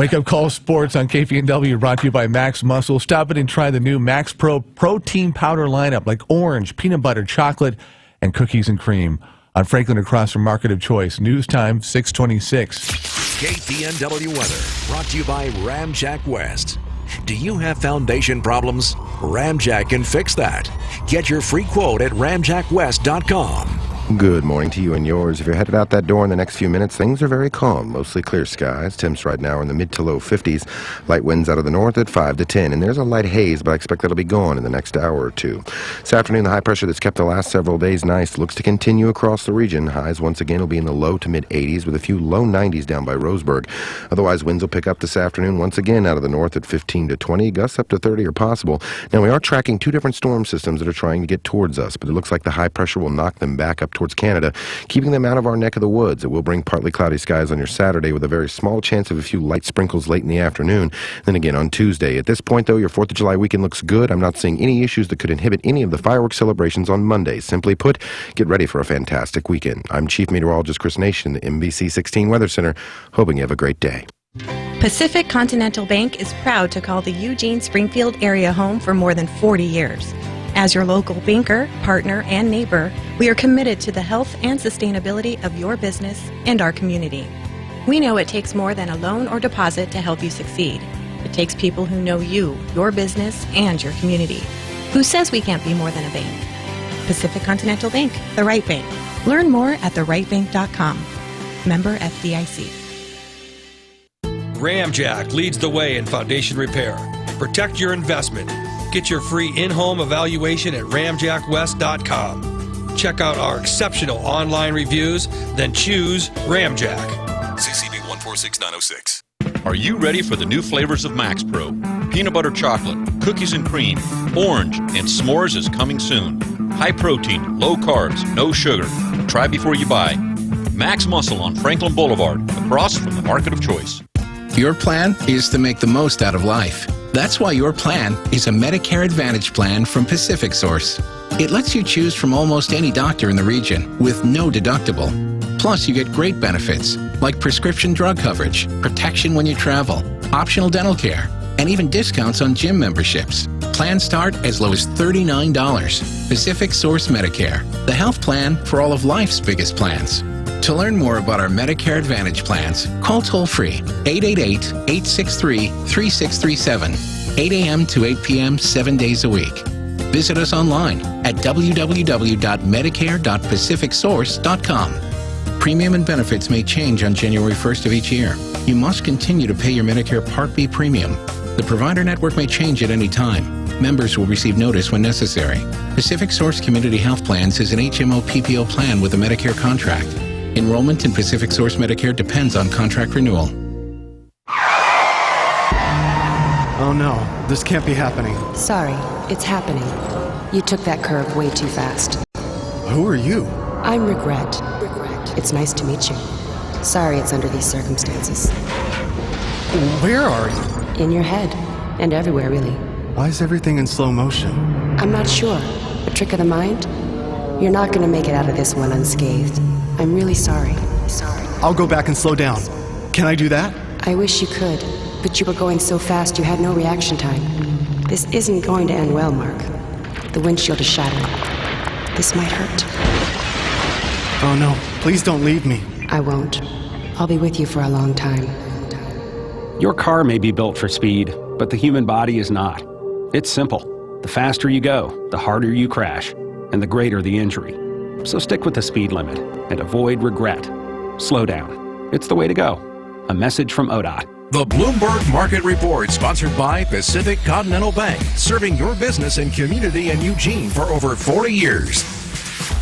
Wake Up Call Sports on KPNW brought to you by Max Muscle. Stop in and try the new Max Pro protein powder lineup like orange, peanut butter, chocolate, and cookies and cream. On Franklin across from Market of Choice. News time 6:26. KPNW weather brought to you by Ramjack West. Do you have foundation problems? Ramjack can fix that. Get your free quote at ramjackwest.com. Good morning to you and yours. If you're headed out that door in the next few minutes, things are very calm. Mostly clear skies. Temps right now are in the mid to low 50s. Light winds out of the north at 5 to 10. And there's a light haze, but I expect that'll be gone in the next hour or two. This afternoon, the high pressure that's kept the last several days nice looks to continue across the region. Highs once again will be in the low to mid 80s with a few low 90s down by Roseburg. Otherwise, winds will pick up this afternoon once again out of the north at 15 to 20. Gusts up to 30 are possible. Now, we are tracking two different storm systems that are trying to get towards us, but it looks like the high pressure will knock them back up towards Canada, keeping them out of our neck of the woods. It will bring partly cloudy skies on your Saturday with a very small chance of a few light sprinkles late in the afternoon. Then again on Tuesday. At this point, though, your 4th of July weekend looks good. I'm not seeing any issues that could inhibit any of the fireworks celebrations on Monday. Simply put, get ready for a fantastic weekend. I'm Chief Meteorologist Chris Nation, the NBC 16 Weather Center, hoping you have a great day. Pacific Continental Bank is proud to call the Eugene-Springfield area home for more than 40 years. As your local banker, partner, and neighbor, we are committed to the health and sustainability of your business and our community. We know it takes more than a loan or deposit to help you succeed. It takes people who know you, your business, and your community. Who says we can't be more than a bank? Pacific Continental Bank, the right bank. Learn more at therightbank.com. Member FDIC. Ramjack leads the way in foundation repair. Protect your investment. Get your free in-home evaluation at ramjackwest.com. Check out our exceptional online reviews, then choose Ramjack. CCB 146906. Are you ready for the new flavors of Max Pro? Peanut butter chocolate, cookies and cream, orange, and s'mores is coming soon. High protein, low carbs, no sugar. Try before you buy. Max Muscle on Franklin Boulevard, across from the Market of Choice. Your plan is to make the most out of life. That's why your plan is a Medicare Advantage plan from Pacific Source. It lets you choose from almost any doctor in the region with no deductible. Plus, you get great benefits like prescription drug coverage, protection when you travel, optional dental care, and even discounts on gym memberships. Plans start as low as $39. Pacific Source Medicare, the health plan for all of life's biggest plans. To learn more about our Medicare Advantage plans, call toll-free 888-863-3637, 8 a.m. to 8 p.m. 7 days a week. Visit us online at www.medicare.pacificsource.com. Premium and benefits may change on January 1st of each year. You must continue to pay your Medicare Part B premium. The provider network may change at any time. Members will receive notice when necessary. Pacific Source Community Health Plans is an HMO PPO plan with a Medicare contract. Enrollment in Pacific Source Medicare depends on contract renewal. Oh no, this can't be happening. Sorry, it's happening. You took that curve way too fast. Who are you? I'm Regret. It's nice to meet you. Sorry it's under these circumstances. Where are you? In your head. And everywhere, really. Why is everything in slow motion? I'm not sure. A trick of the mind? You're not going to make it out of this one unscathed. I'm really sorry. I'll go back and slow down. Can I do that? I wish you could, but you were going so fast you had no reaction time. This isn't going to end well, Mark. The windshield is shattering. This might hurt. Oh no, please don't leave me. I won't. I'll be with you for a long time. Your car may be built for speed, but the human body is not. It's simple. The faster you go, the harder you crash, and the greater the injury. So stick with the speed limit and avoid regret. Slow down. It's the way to go. A message from ODOT. The Bloomberg Market Report, sponsored by Pacific Continental Bank, serving your business and community in Eugene for over 40 years.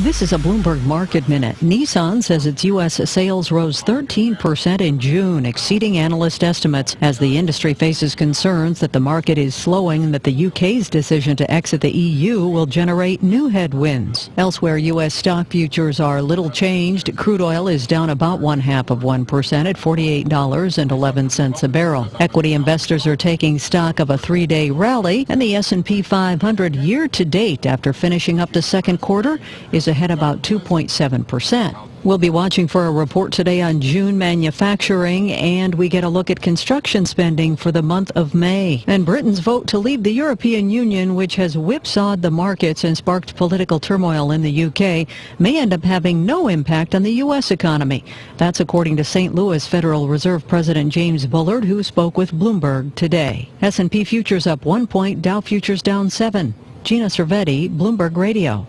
This is a Bloomberg Market Minute. Nissan says its U.S. sales rose 13% in June, exceeding analyst estimates as the industry faces concerns that the market is slowing and that the U.K.'s decision to exit the EU will generate new headwinds. Elsewhere, U.S. stock futures are little changed. Crude oil is down about 0.5% at $48.11 a barrel. Equity investors are taking stock of a three-day rally, and the S&P 500 year-to-date after finishing up the second quarter is ahead about 2.7%. We'll be watching for a report today on June manufacturing, and we get a look at construction spending for the month of May. And Britain's vote to leave the European Union, which has whipsawed the markets and sparked political turmoil in the UK, may end up having no impact on the U.S. economy. That's according to St. Louis Federal Reserve President James Bullard, who spoke with Bloomberg today. S&P futures up 1 point, Dow futures down 7. Gina Cervetti, Bloomberg Radio.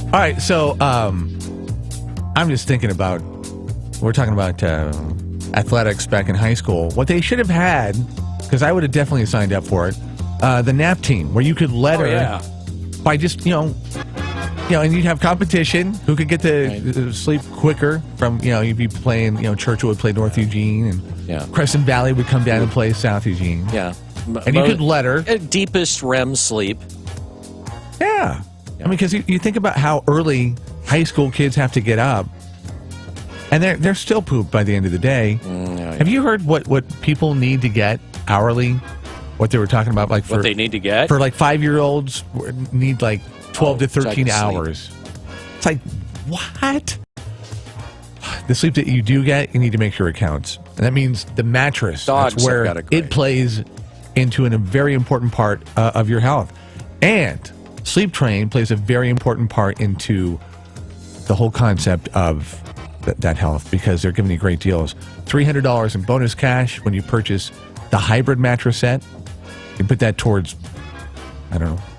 All right, so I'm just thinking about, we're talking about athletics back in high school. What they should have had, because I would have definitely signed up for it, the nap team, where you could letter by just, and you'd have competition, who could get to sleep quicker from, you'd be playing, Churchill would play North Eugene, and Crescent Valley would come down and play South Eugene. Yeah. And you could letter. Deepest REM sleep. Yeah. I mean, because you think about how early high school kids have to get up, and they're still pooped by the end of the day. Have you heard what people need to get hourly? What they were talking about, like what they need to get for like 5-year-olds need like 12 to 13 hours. It's like, what? The sleep that you do get, you need to make sure it counts, and that means the mattress. That's where it plays into a very important part of your health, and Sleep Train plays a very important part into the whole concept of that health, because they're giving you great deals. $300 in bonus cash when you purchase the hybrid mattress set. You can put that towards,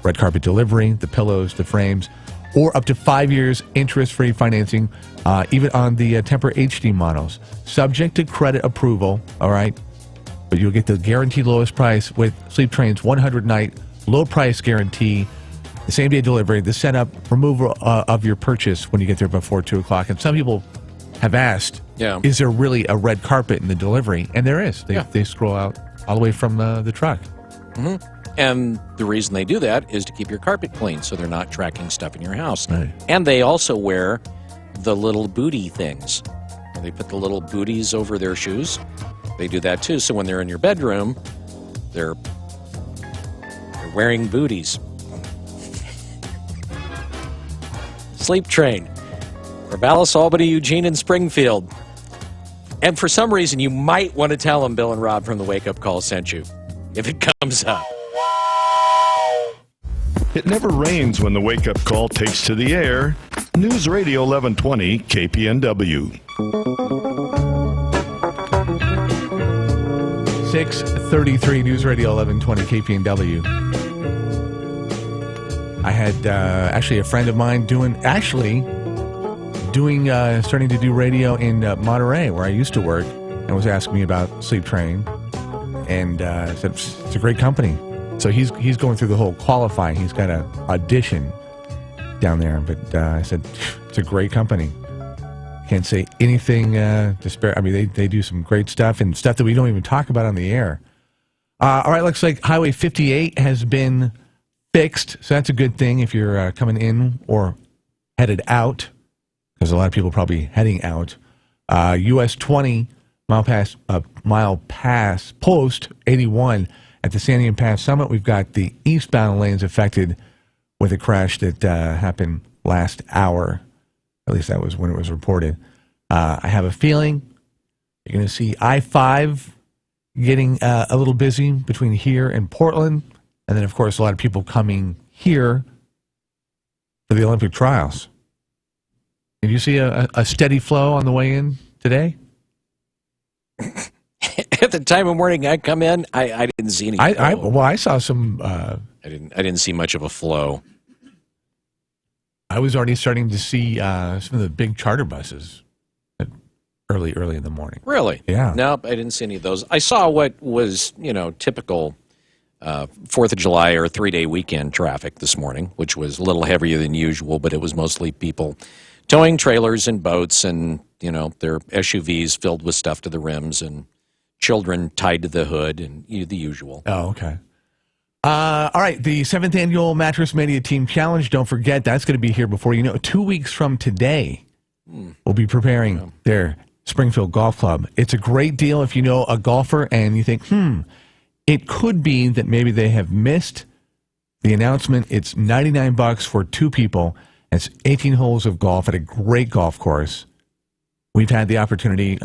red carpet delivery, the pillows, the frames, or up to 5 years interest-free financing, even on the Tempur HD models. Subject to credit approval, all right? But you'll get the guaranteed lowest price with Sleep Train's 100-night low price guarantee. The same-day delivery, the setup, removal of your purchase when you get there before 2 o'clock. And some people have asked, is there really a red carpet in the delivery? And there is. They scroll out all the way from the truck. Mm-hmm. And the reason they do that is to keep your carpet clean, so they're not tracking stuff in your house. Right. And they also wear the little booty things. They put the little booties over their shoes. They do that, too. So when they're in your bedroom, they're wearing booties. Sleep Train. Corvallis, Albany, Eugene, and Springfield. And for some reason, you might want to tell them Bill and Rob from the Wake Up Call sent you, if it comes up. It never rains when the Wake Up Call takes to the air. News Radio 1120 KPNW. 6:33 News Radio 1120 KPNW. I had actually a friend of mine starting to do radio in Monterey, where I used to work, and was asking me about Sleep Train, and said it's a great company. So he's going through the whole qualifying. He's got an audition down there, but I said it's a great company. Can't say anything disparate. I mean, they do some great stuff, and stuff that we don't even talk about on the air. All right, looks like Highway 58 has been fixed, so that's a good thing if you're coming in or headed out, because a lot of people are probably heading out. US 20 mile pass post 81 at the Sandian Pass Summit. We've got the eastbound lanes affected with a crash that happened last hour. At least that was when it was reported. I have a feeling you're going to see I-5 getting a little busy between here and Portland. And then, of course, a lot of people coming here for the Olympic trials. Did you see a steady flow on the way in today? At the time of morning I come in, I didn't see any flow. I saw some. I didn't see much of a flow. I was already starting to see some of the big charter buses early in the morning. Really? Yeah. Nope, I didn't see any of those. I saw what was, typical 4th of July or 3-day weekend traffic this morning, which was a little heavier than usual, but it was mostly people towing trailers and boats and, their SUVs filled with stuff to the rims and children tied to the hood and the usual. Oh, okay. All right, the 7th Annual Mattress Mania Team Challenge, don't forget, that's going to be here before 2 weeks from today. We'll be preparing their Springfield Golf Club. It's a great deal if you know a golfer and you think, it could be that maybe they have missed the announcement, it's $99 for two people. It's 18 holes of golf at a great golf course. We've had the opportunity,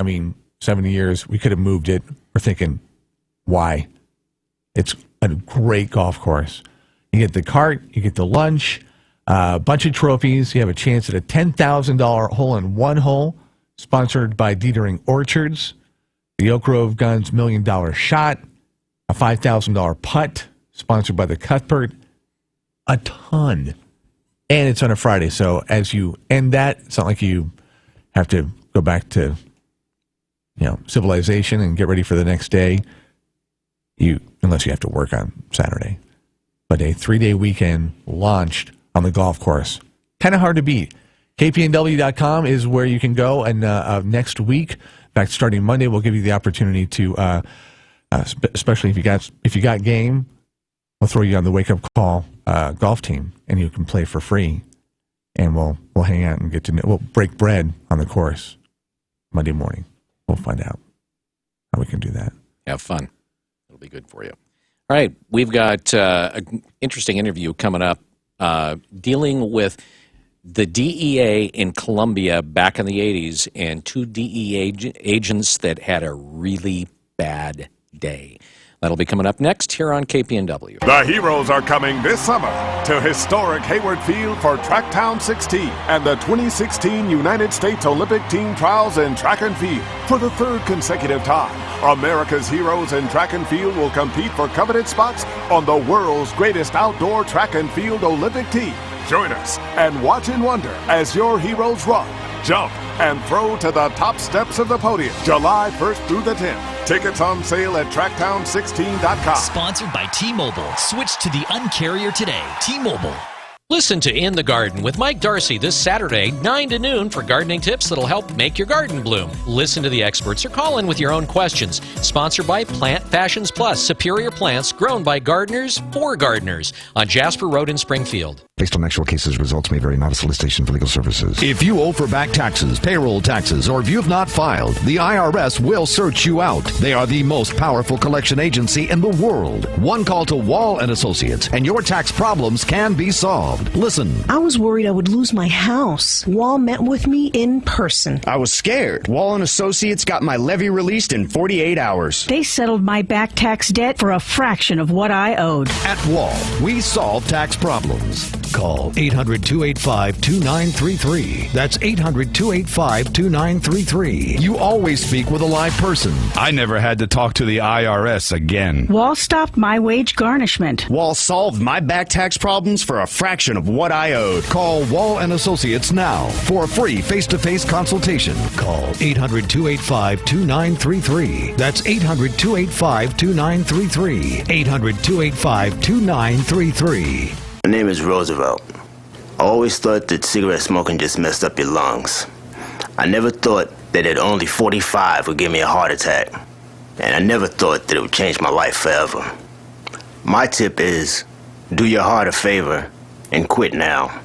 70 years, we could have moved it. We're thinking, why? It's a great golf course. You get the cart, you get the lunch, a bunch of trophies. You have a chance at a $10,000 hole-in-one hole, sponsored by Dietering Orchards. The Oak Grove Guns $1 Million Shot, a $5,000 putt, sponsored by the Cuthbert. A ton. And it's on a Friday, so as you end that, it's not like you have to go back to, civilization and get ready for the next day. Unless you have to work on Saturday. But a 3-day weekend launched on the golf course. Kind of hard to beat. KPNW.com is where you can go, and next week, in fact, starting Monday, we'll give you the opportunity to, especially if you got game, we'll throw you on the Wake Up Call golf team, and you can play for free. And we'll hang out and we'll break bread on the course Monday morning. We'll find out how we can do that. Have fun. It'll be good for you. All right, we've got an interesting interview coming up dealing with the DEA in Colombia back in the 80s and two DEA agents that had a really bad day. That'll be coming up next here on KPNW. The Heroes are coming this summer to historic Hayward Field for Tracktown 16 and the 2016 United States Olympic Team Trials in Track and Field. For the third consecutive time, America's heroes in track and field will compete for coveted spots on the world's greatest outdoor track and field Olympic team. Join us and watch and wonder as your heroes run, jump, and throw to the top steps of the podium. July 1st through the 10th. Tickets on sale at tracktown16.com. Sponsored by T-Mobile. Switch to the Un-carrier today. T-Mobile. Listen to In the Garden with Mike Darcy this Saturday, 9 to noon, for gardening tips that'll help make your garden bloom. Listen to the experts or call in with your own questions. Sponsored by Plant Fashions Plus, superior plants grown by gardeners for gardeners on Jasper Road in Springfield. Based on actual cases, results may vary, not a solicitation for legal services. If you owe for back taxes, payroll taxes, or if you have not filed, the IRS will search you out. They are the most powerful collection agency in the world. One call to Wall & Associates, and your tax problems can be solved. Listen. I was worried I would lose my house. Wall met with me in person. I was scared. Wall & Associates got my levy released in 48 hours. They settled my back tax debt for a fraction of what I owed. At Wall, we solve tax problems. Call 800-285-2933. That's 800-285-2933. You always speak with a live person. I never had to talk to the IRS again. Wall stopped my wage garnishment. Wall solved my back tax problems for a fraction of what I owed. Call Wall & Associates now for a free face-to-face consultation. Call 800-285-2933. That's 800-285-2933. 800-285-2933. My name is Roosevelt. I always thought that cigarette smoking just messed up your lungs. I never thought that at only 45 would give me a heart attack. And I never thought that it would change my life forever. My tip is, do your heart a favor and quit now.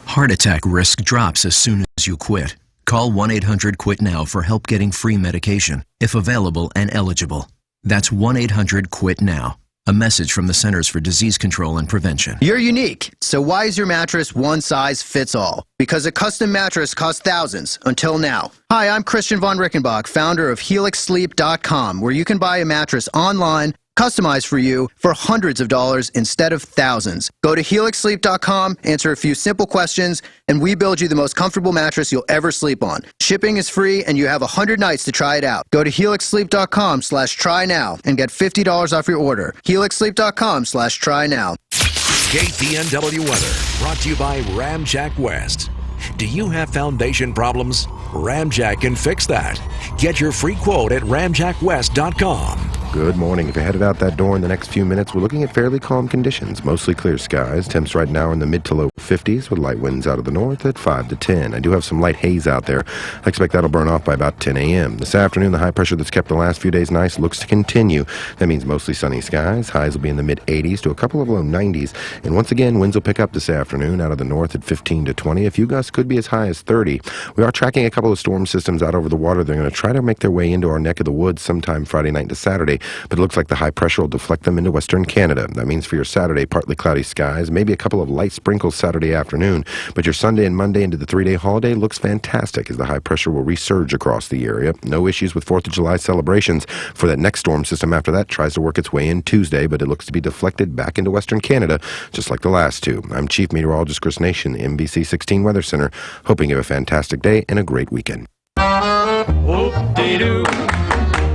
Heart attack risk drops as soon as you quit. Call 1-800-QUIT-NOW for help getting free medication, if available and eligible. That's 1-800-QUIT-NOW. A message from the Centers for Disease Control and Prevention. You're unique, so why is your mattress one size fits all? Because a custom mattress costs thousands, until now. Hi, I'm Christian von Rickenbach, founder of HelixSleep.com, where you can buy a mattress online, customized for you, for hundreds of dollars instead of thousands. Go to HelixSleep.com, answer a few simple questions, and we build you the most comfortable mattress you'll ever sleep on. Shipping is free, and you have 100 nights to try it out. Go to HelixSleep.com/try now and get $50 off your order. HelixSleep.com/try now. KPNW weather brought to you by Ramjack West. Do you have foundation problems? Ramjack can fix that. Get your free quote at ramjackwest.com. Good morning. If you're headed out that door in the next few minutes, we're looking at fairly calm conditions. Mostly clear skies. Temps right now are in the mid to low 50s with light winds out of the north at 5 to 10. I do have some light haze out there. I expect that'll burn off by about 10 a.m. This afternoon, the high pressure that's kept the last few days nice looks to continue. That means mostly sunny skies. Highs will be in the mid-80s to a couple of low 90s. And once again, winds will pick up this afternoon out of the north at 15 to 20. A few gusts could be as high as 30. We are tracking a couple of storm systems out over the water. They're going to try to make their way into our neck of the woods sometime Friday night to Saturday, but it looks like the high pressure will deflect them into western Canada. That means for your Saturday, partly cloudy skies, maybe a couple of light sprinkles Saturday afternoon, but your Sunday and Monday into the three-day holiday looks fantastic as the high pressure will resurge across the area. No issues with 4th of July celebrations. For that next storm system after that tries to work its way in Tuesday, but it looks to be deflected back into western Canada, just like the last two. I'm Chief Meteorologist Chris Nation, the NBC 16 Weather Center, hoping you have a fantastic day and a great weekend. Whoop-dee-doo,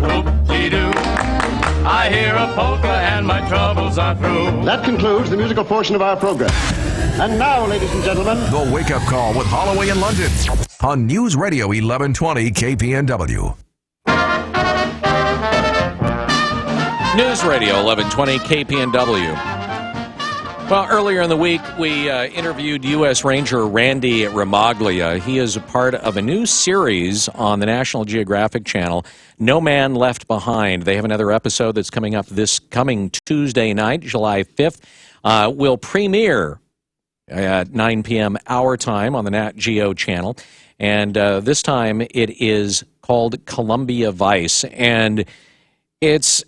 whoop-dee-doo. I hear a polka and my troubles are through. That concludes the musical portion of our program. And now, ladies and gentlemen, The Wake Up Call with Holloway and London on News Radio 1120 KPNW. News Radio 1120 KPNW. Well, earlier in the week, we interviewed U.S. Ranger Randy Ramaglia. He is a part of a new series on the National Geographic Channel, No Man Left Behind. They have another episode that's coming up this coming Tuesday night, July 5th. Will premiere at 9 p.m. our time on the Nat Geo channel. And this time it is called Columbia Vice. And it's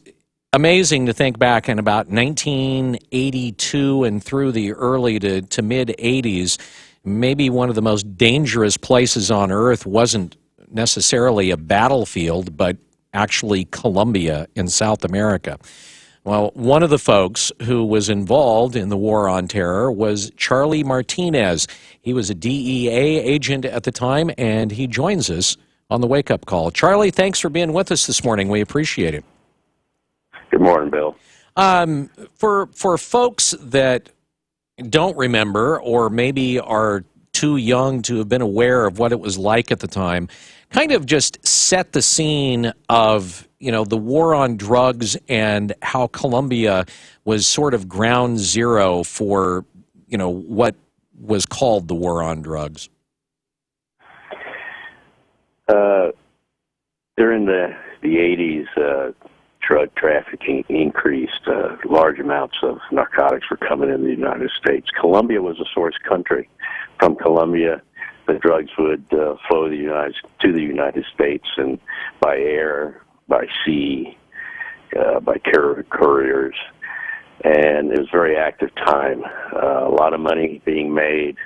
amazing to think back in about 1982 and through the early to mid-'80s, maybe one of the most dangerous places on Earth wasn't necessarily a battlefield, but actually Colombia in South America. Well, one of the folks who was involved in the War on Terror was Charlie Martinez. He was a DEA agent at the time, and he joins us on the Wake Up Call. Charlie, thanks for being with us this morning. We appreciate it. Good morning, Bill. For folks that don't remember or maybe are too young to have been aware of what it was like at the time, kind of just set the scene of, you know, the war on drugs and how Colombia was sort of ground zero for, you know, what was called the war on drugs. During the 80s, drug trafficking increased. Large amounts of narcotics were coming in the United States. Colombia was a source country. From Colombia, the drugs would flow to the United States, and by air, by sea, by couriers. And it was a very active time. A lot of money being made,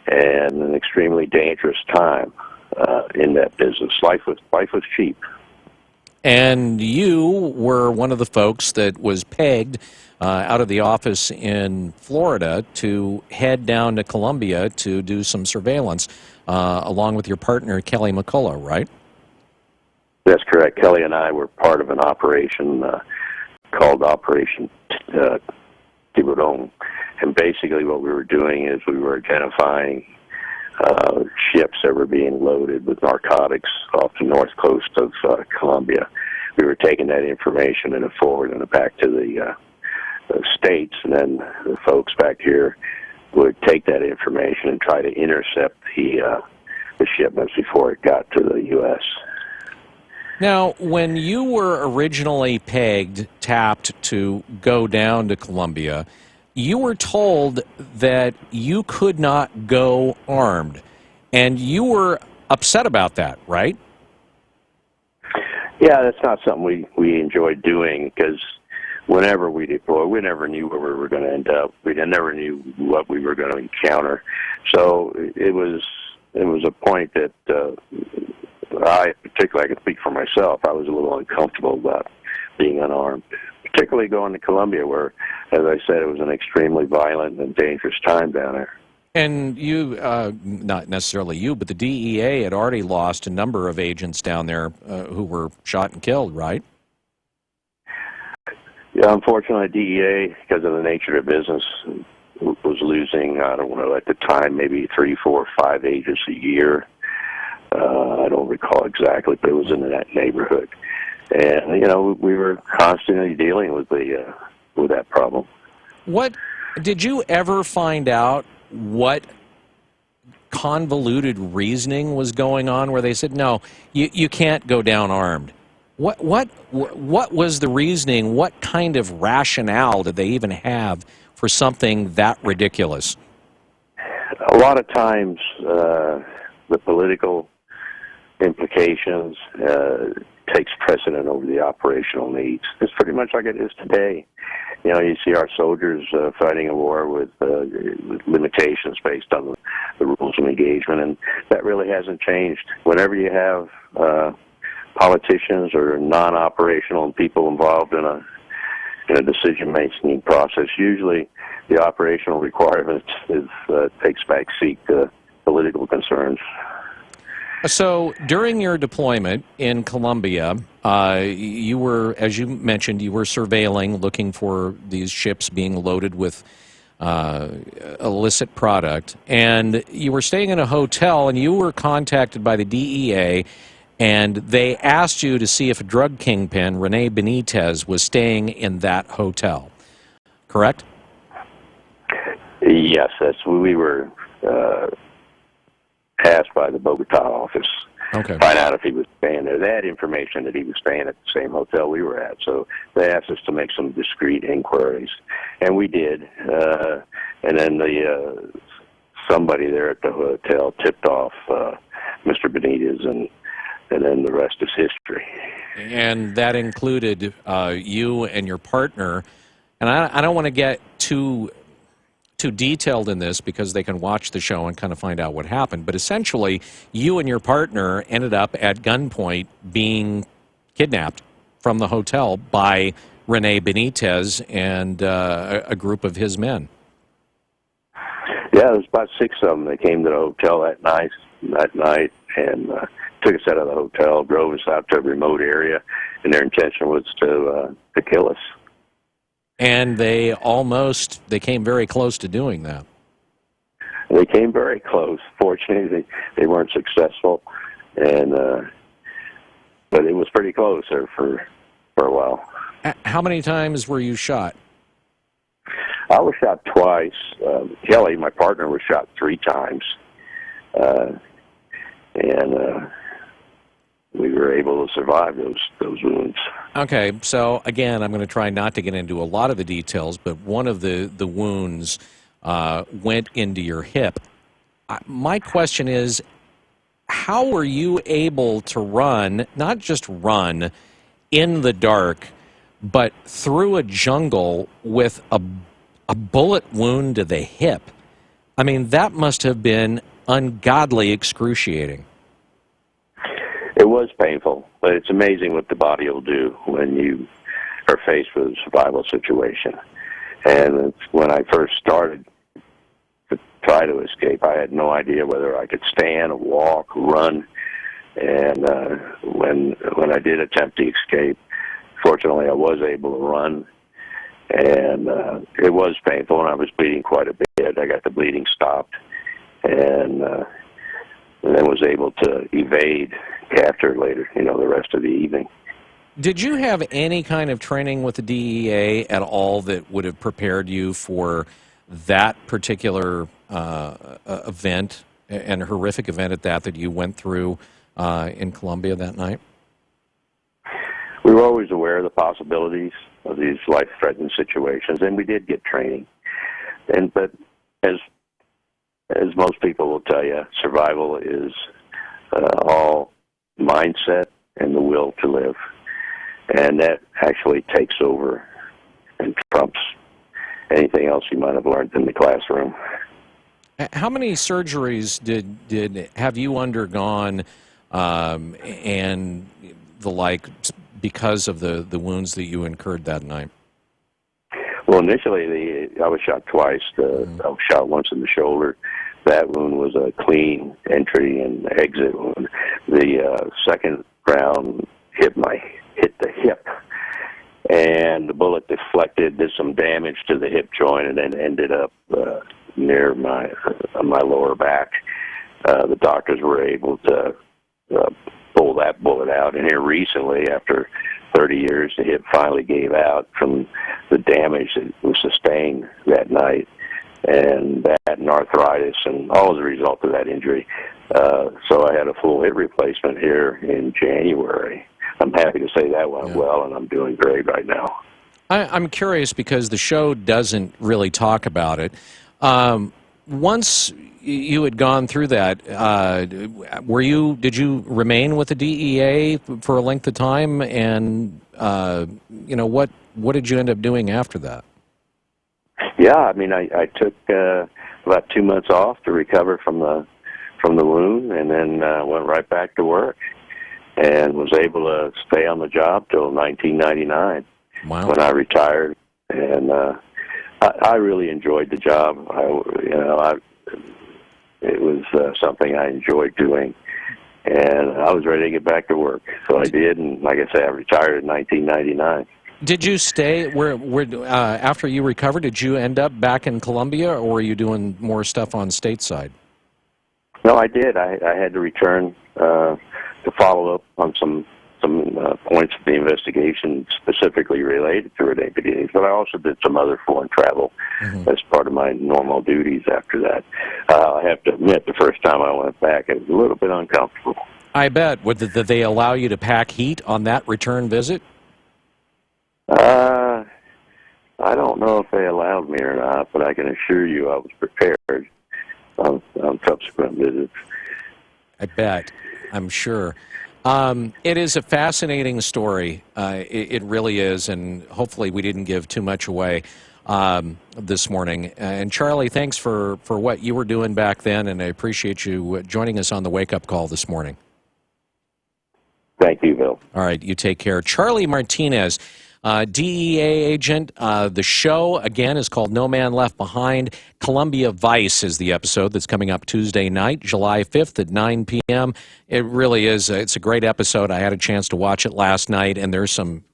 and an extremely dangerous time in that business. Life was cheap. And you were one of the folks that was pegged out of the office in Florida to head down to Colombia to do some surveillance, along with your partner, Kelly McCullough, right? That's correct. Kelly and I were part of an operation called Operation Tiburon. And basically what we were doing is we were identifying ships that were being loaded with narcotics off the north coast of Colombia. We were taking that information and forwarding it back to the states, and then the folks back here would take that information and try to intercept the shipments before it got to the U.S. Now, when you were originally tapped to go down to Colombia, you were told that you could not go armed, and you were upset about that, right? Yeah, that's not something we enjoyed doing, because whenever we deploy, we never knew where we were going to end up. We never knew what we were going to encounter. So it was a point that I can speak for myself, I was a little uncomfortable about being unarmed, particularly going to Colombia, where, as I said, it was an extremely violent and dangerous time down there. And you, not necessarily you, but the DEA had already lost a number of agents down there who were shot and killed, right? Yeah, unfortunately, DEA, because of the nature of the business, was losing, I don't know, at the time, maybe 3, 4, 5 agents a year. I don't recall exactly, but it was in that neighborhood. And, you know, we were constantly dealing with that problem. What did you ever find out what convoluted reasoning was going on where they said, no, you can't go down armed? What was the reasoning? What kind of rationale did they even have for something that ridiculous? A lot of times, the political implications takes precedent over the operational needs. It's pretty much like it is today. You know, you see our soldiers fighting a war with limitations based on the rules of engagement, and that really hasn't changed. Whenever you have politicians or non-operational people involved in a decision-making process, usually the operational requirements takes back seat to political concerns. So during your deployment in Colombia, you were, as you mentioned, you were surveilling, looking for these ships being loaded with illicit product, and you were staying in a hotel, and you were contacted by the DEA, and they asked you to see if a drug kingpin, Rene Benitez, was staying in that hotel. Correct? Yes, we were asked by the Bogota office to find out if he was staying there. They had information that he was staying at the same hotel we were at, so they asked us to make some discreet inquiries, and we did. And then somebody there at the hotel tipped off Mr. Benitez, and then the rest is history. And that included you and your partner. And I don't want to get too detailed in this because they can watch the show and kind of find out what happened. But essentially, you and your partner ended up at gunpoint being kidnapped from the hotel by Rene Benitez and a group of his men. Yeah, there was about 6 of them. They came to the hotel that night and took us out of the hotel, drove us out to a remote area, and their intention was to kill us. And they came very close to doing that. They came very close. Fortunately, they weren't successful, and but it was pretty close there for a while. How many times were you shot? I was shot twice. Kelly, my partner, was shot 3 times, and we were able to survive those wounds. Okay, so again, I'm going to try not to get into a lot of the details, but one of the wounds went into your hip. My question is, how were you able to run, not just run, in the dark, but through a jungle with a bullet wound to the hip? I mean, that must have been ungodly excruciating. It was painful, but it's amazing what the body will do when you are faced with a survival situation. And when I first started to try to escape, I had no idea whether I could stand, walk, run. And when I did attempt to escape, fortunately I was able to run. And it was painful, and I was bleeding quite a bit. I got the bleeding stopped, and then was able to evade capture later, the rest of the evening. Did you have any kind of training with the DEA at all that would have prepared you for that particular event, and a horrific event at that you went through in Colombia that night? We were always aware of the possibilities of these life-threatening situations, and we did get training. But as most people will tell you, survival is all mindset and the will to live. And that actually takes over and trumps anything else you might have learned in the classroom. How many surgeries have you undergone and the like because of the wounds that you incurred that night? Well, initially, I was shot twice. I was shot once in the shoulder. That wound was a clean entry and exit wound. The second round hit the hip, and the bullet deflected, did some damage to the hip joint, and then ended up near my lower back. The doctors were able to pull that bullet out, and here recently, after 30 years, the hip finally gave out from the damage that was sustained that night. and that and arthritis, and all as a result of that injury. So I had a full hip replacement here in January. I'm happy to say that went well, and I'm doing great right now. I'm curious because the show doesn't really talk about it. Once you had gone through that, did you remain with the DEA for a length of time? And what did you end up doing after that? Yeah, I mean, I took about 2 months off to recover from the wound, and then went right back to work, and was able to stay on the job till 1999. Wow. When I retired, and I really enjoyed the job. It was something I enjoyed doing, and I was ready to get back to work. So I did, and like I said, I retired in 1999. Did you stay after you recovered? Did you end up back in Colombia, or were you doing more stuff on stateside? No, I did. I had to return to follow up on some points of the investigation specifically related to Renee Padines, but I also did some other foreign travel as part of my normal duties after that. I have to admit, the first time I went back, it was a little bit uncomfortable. I bet. Did they allow you to pack heat on that return visit? I don't know if they allowed me or not, but I can assure you I was prepared on subsequent visits. I bet. I'm sure. It is a fascinating story. It really is, and hopefully we didn't give too much away this morning. And Charlie, thanks for what you were doing back then, and I appreciate you joining us on the Wake Up Call this morning. Thank you, Bill. All right, you take care. Charlie Martinez, DEA agent. The show, again, is called No Man Left Behind. Columbia Vice is the episode that's coming up Tuesday night, July 5th at 9 p.m. It really is. It's a great episode. I had a chance to watch it last night, and there's some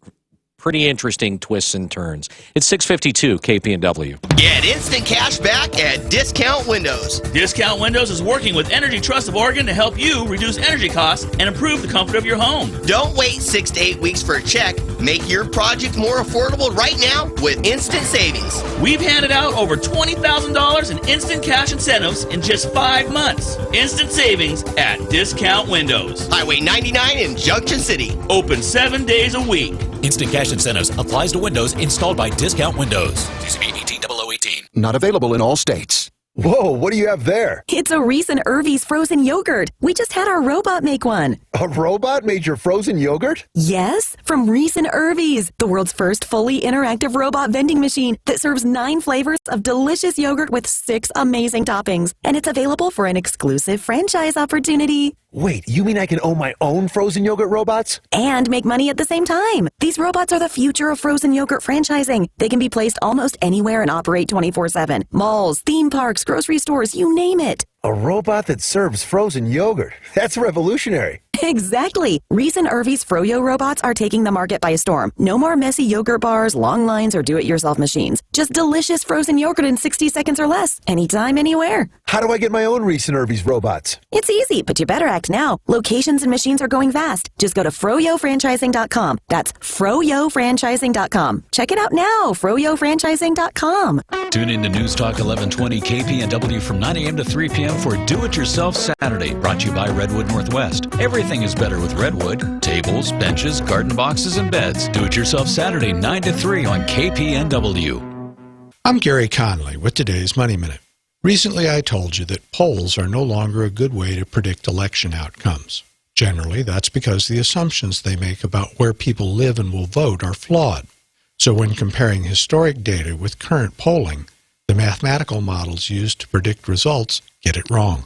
pretty interesting twists and turns. It's 6:52 KPNW. Get instant cash back at Discount Windows. Discount Windows is working with Energy Trust of Oregon to help you reduce energy costs and improve the comfort of your home. Don't wait 6 to 8 weeks for a check. Make your project more affordable right now with instant savings. We've handed out over $20,000 in instant cash incentives in just 5 months. Instant savings at Discount Windows. Highway 99 in Junction City. Open 7 days a week. Instant cash incentives applies to windows installed by Discount Windows. TCP 180018. Not available in all states. Whoa, what do you have there? It's a Reese and Irvy's frozen yogurt. We just had our robot make one. A robot made your frozen yogurt? Yes, from Reese and Irvy's, the world's first fully interactive robot vending machine that serves 9 flavors of delicious yogurt with 6 amazing toppings. And it's available for an exclusive franchise opportunity. Wait, you mean I can own my own frozen yogurt robots? And make money at the same time. These robots are the future of frozen yogurt franchising. They can be placed almost anywhere and operate 24/7. Malls, theme parks, grocery stores, you name it. A robot that serves frozen yogurt. That's revolutionary. Exactly. Reese and Irvy's Froyo robots are taking the market by storm. No more messy yogurt bars, long lines, or do-it-yourself machines. Just delicious frozen yogurt in 60 seconds or less. Anytime, anywhere. How do I get my own Reese and Irvy's robots? It's easy, but you better act now. Locations and machines are going fast. Just go to froyofranchising.com. That's froyofranchising.com. Check it out now, froyofranchising.com. Tune in to News Talk 1120 KPNW from 9 a.m. to 3 p.m. for Do-It-Yourself Saturday, brought to you by Redwood Northwest. Everything is better with Redwood. Tables, benches, garden boxes, and beds. Do-It-Yourself Saturday, 9 to 3 on KPNW. I'm Gary Conley with today's Money Minute. Recently I told you that polls are no longer a good way to predict election outcomes. Generally, that's because the assumptions they make about where people live and will vote are flawed. So when comparing historic data with current polling, the mathematical models used to predict results get it wrong.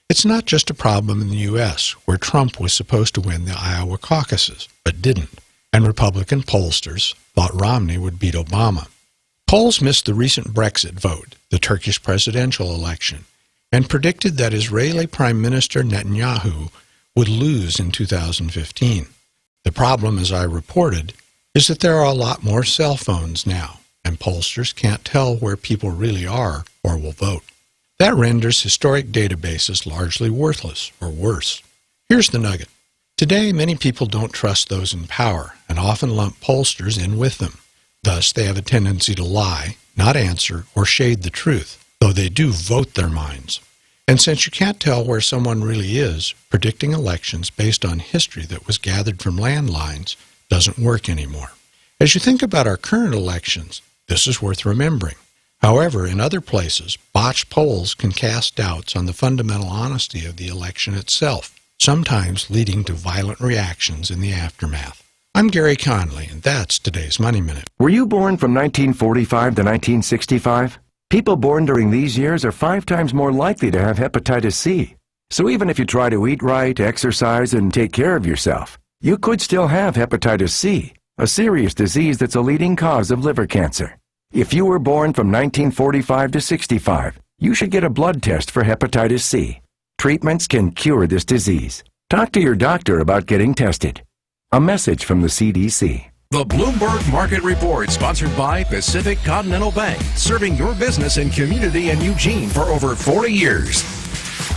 It's not just a problem in the U.S., where Trump was supposed to win the Iowa caucuses, but didn't, and Republican pollsters thought Romney would beat Obama. Polls missed the recent Brexit vote, the Turkish presidential election, and predicted that Israeli Prime Minister Netanyahu would lose in 2015. The problem, as I reported, is that there are a lot more cell phones now, and pollsters can't tell where people really are or will vote. That renders historic databases largely worthless, or worse. Here's the nugget. Today, many people don't trust those in power and often lump pollsters in with them. Thus, they have a tendency to lie, not answer, or shade the truth. though they do vote their minds. And since you can't tell where someone really is, predicting elections based on history that was gathered from landlines doesn't work anymore. As you think about our current elections, this is worth remembering. However, in other places, botched polls can cast doubts on the fundamental honesty of the election itself, sometimes leading to violent reactions in the aftermath. I'm Gary Conley, and that's today's Money Minute. Were you born from 1945 to 1965? People born during these years are 5 times more likely to have hepatitis C. So even if you try to eat right, exercise, and take care of yourself, you could still have hepatitis C, a serious disease that's a leading cause of liver cancer. If you were born from 1945 to 65, you should get a blood test for hepatitis C. Treatments can cure this disease. Talk to your doctor about getting tested. A message from the CDC. The Bloomberg Market Report, sponsored by Pacific Continental Bank, serving your business and community in Eugene for over 40 years.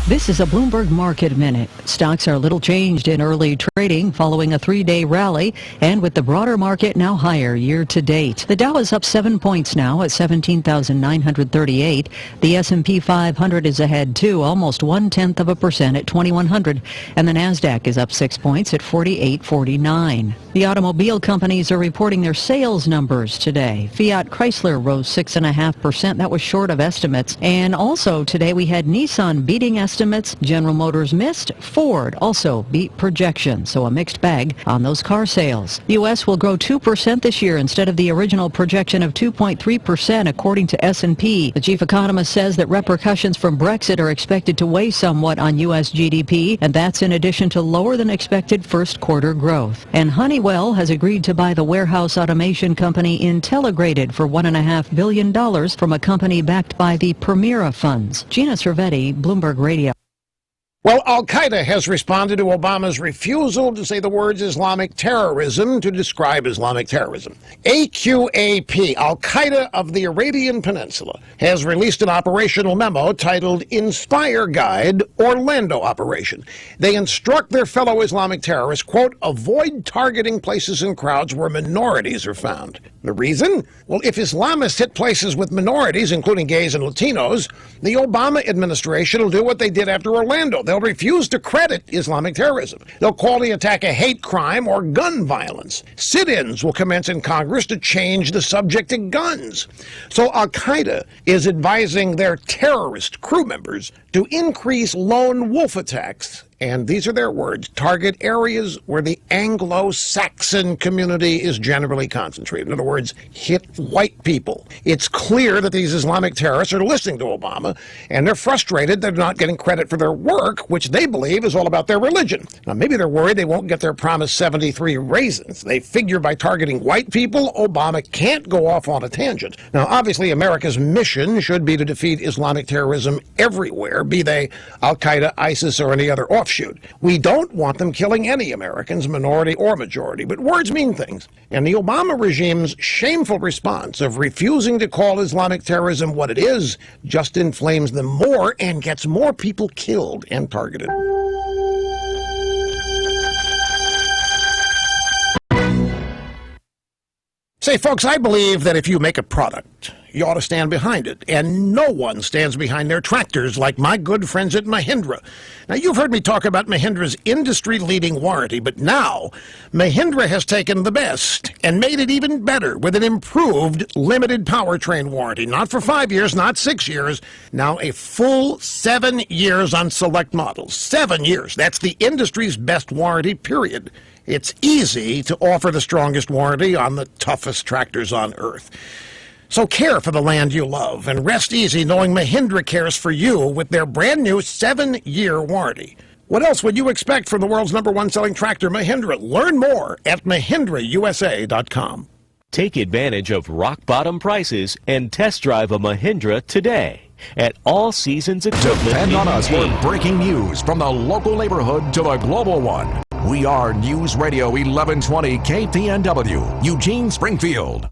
This is a Bloomberg Market Minute. Stocks are little changed in early trading following a 3-day rally, and with the broader market now higher year to date. The Dow is up 7 points now at 17,938. The S&P 500 is ahead too, almost 0.1% at 2,100, and the Nasdaq is up 6 points at 4849. The automobile companies are reporting their sales numbers today. Fiat Chrysler rose 6.5%. That was short of estimates. And also today we had Nissan beating estimates. General Motors missed. Ford also beat projections. So a mixed bag on those car sales. The U.S. will grow 2% this year instead of the original projection of 2.3% according to S&P. The chief economist says that repercussions from Brexit are expected to weigh somewhat on U.S. GDP, and that's in addition to lower than expected first quarter growth. And Honeywell has agreed to buy the warehouse automation company Intelligrated for $1.5 billion from a company backed by the Permira funds. Gina Cervetti, Bloomberg Radio. Well, Al-Qaeda has responded to Obama's refusal to say the words Islamic terrorism to describe Islamic terrorism. AQAP, Al-Qaeda of the Arabian Peninsula, has released an operational memo titled Inspire Guide Orlando Operation. They instruct their fellow Islamic terrorists, quote, avoid targeting places and crowds where minorities are found. The reason? Well, if Islamists hit places with minorities, including gays and Latinos, the Obama administration will do what they did after Orlando. They'll refuse to credit Islamic terrorism. They'll call the attack a hate crime or gun violence. Sit-ins will commence in Congress to change the subject to guns. So Al-Qaeda is advising their terrorist crew members to increase lone wolf attacks. And these are their words, target areas where the Anglo-Saxon community is generally concentrated. In other words, hit white people. It's clear that these Islamic terrorists are listening to Obama, and they're frustrated they're not getting credit for their work, which they believe is all about their religion. Now, maybe they're worried they won't get their promised 73 raisins. They figure by targeting white people, Obama can't go off on a tangent. Now, obviously, America's mission should be to defeat Islamic terrorism everywhere, be they Al-Qaeda, ISIS, or any other offshoot. We don't want them killing any Americans, minority or majority, but words mean things. And the Obama regime's shameful response of refusing to call Islamic terrorism what it is just inflames them more and gets more people killed and targeted. Say, folks, I believe that if you make a product, you ought to stand behind it. And no one stands behind their tractors like my good friends at Mahindra. Now, you've heard me talk about Mahindra's industry-leading warranty, but now Mahindra has taken the best and made it even better with an improved limited powertrain warranty. Not for 5 years, not 6 years. Now a full 7 years on select models. 7 years. That's the industry's best warranty, period. It's easy to offer the strongest warranty on the toughest tractors on earth. So care for the land you love and rest easy knowing Mahindra cares for you with their brand new 7-year warranty. What else would you expect from the world's #1 selling tractor, Mahindra? Learn more at MahindraUSA.com. Take advantage of rock-bottom prices and test drive a Mahindra today at All Seasons Equipment. Depend on us for breaking news from the local neighborhood to the global one. We are News Radio 1120 KPNW, Eugene, Springfield.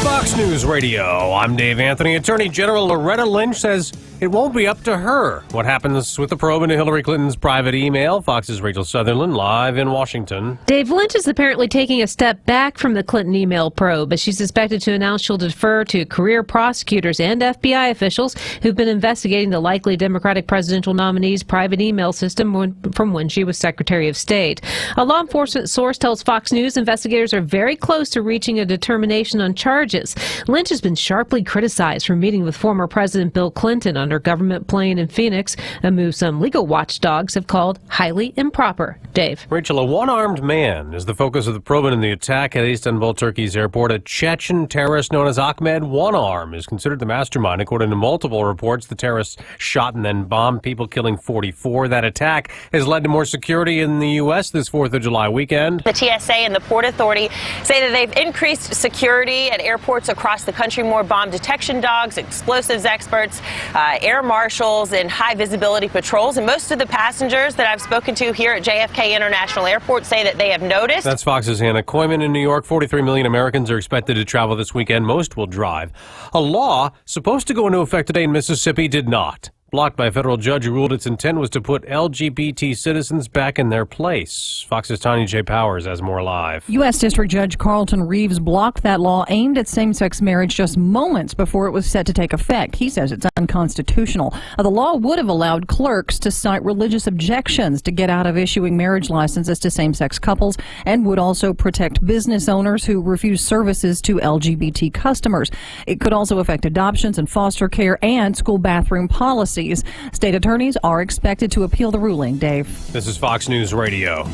Fox News Radio. I'm Dave Anthony. Attorney General Loretta Lynch says it won't be up to her. What happens with the probe into Hillary Clinton's private email? Fox's Rachel Sutherland live in Washington. Dave, Lynch is apparently taking a step back from the Clinton email probe as she's expected to announce she'll defer to career prosecutors and FBI officials who've been investigating the likely Democratic presidential nominee's private email system from when she was Secretary of State. A law enforcement source tells Fox News investigators are very close to reaching a determination on charges. Lynch has been sharply criticized for meeting with former President Bill Clinton on her government plane in Phoenix, a move some legal watchdogs have called highly improper. Dave. Rachel, a one-armed man is the focus of the probe in the attack at Istanbul, Turkey's airport. A Chechen terrorist known as Ahmed One Arm is considered the mastermind. According to multiple reports, the terrorist shot and then bombed people, killing 44. That attack has led to more security in the U.S. this 4th of July weekend. The TSA and the Port Authority say that they've increased security at airports across the country, more bomb detection dogs, explosives experts, air marshals, and high visibility patrols. And most of the passengers that I've spoken to here at JFK International Airport say that they have noticed. That's Fox's Hannah Koyman in New York. 43 million Americans are expected to travel this weekend. Most will drive. A law supposed to go into effect today in Mississippi did not. Blocked by a federal judge who ruled its intent was to put LGBT citizens back in their place. Fox's Tanya J. Powers has more live. U.S. District Judge Carlton Reeves blocked that law aimed at same-sex marriage just moments before it was set to take effect. He says it's unconstitutional. The law would have allowed clerks to cite religious objections to get out of issuing marriage licenses to same-sex couples and would also protect business owners who refuse services to LGBT customers. It could also affect adoptions and foster care and school bathroom policies. State attorneys are expected to appeal the ruling. Dave. This is Fox News Radio.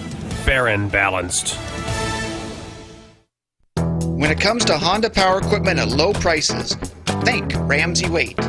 Fair and balanced. When it comes to Honda power equipment at low prices, think Ramsey Waite.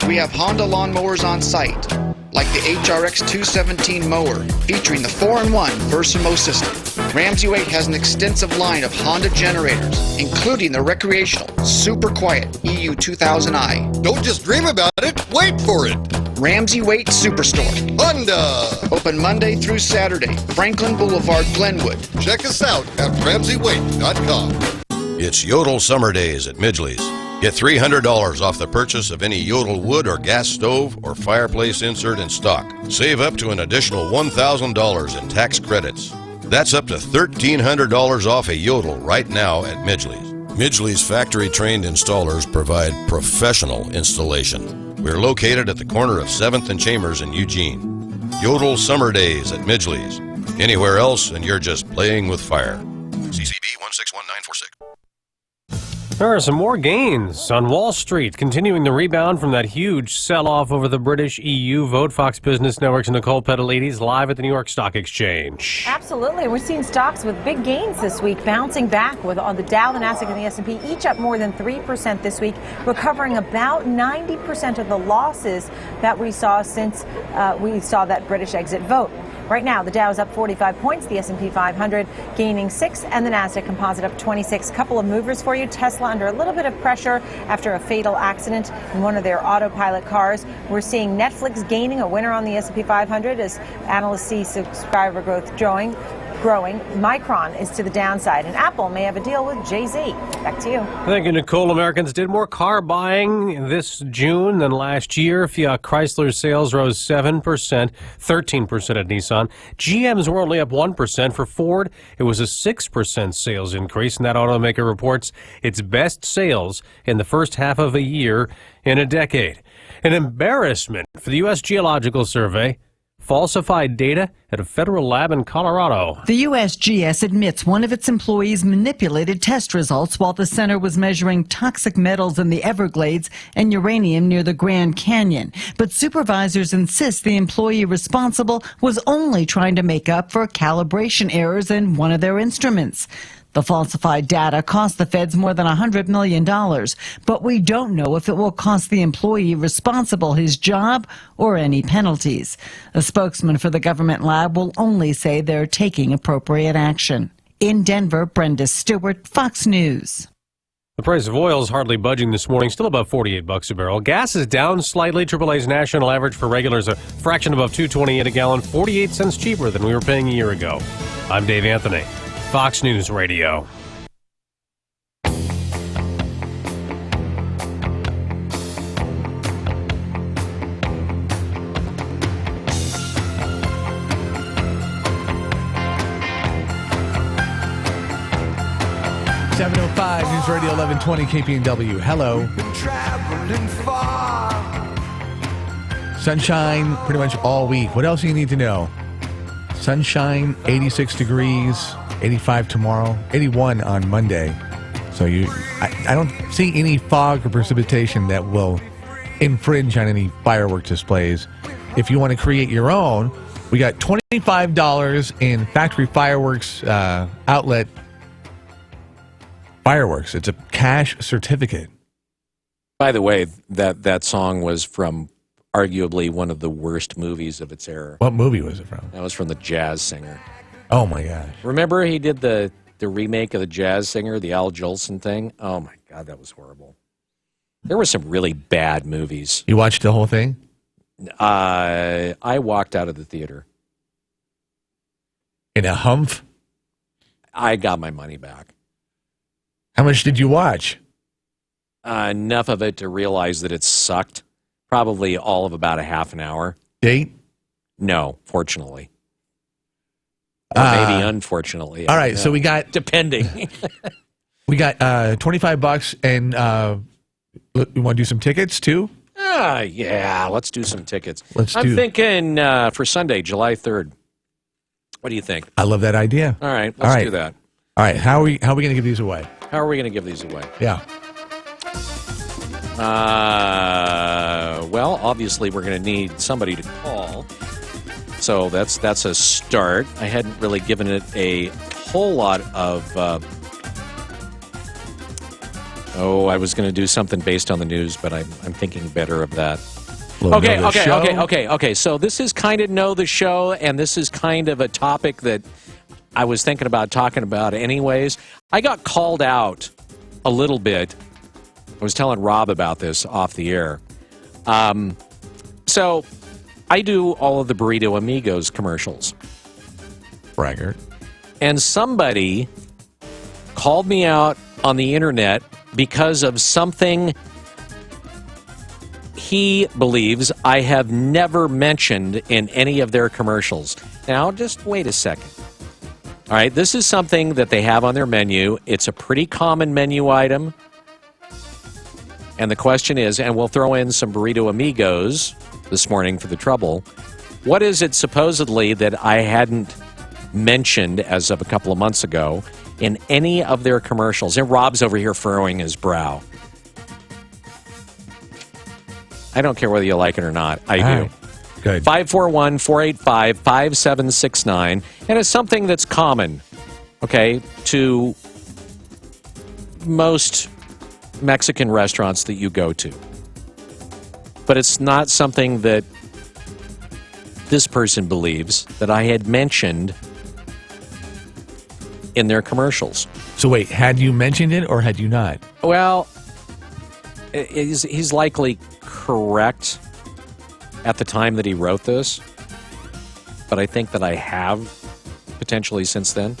We have Honda lawnmowers on site, like the HRX 217 mower, featuring the 4-in-1 Versamo system. Ramsey Waite has an extensive line of Honda generators, including the recreational, super quiet EU 2000i. Don't just dream about it, wait for it! Ramsey Waite Superstore. Honda! Open Monday through Saturday, Franklin Boulevard, Glenwood. Check us out at RamseyWaite.com. It's Yodel Summer Days at Midgley's. Get $300 off the purchase of any Yodel wood or gas stove or fireplace insert in stock. Save up to an additional $1,000 in tax credits. That's up to $1,300 off a Yodel right now at Midgley's. Midgley's factory-trained installers provide professional installation. We're located at the corner of 7th and Chambers in Eugene. Yodel Summer Days at Midgley's. Anywhere else and you're just playing with fire. CCB 161946. There are some more gains on Wall Street, continuing the rebound from that huge sell-off over the British EU vote. Fox Business Network's Nicole Petalides live at the New York Stock Exchange. Absolutely. We're seeing stocks with big gains this week, bouncing back with on the Dow, the Nasdaq, and the S&P, each up more than 3% this week, recovering about 90% of the losses that we saw since we saw that British exit vote. Right now, the Dow is up 45 points, the S&P 500 gaining 6, and the Nasdaq Composite up 26. Couple of movers for you. Tesla under a little bit of pressure after a fatal accident in one of their autopilot cars. We're seeing Netflix gaining, a winner on the S&P 500 as analysts see subscriber growth growing. Micron is to the downside, and Apple may have a deal with Jay-Z. Back to you. Thank you, Nicole. Americans did more car buying this June than last year. Fiat Chrysler sales rose 7%, 13% at Nissan. GM's were only up 1%. For Ford, it was a 6% sales increase, and that automaker reports its best sales in the first half of a year in a decade. An embarrassment for the U.S. Geological Survey. Falsified data at a federal lab in Colorado. The USGS admits one of its employees manipulated test results while the center was measuring toxic metals in the Everglades and uranium near the Grand Canyon. But supervisors insist the employee responsible was only trying to make up for calibration errors in one of their instruments. The falsified data cost the feds more than $100 million, but we don't know if it will cost the employee responsible his job or any penalties. A spokesman for the government lab will only say they're taking appropriate action. In Denver, Brenda Stewart, Fox News. The price of oil is hardly budging this morning, still above $48 a barrel. Gas is down slightly. AAA's national average for regular is a fraction above $2.28 a gallon, 48 cents cheaper than we were paying a year ago. I'm Dave Anthony. Fox News Radio. 7:05 News Radio 1120 KPNW. Hello. Sunshine pretty much all week. What else do you need to know? Sunshine, 86 degrees, 85 tomorrow, 81 on Monday. So I don't see any fog or precipitation that will infringe on any fireworks displays. If you want to create your own, we got $25 in factory fireworks outlet fireworks. It's a cash certificate. By the way, that song was from arguably one of the worst movies of its era. What movie was it from? That was from The Jazz Singer. Oh, my gosh. Remember he did the remake of The Jazz Singer, the Al Jolson thing? Oh, my God, that was horrible. There were some really bad movies. You watched the whole thing? I walked out of the theater. In a humph? I got my money back. How much did you watch? Enough of it to realize that it sucked. Probably all of about a half an hour. Date? No, fortunately. Or maybe unfortunately. All right, so we got... Depending. We got $25, and you want to do some tickets, too? Yeah, let's do some tickets. I'm thinking for Sunday, July 3rd. What do you think? I love that idea. All right, let's do that. All right, how are we going to give these away? How are we going to give these away? Yeah. Well, obviously we're going to need somebody to call. So that's a start. I hadn't really given it a whole lot of... I was going to do something based on the news, but I'm thinking better of that. Okay. So this is kind of know the show, and this is kind of a topic that I was thinking about talking about anyways. I got called out a little bit. I was telling Rob about this off the air. So I do all of the Burrito Amigos commercials. Braggart. And somebody called me out on the internet because of something he believes I have never mentioned in any of their commercials. Now, just wait a second. All right, this is something that they have on their menu. It's a pretty common menu item. And the question is, and we'll throw in some Burrito Amigos this morning for the trouble, what is it supposedly that I hadn't mentioned as of a couple of months ago in any of their commercials? And Rob's over here furrowing his brow. I don't care whether you like it or not. I do. Right. Good. 541-485-5769. And it's something that's common, okay, to most Mexican restaurants that you go to. But it's not something that this person believes that I had mentioned in their commercials. So wait, had you mentioned it or had you not? Well, he's likely correct at the time that he wrote this, but I think that I have potentially since then.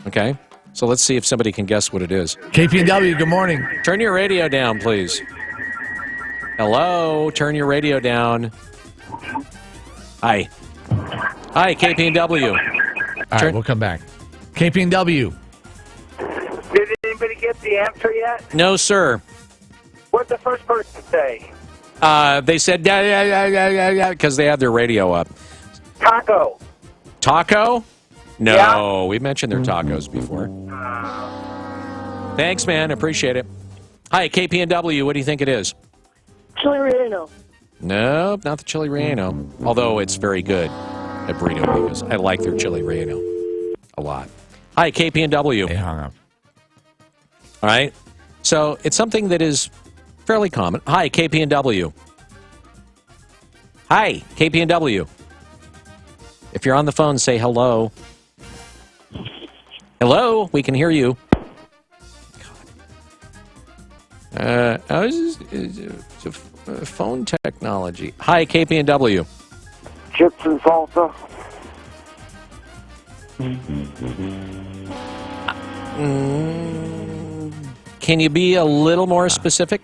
Okay, so let's see if somebody can guess what it is. KPNW, good morning. Turn your radio down, please. Hello, turn your radio down. Hi, KPNW. All right, we'll come back. KPNW. Did anybody get the answer yet? No, sir. What'd the first person say? They said, yeah, because they have their radio up. Taco. Taco? No, Yeah. we mentioned their tacos before. Thanks, man. Appreciate it. Hi, KPNW. What do you think it is? Chili relleno. No, not the chili relleno. Although it's very good at Burrito Amigos. I like their chili relleno a lot. Hi, KPNW. They hung up. All right. So it's something that is fairly common. Hi, KPNW. Hi, KPNW. If you're on the phone, say hello. Hello, we can hear you. It's a phone technology. Hi, KPNW. Chips and salsa. Can you be a little more specific?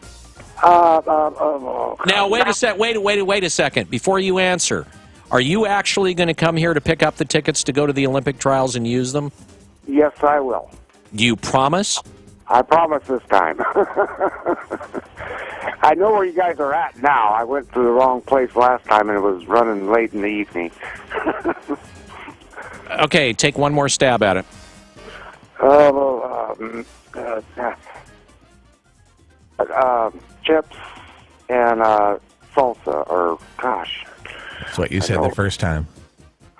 Now, wait a second. Before you answer, are you actually going to come here to pick up the tickets to go to the Olympic trials and use them? Yes, I will. You promise? I promise this time. I know where you guys are at now. I went to the wrong place last time, and it was running late in the evening. Okay, take one more stab at it. Chips and salsa, or gosh. That's what you said the first time.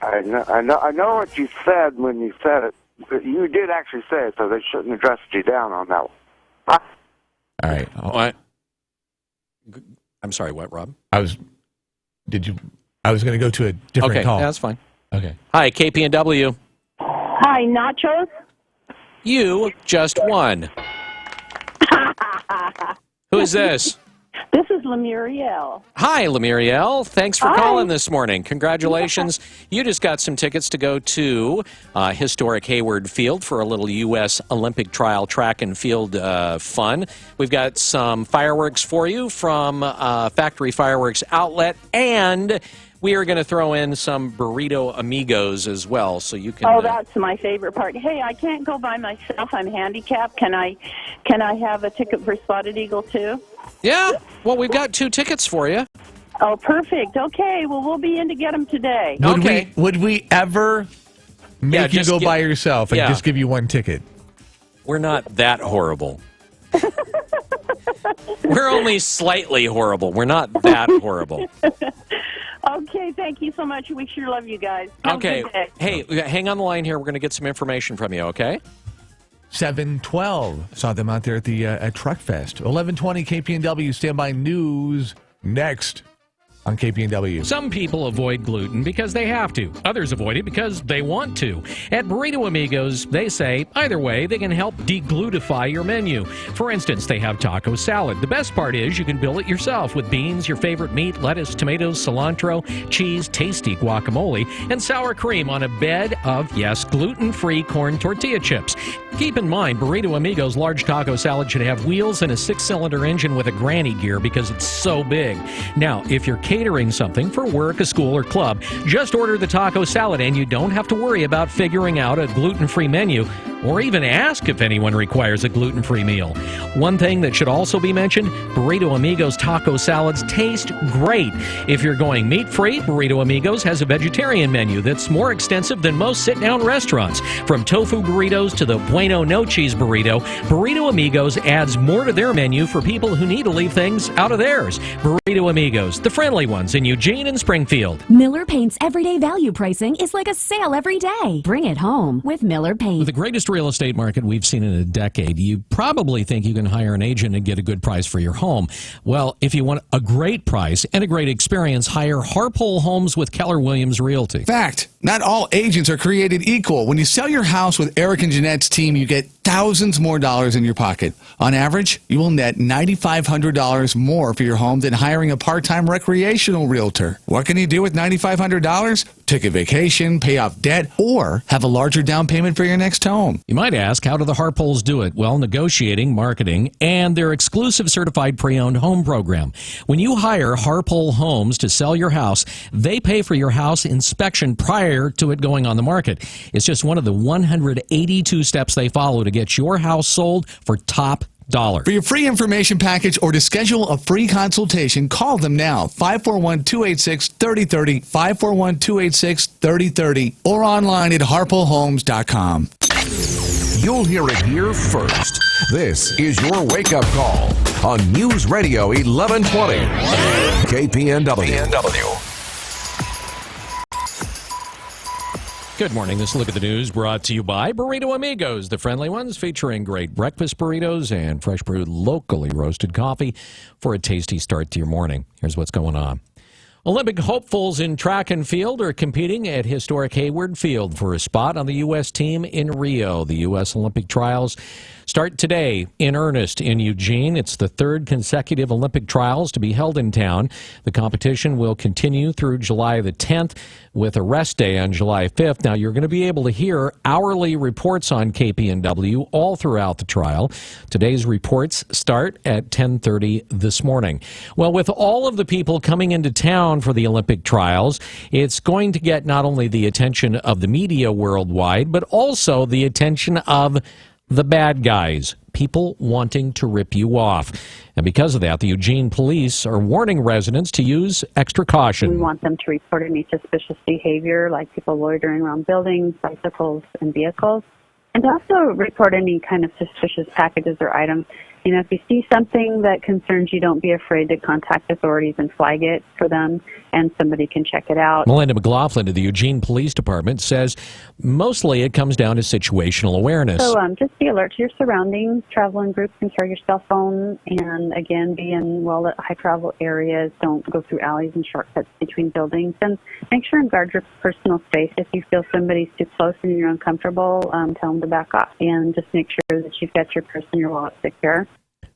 I know what you said when you said it. But you did actually say it, so they shouldn't have dressed you down on that one. Huh? All right. What? I'm sorry, what, Rob? I was going to go to a different call. Okay, that's fine. Okay. Hi, KPNW. Hi, nachos? You just won. Who is this? This is Lemuriel. Hi, Lemuriel. Thanks for calling this morning. Congratulations. You just got some tickets to go to historic Hayward Field for a little U.S. Olympic trial track and field fun. We've got some fireworks for you from Factory Fireworks Outlet, and we are going to throw in some Burrito Amigos as well, so you can... Oh, that's my favorite part. Hey, I can't go by myself. I'm handicapped. Can I have a ticket for Spotted Eagle, too? Yeah. Well, we've got 2 tickets for you. Oh, perfect. Okay. Well, we'll be in to get them today. Would we ever make you go by yourself and just give you 1 ticket? We're not that horrible. We're only slightly horrible. We're not that horrible. Okay, thank you so much. We sure love you guys. Have Okay. a good day. Hey, hang on the line here. We're going to get some information from you, okay? 712. Saw them out there at the at Truck Fest. 1120 KPNW Standby News next on KPNW. Some people avoid gluten because they have to. Others avoid it because they want to. At Burrito Amigos, they say either way, they can help deglutify your menu. For instance, they have taco salad. The best part is you can build it yourself with beans, your favorite meat, lettuce, tomatoes, cilantro, cheese, tasty guacamole, and sour cream on a bed of, yes, gluten-free corn tortilla chips. Keep in mind, Burrito Amigos large taco salad should have wheels and a 6-cylinder engine with a granny gear because it's so big. Now, if you're catering something for work, a school, or club, just order the taco salad and you don't have to worry about figuring out a gluten-free menu or even ask if anyone requires a gluten-free meal. One thing that should also be mentioned, Burrito Amigos taco salads taste great. If you're going meat-free, Burrito Amigos has a vegetarian menu that's more extensive than most sit-down restaurants. From tofu burritos to the bueno no-cheese burrito, Burrito Amigos adds more to their menu for people who need to leave things out of theirs. Burrito Amigos, the friendly ones in Eugene and Springfield. Miller Paint's everyday value pricing is like a sale every day. Bring it home with Miller Paint. With the greatest real estate market we've seen in a decade, you probably think you can hire an agent and get a good price for your home. Well, if you want a great price and a great experience, hire Harpole Homes with Keller Williams Realty. Fact, not all agents are created equal. When you sell your house with Eric and Jeanette's team, you get thousands more dollars in your pocket. On average, you will net $9,500 more for your home than hiring a part-time recreational realtor. What can you do with $9,500? Take a vacation, pay off debt, or have a larger down payment for your next home. You might ask, how do the Harpoles do it? Well, negotiating, marketing, and their exclusive certified pre-owned home program. When you hire Harpole Homes to sell your house, they pay for your house inspection prior to it going on the market. It's just one of the 182 steps they follow to get your house sold for top dollar. For your free information package or to schedule a free consultation, call them now, 541-286-3030, 541-286-3030, or online at harpolehomes.com. You'll hear it here first. This is your wake-up call on News Radio 1120 KPNW. Good morning. This Look at the News brought to you by Burrito Amigos, the friendly ones featuring great breakfast burritos and fresh brewed locally roasted coffee for a tasty start to your morning. Here's what's going on. Olympic hopefuls in track and field are competing at historic Hayward Field for a spot on the U.S. team in Rio. The U.S. Olympic trials start today in earnest in Eugene. It's the 3rd consecutive Olympic trials to be held in town. The competition will continue through July the 10th with a rest day on July 5th. Now, you're going to be able to hear hourly reports on KPNW all throughout the trial. Today's reports start at 10:30 this morning. Well, with all of the people coming into town for the Olympic trials, it's going to get not only the attention of the media worldwide, but also the attention of the bad guys, people wanting to rip you off. And because of that, the Eugene police are warning residents to use extra caution. We want them to report any suspicious behavior, like people loitering around buildings, bicycles, and vehicles, and also report any kind of suspicious packages or items. You know, if you see something that concerns you, don't be afraid to contact authorities and flag it for them, and somebody can check it out. Melinda McLaughlin of the Eugene Police Department says mostly it comes down to situational awareness. So just be alert to your surroundings, travel in groups, and carry your cell phone, and again, be in well-lit, high-travel areas. Don't go through alleys and shortcuts between buildings, and make sure and guard your personal space. If you feel somebody's too close and you're uncomfortable, tell them to back off, and just make sure that you've got your purse and your wallet secure.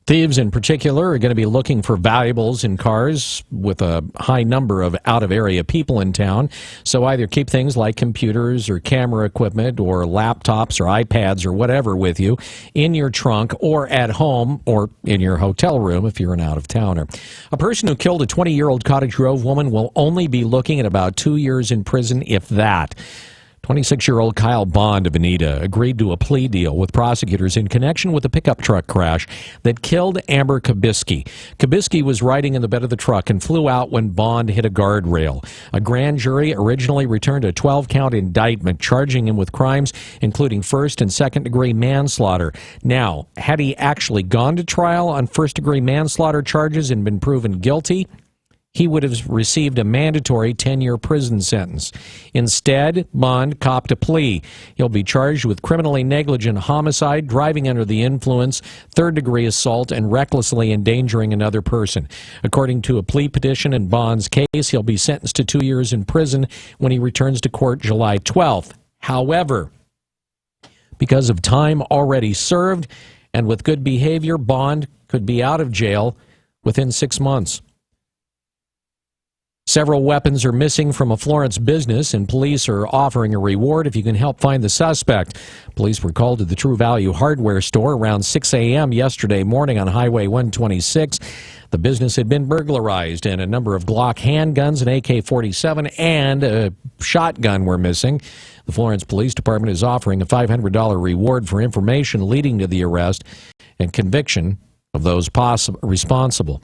Thieves in particular are going to be looking for valuables in cars with a high number of out-of-area people in town. So either keep things like computers or camera equipment or laptops or iPads or whatever with you in your trunk or at home or in your hotel room if you're an out-of-towner. A person who killed a 20-year-old Cottage Grove woman will only be looking at about 2 years in prison, if that. 26-year-old Kyle Bond of Bonita agreed to a plea deal with prosecutors in connection with a pickup truck crash that killed Amber Kabisky. Kabisky was riding in the bed of the truck and flew out when Bond hit a guardrail. A grand jury originally returned a 12-count indictment charging him with crimes including first- and second-degree manslaughter. Now, had he actually gone to trial on first-degree manslaughter charges and been proven guilty, he would have received a mandatory 10-year prison sentence. Instead, Bond copped a plea. He'll be charged with criminally negligent homicide, driving under the influence, third-degree assault, and recklessly endangering another person. According to a plea petition in Bond's case, he'll be sentenced to 2 years in prison when he returns to court July 12th. However, because of time already served and with good behavior, Bond could be out of jail within 6 months. Several weapons are missing from a Florence business, and police are offering a reward if you can help find the suspect. Police were called to the True Value hardware store around 6 a.m. yesterday morning on Highway 126. The business had been burglarized, and a number of Glock handguns, an AK-47, and a shotgun were missing. The Florence Police Department is offering a $500 reward for information leading to the arrest and conviction of those responsible.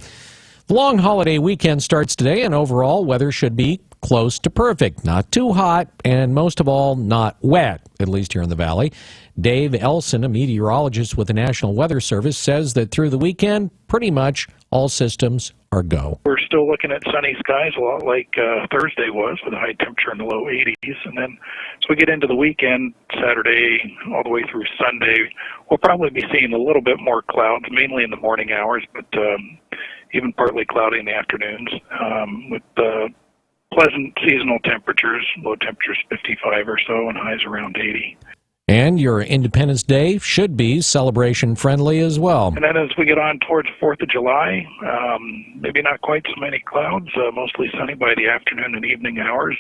The long holiday weekend starts today, and overall weather should be close to perfect. Not too hot, and most of all, not wet, at least here in the Valley. Dave Elson, a meteorologist with the National Weather Service, says that through the weekend, pretty much all systems are go. We're still looking at sunny skies, a lot like Thursday was, with a high temperature in the low 80s. And then as we get into the weekend, Saturday all the way through Sunday, we'll probably be seeing a little bit more clouds, mainly in the morning hours, but even partly cloudy in the afternoons, with pleasant seasonal temperatures, low temperatures 55 or so, and highs around 80. And your Independence Day should be celebration-friendly as well. And then as we get on towards 4th of July, maybe not quite so many clouds, mostly sunny by the afternoon and evening hours,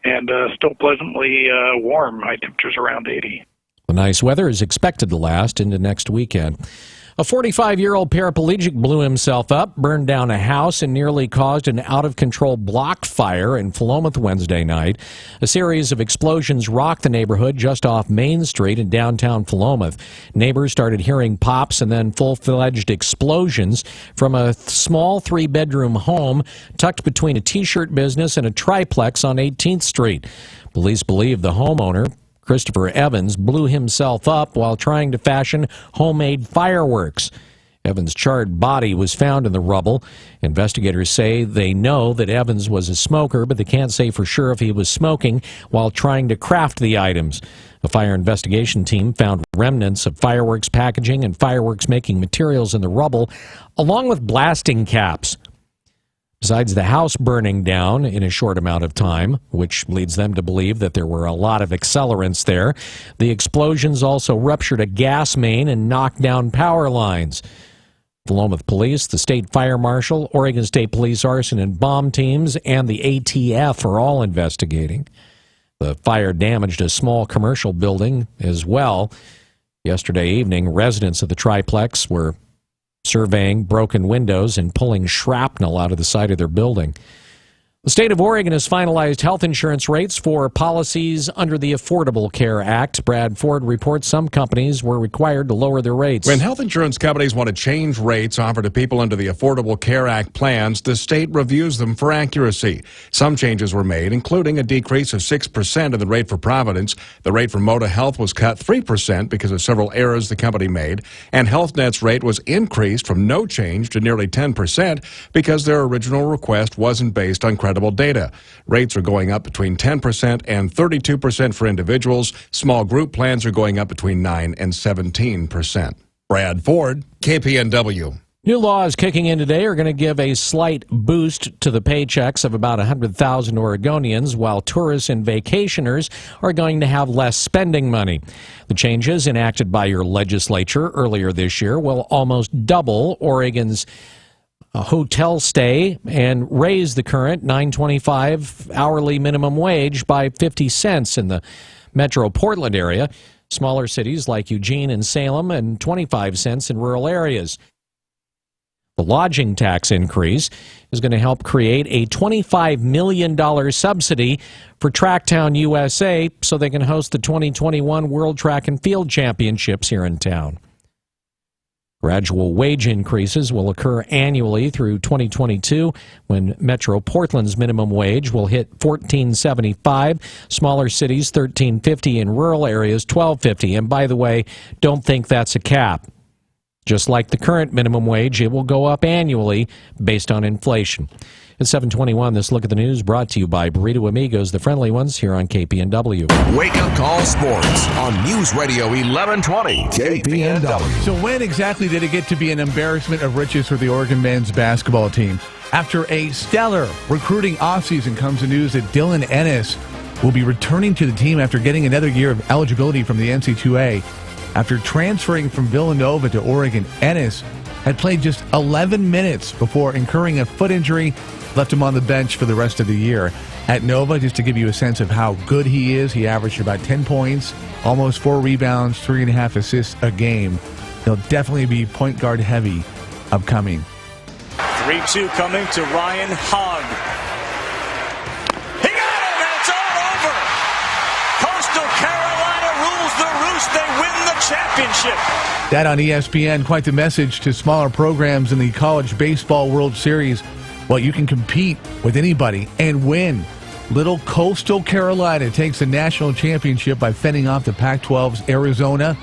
and still pleasantly warm, high temperatures around 80. The nice weather is expected to last into next weekend. A 45-year-old paraplegic blew himself up, burned down a house, and nearly caused an out-of-control block fire in Philomath Wednesday night. A series of explosions rocked the neighborhood just off Main Street in downtown Philomath. Neighbors started hearing pops and then full-fledged explosions from a small three-bedroom home tucked between a T-shirt business and a triplex on 18th Street. Police believe the homeowner, Christopher Evans, blew himself up while trying to fashion homemade fireworks. Evans' charred body was found in the rubble. Investigators say they know that Evans was a smoker, but they can't say for sure if he was smoking while trying to craft the items. A fire investigation team found remnants of fireworks packaging and fireworks making materials in the rubble, along with blasting caps. Besides the house burning down in a short amount of time, which leads them to believe that there were a lot of accelerants there, the explosions also ruptured a gas main and knocked down power lines. Philomath Police, the State Fire Marshal, Oregon State Police arson and bomb teams, and the ATF are all investigating. The fire damaged a small commercial building as well. Yesterday evening, residents of the triplex were surveying broken windows and pulling shrapnel out of the side of their building. The state of Oregon has finalized health insurance rates for policies under the Affordable Care Act. Brad Ford reports some companies were required to lower their rates. When health insurance companies want to change rates offered to people under the Affordable Care Act plans, the state reviews them for accuracy. Some changes were made, including a decrease of 6% in the rate for Providence. The rate for Moda Health was cut 3% because of several errors the company made. And HealthNet's rate was increased from no change to nearly 10% because their original request wasn't based on credible data. Rates are going up between 10% and 32% for individuals. Small group plans are going up between 9 and 17%. Brad Ford, KPNW. New laws kicking in today are going to give a slight boost to the paychecks of about 100,000 Oregonians, while tourists and vacationers are going to have less spending money. The changes enacted by your legislature earlier this year will almost double Oregon's hotel stay and raise the current $9.25 hourly minimum wage by 50 cents in the metro Portland area. Smaller cities like Eugene and Salem, and 25 cents in rural areas. The lodging tax increase is going to help create a $25 million subsidy for Tracktown USA so they can host the 2021 World Track and Field Championships here in town. Gradual wage increases will occur annually through 2022 when Metro Portland's minimum wage will hit $14.75, smaller cities $13.50, and rural areas $12.50. And by the way, don't think that's a cap. Just like the current minimum wage, it will go up annually based on inflation. At 7:21, this look at the news brought to you by Burrito Amigos, the friendly ones, here on KPNW. Wake Up Call Sports on News Radio 1120 KPNW. So when exactly did it get to be an embarrassment of riches for the Oregon men's basketball team? After a stellar recruiting offseason comes the news that Dylan Ennis will be returning to the team after getting another year of eligibility from the NC2A. After transferring from Villanova to Oregon, Ennis had played just 11 minutes before incurring a foot injury, left him on the bench for the rest of the year. At Nova, just to give you a sense of how good he is, he averaged about 10 points, almost 4 rebounds, 3.5 assists a game. He'll definitely be point guard heavy upcoming. 3-2 coming to Ryan Hogg. He got it, and it's all over. Coastal Carolina rules the roost. They win the championship. That on ESPN, quite the message to smaller programs in the College Baseball World Series. Well, you can compete with anybody and win. Little Coastal Carolina takes the national championship by fending off the Pac-12's Arizona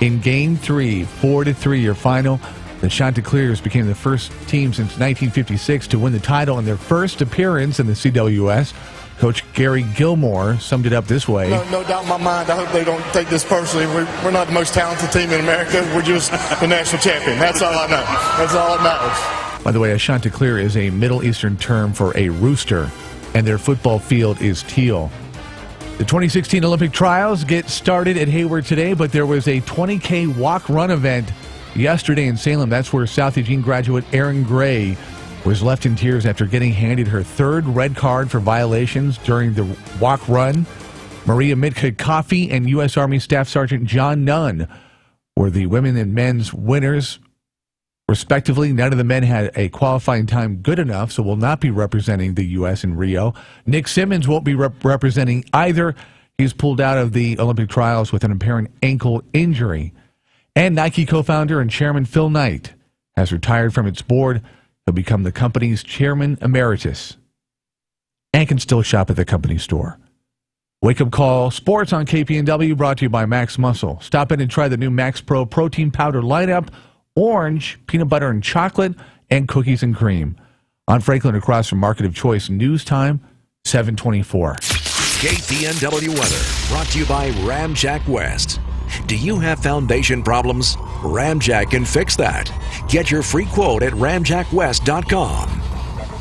in Game 3, 4-3 your final. The Chanticleers became the first team since 1956 to win the title in their first appearance in the CWS. Coach Gary Gilmore summed it up this way. No doubt in my mind. I hope they don't take this personally. We're not the most talented team in America. We're just the national champion. That's all I know. That's all that matters. By the way, a Chanticleer is a Middle Eastern term for a rooster, and their football field is teal. The 2016 Olympic trials get started at Hayward today, but there was a 20K walk-run event yesterday in Salem. That's where South Eugene graduate Erin Gray was left in tears after getting handed her third red card for violations during the walk-run. Maria Mitka-Coffey and U.S. Army Staff Sergeant John Nunn were the women and men's winners, respectively. None of the men had a qualifying time good enough, so will not be representing the U.S. in Rio. Nick Simmons won't be representing either. He's pulled out of the Olympic trials with an apparent ankle injury. And Nike co-founder and chairman Phil Knight has retired from its board. He'll become the company's chairman emeritus and can still shop at the company store. Wake Up Call Sports on KPNW, brought to you by Max Muscle. Stop in and try the new Max Pro protein powder lineup. Orange, peanut butter and chocolate, and cookies and cream. On Franklin, across from Market of Choice, News Time, 7:24. KPNW weather, brought to you by Ramjack West. Do you have foundation problems? Ramjack can fix that. Get your free quote at ramjackwest.com.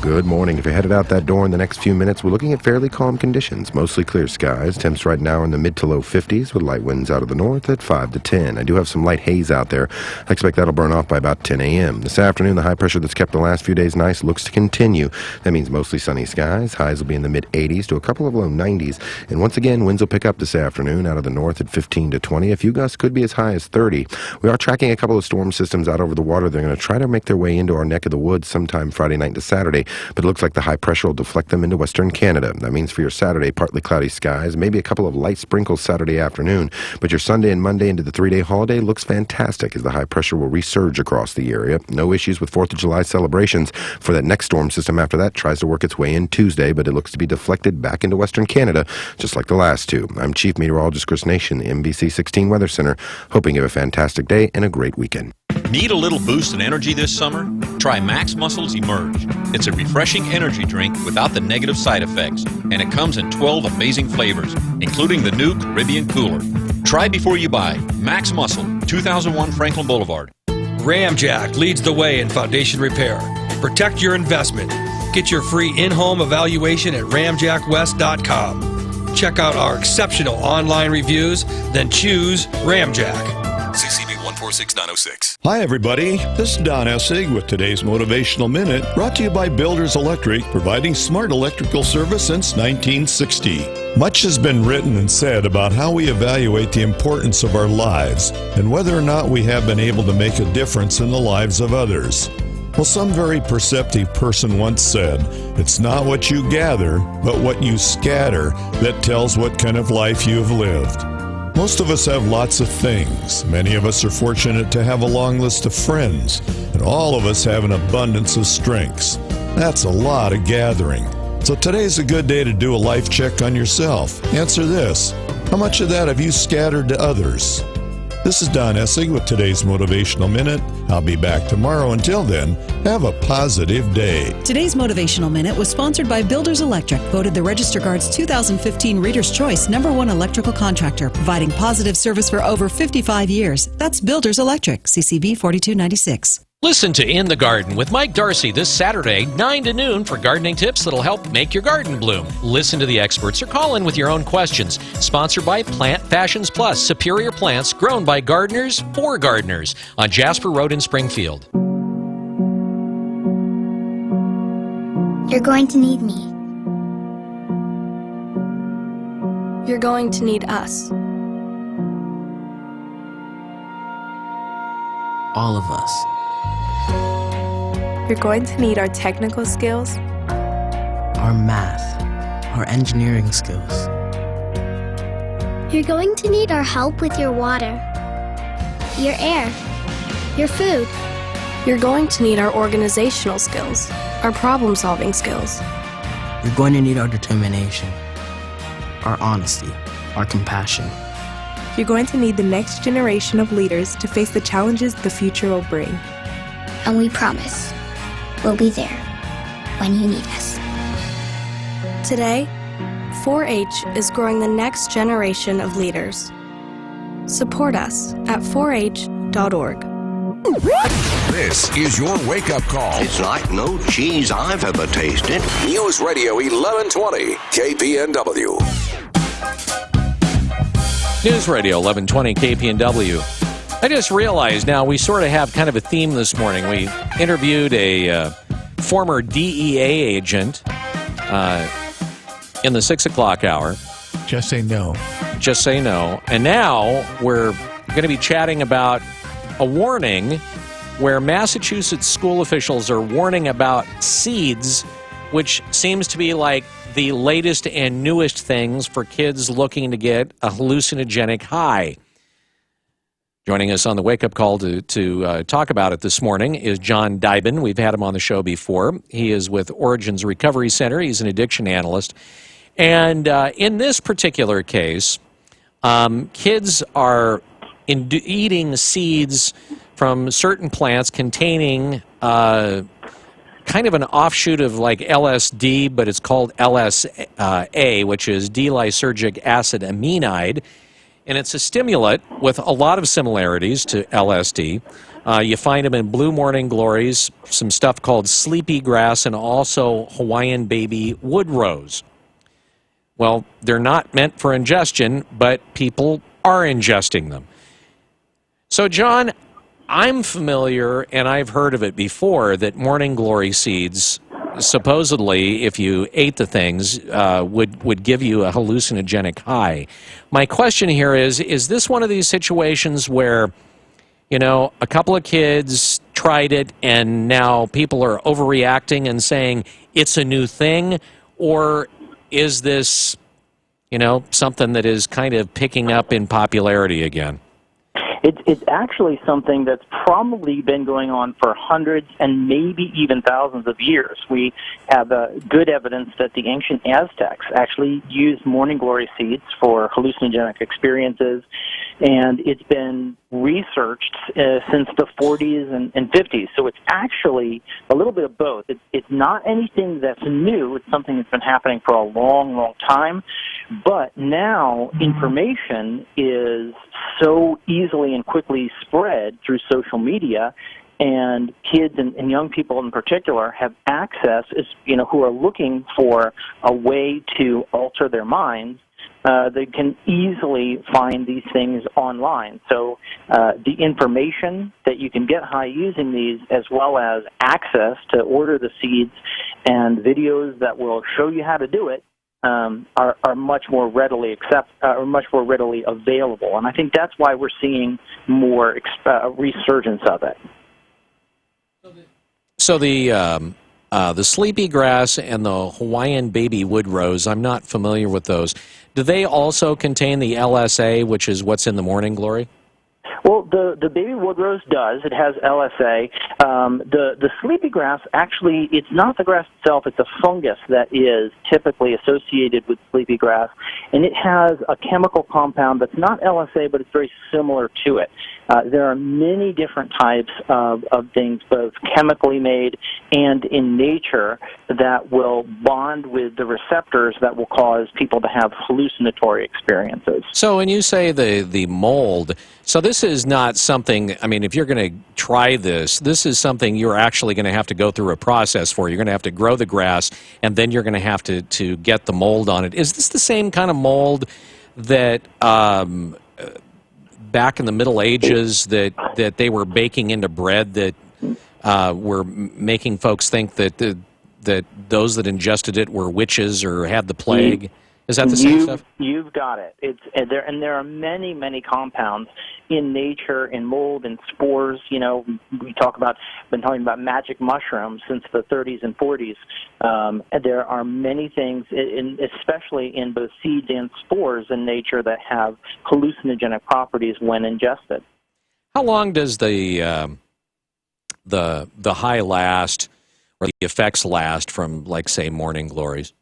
Good morning. If you're headed out that door in the next few minutes, we're looking at fairly calm conditions. Mostly clear skies. Temps right now in the mid to low 50s with light winds out of the north at 5 to 10. I do have some light haze out there. I expect that'll burn off by about 10 a.m. This afternoon, the high pressure that's kept the last few days nice looks to continue. That means mostly sunny skies. Highs will be in the mid 80s to a couple of low 90s. And once again, winds will pick up this afternoon out of the north at 15 to 20. A few gusts could be as high as 30. We are tracking a couple of storm systems out over the water. They're going to try to make their way into our neck of the woods sometime Friday night to Saturday. but it looks like the high pressure will deflect them into western Canada. That means for your Saturday, partly cloudy skies, maybe a couple of light sprinkles Saturday afternoon, but your Sunday and Monday into the 3-day holiday looks fantastic as the high pressure will resurge across the area. No issues with 4th of July celebrations. For that next storm system after that tries to work its way in Tuesday, but it looks to be deflected back into western Canada, just like the last two. I'm Chief Meteorologist Chris Nation, the NBC 16 Weather Center, hoping you have a fantastic day and a great weekend. Need a little boost in energy this summer? Try Max Muscle's Emerge. It's a refreshing energy drink without the negative side effects, and it comes in 12 amazing flavors, including the new Caribbean Cooler. Try before you buy. Max Muscle, 2001 Franklin Boulevard. Ramjack leads the way in foundation repair. Protect your investment. Get your free in-home evaluation at ramjackwest.com. Check out our exceptional online reviews, then choose Ramjack. CCB 146906. Hi, everybody. This is Don Essig with today's Motivational Minute, brought to you by Builders Electric, providing smart electrical service since 1960. Much has been written and said about how we evaluate the importance of our lives and whether or not we have been able to make a difference in the lives of others. Well, some very perceptive person once said, "It's not what you gather, but what you scatter that tells what kind of life you've lived." Most of us have lots of things. Many of us are fortunate to have a long list of friends, and all of us have an abundance of strengths. That's a lot of gathering. So today's a good day to do a life check on yourself. Answer this: how much of that have you scattered to others? This is Don Essig with today's Motivational Minute. I'll be back tomorrow. Until then, have a positive day. Today's Motivational Minute was sponsored by Builders Electric, voted the Register Guard's 2015 Reader's Choice #1 electrical contractor, providing positive service for over 55 years. That's Builders Electric, CCB 4296. Listen to In the Garden with Mike Darcy this Saturday, 9 to noon, for gardening tips that'll help make your garden bloom. Listen to the experts or call in with your own questions. Sponsored by Plant Fashions Plus, superior plants grown by gardeners for gardeners, on Jasper Road in Springfield. You're going to need me. You're going to need us. All of us. You're going to need our technical skills, Our math, our engineering skills. You're going to need our help with your water, your air, your food. You're going to need our organizational skills, our problem-solving skills. You're going to need our determination, our honesty, our compassion. You're going to need the next generation of leaders to face the challenges the future will bring. And we promise, we'll be there when you need us. Today, 4-H is growing the next generation of leaders. Support us at 4h.org. This is your wake-up call. It's like no cheese I've ever tasted. News Radio 1120, KPNW. News Radio 1120 KPNW. I just realized now we sort of have kind of a theme this morning. We interviewed a former DEA agent in the 6 o'clock hour. Just say no. Just say no. And now we're going to be chatting about a warning where Massachusetts school officials are warning about seeds, which seems to be like the latest and newest things for kids looking to get a hallucinogenic high. Joining us on the wake-up call to talk about it this morning is John Dybin. We've had him on the show before. He is with Origins Recovery Center. He's an addiction analyst. And in this particular case, kids are eating seeds from certain plants containing kind of an offshoot of like LSD, but it's called LSA, which is D-lysergic acid aminide. And it's a stimulant with a lot of similarities to LSD. You find them in Blue Morning Glories, some stuff called sleepy grass, and also Hawaiian baby wood rose. Well, they're not meant for ingestion, but people are ingesting them. So, John, I'm familiar, and I've heard of it before, that morning glory seeds, supposedly, if you ate the things, would give you a hallucinogenic high. My question here is this one of these situations where, you know, a couple of kids tried it and now people are overreacting and saying it's a new thing, or is this, something that is kind of picking up in popularity again? It's actually something that's probably been going on for hundreds and maybe even thousands of years. We have good evidence that the ancient Aztecs actually used morning glory seeds for hallucinogenic experiences, and it's been researched since the 40s and 50s. So it's actually a little bit of both. It's not anything that's new. It's something that's been happening for a long, long time. But now information is so easily and quickly spread through social media, and kids and young people in particular have access, who are looking for a way to alter their minds. They can easily find these things online. So the information that you can get high using these, as well as access to order the seeds and videos that will show you how to do it, are much more readily available, and I think that's why we're seeing more resurgence of it. So the sleepy grass and the Hawaiian baby wood rose, I'm not familiar with those. Do they also contain the LSA, which is what's in the morning glory? Well, the baby wood rose does. It has LSA. The sleepy grass, actually, it's not the grass itself. It's a fungus that is typically associated with sleepy grass, and it has a chemical compound that's not LSA, but it's very similar to it. There are many different types of things, both chemically made and in nature, that will bond with the receptors that will cause people to have hallucinatory experiences. So when you say the mold, so this is not something, if you're going to try this is something you're actually going to have to go through a process for. You're going to have to grow the grass, and then you're going to have to get the mold on it. Is this the same kind of mold that back in the Middle Ages that they were baking into bread that were making folks think that those that ingested it were witches or had the plague? Is that the same stuff? You've got it. There are many, many compounds in nature, in mold, in spores. Been talking about magic mushrooms since the 30s and 40s. There are many things, especially in both seeds and spores in nature, that have hallucinogenic properties when ingested. How long does the high last, or the effects last from, like, say, morning glories?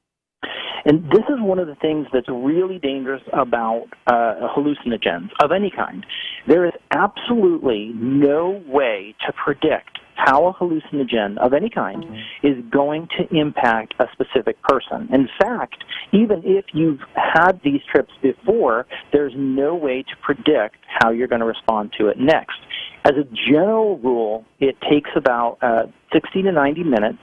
And this is one of the things that's really dangerous about hallucinogens of any kind. There is absolutely no way to predict how a hallucinogen of any kind is going to impact a specific person. In fact, even if you've had these trips before, there's no way to predict how you're going to respond to it next. As a general rule, it takes about 60 to 90 minutes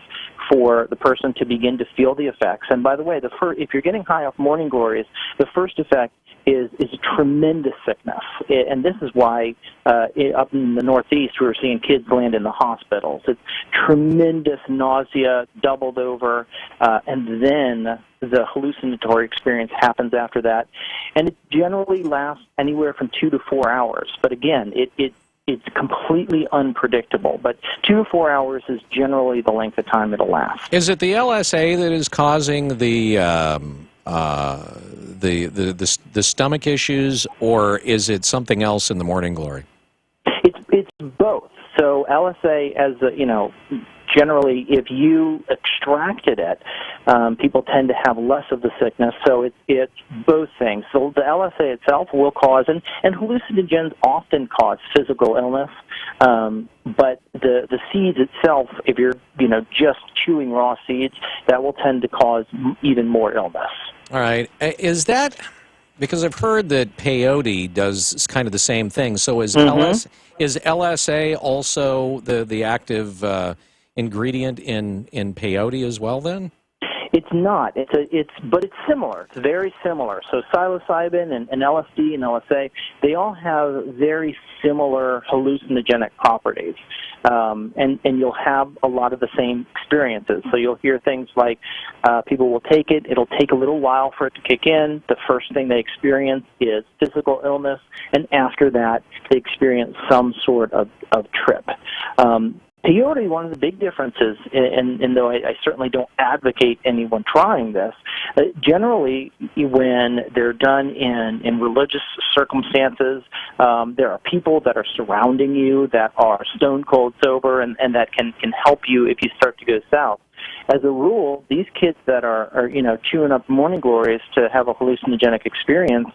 for the person to begin to feel the effects. And by the way, if you're getting high off morning glories, the first effect is tremendous sickness. And this is why up in the Northeast we're seeing kids land in the hospitals. It's tremendous nausea, doubled over, and then the hallucinatory experience happens after that. And it generally lasts anywhere from 2 to 4 hours. But again, it's completely unpredictable, but 2 to 4 hours is generally the length of time it'll last. Is it the LSA that is causing the stomach issues, or is it something else in the morning glory? It's both. So LSA, generally, if you extracted it, people tend to have less of the sickness. So it's both things. So the LSA itself will cause, and hallucinogens often cause physical illness. But the seeds itself, if you're just chewing raw seeds, that will tend to cause even more illness. All right. Is that because I've heard that peyote does kind of the same thing? So is LSA also the active ingredient in peyote as well, then? It's not. But it's similar. It's very similar. So psilocybin and LSD and LSA, they all have very similar hallucinogenic properties. And you'll have a lot of the same experiences. So you'll hear things like people will take it. It'll take a little while for it to kick in. The first thing they experience is physical illness, and after that, they experience some sort of trip. peyote, one of the big differences, and though I certainly don't advocate anyone trying this, generally when they're done in religious circumstances, there are people that are surrounding you that are stone cold sober and that can help you if you start to go south. As a rule, these kids that are chewing up morning glories to have a hallucinogenic experience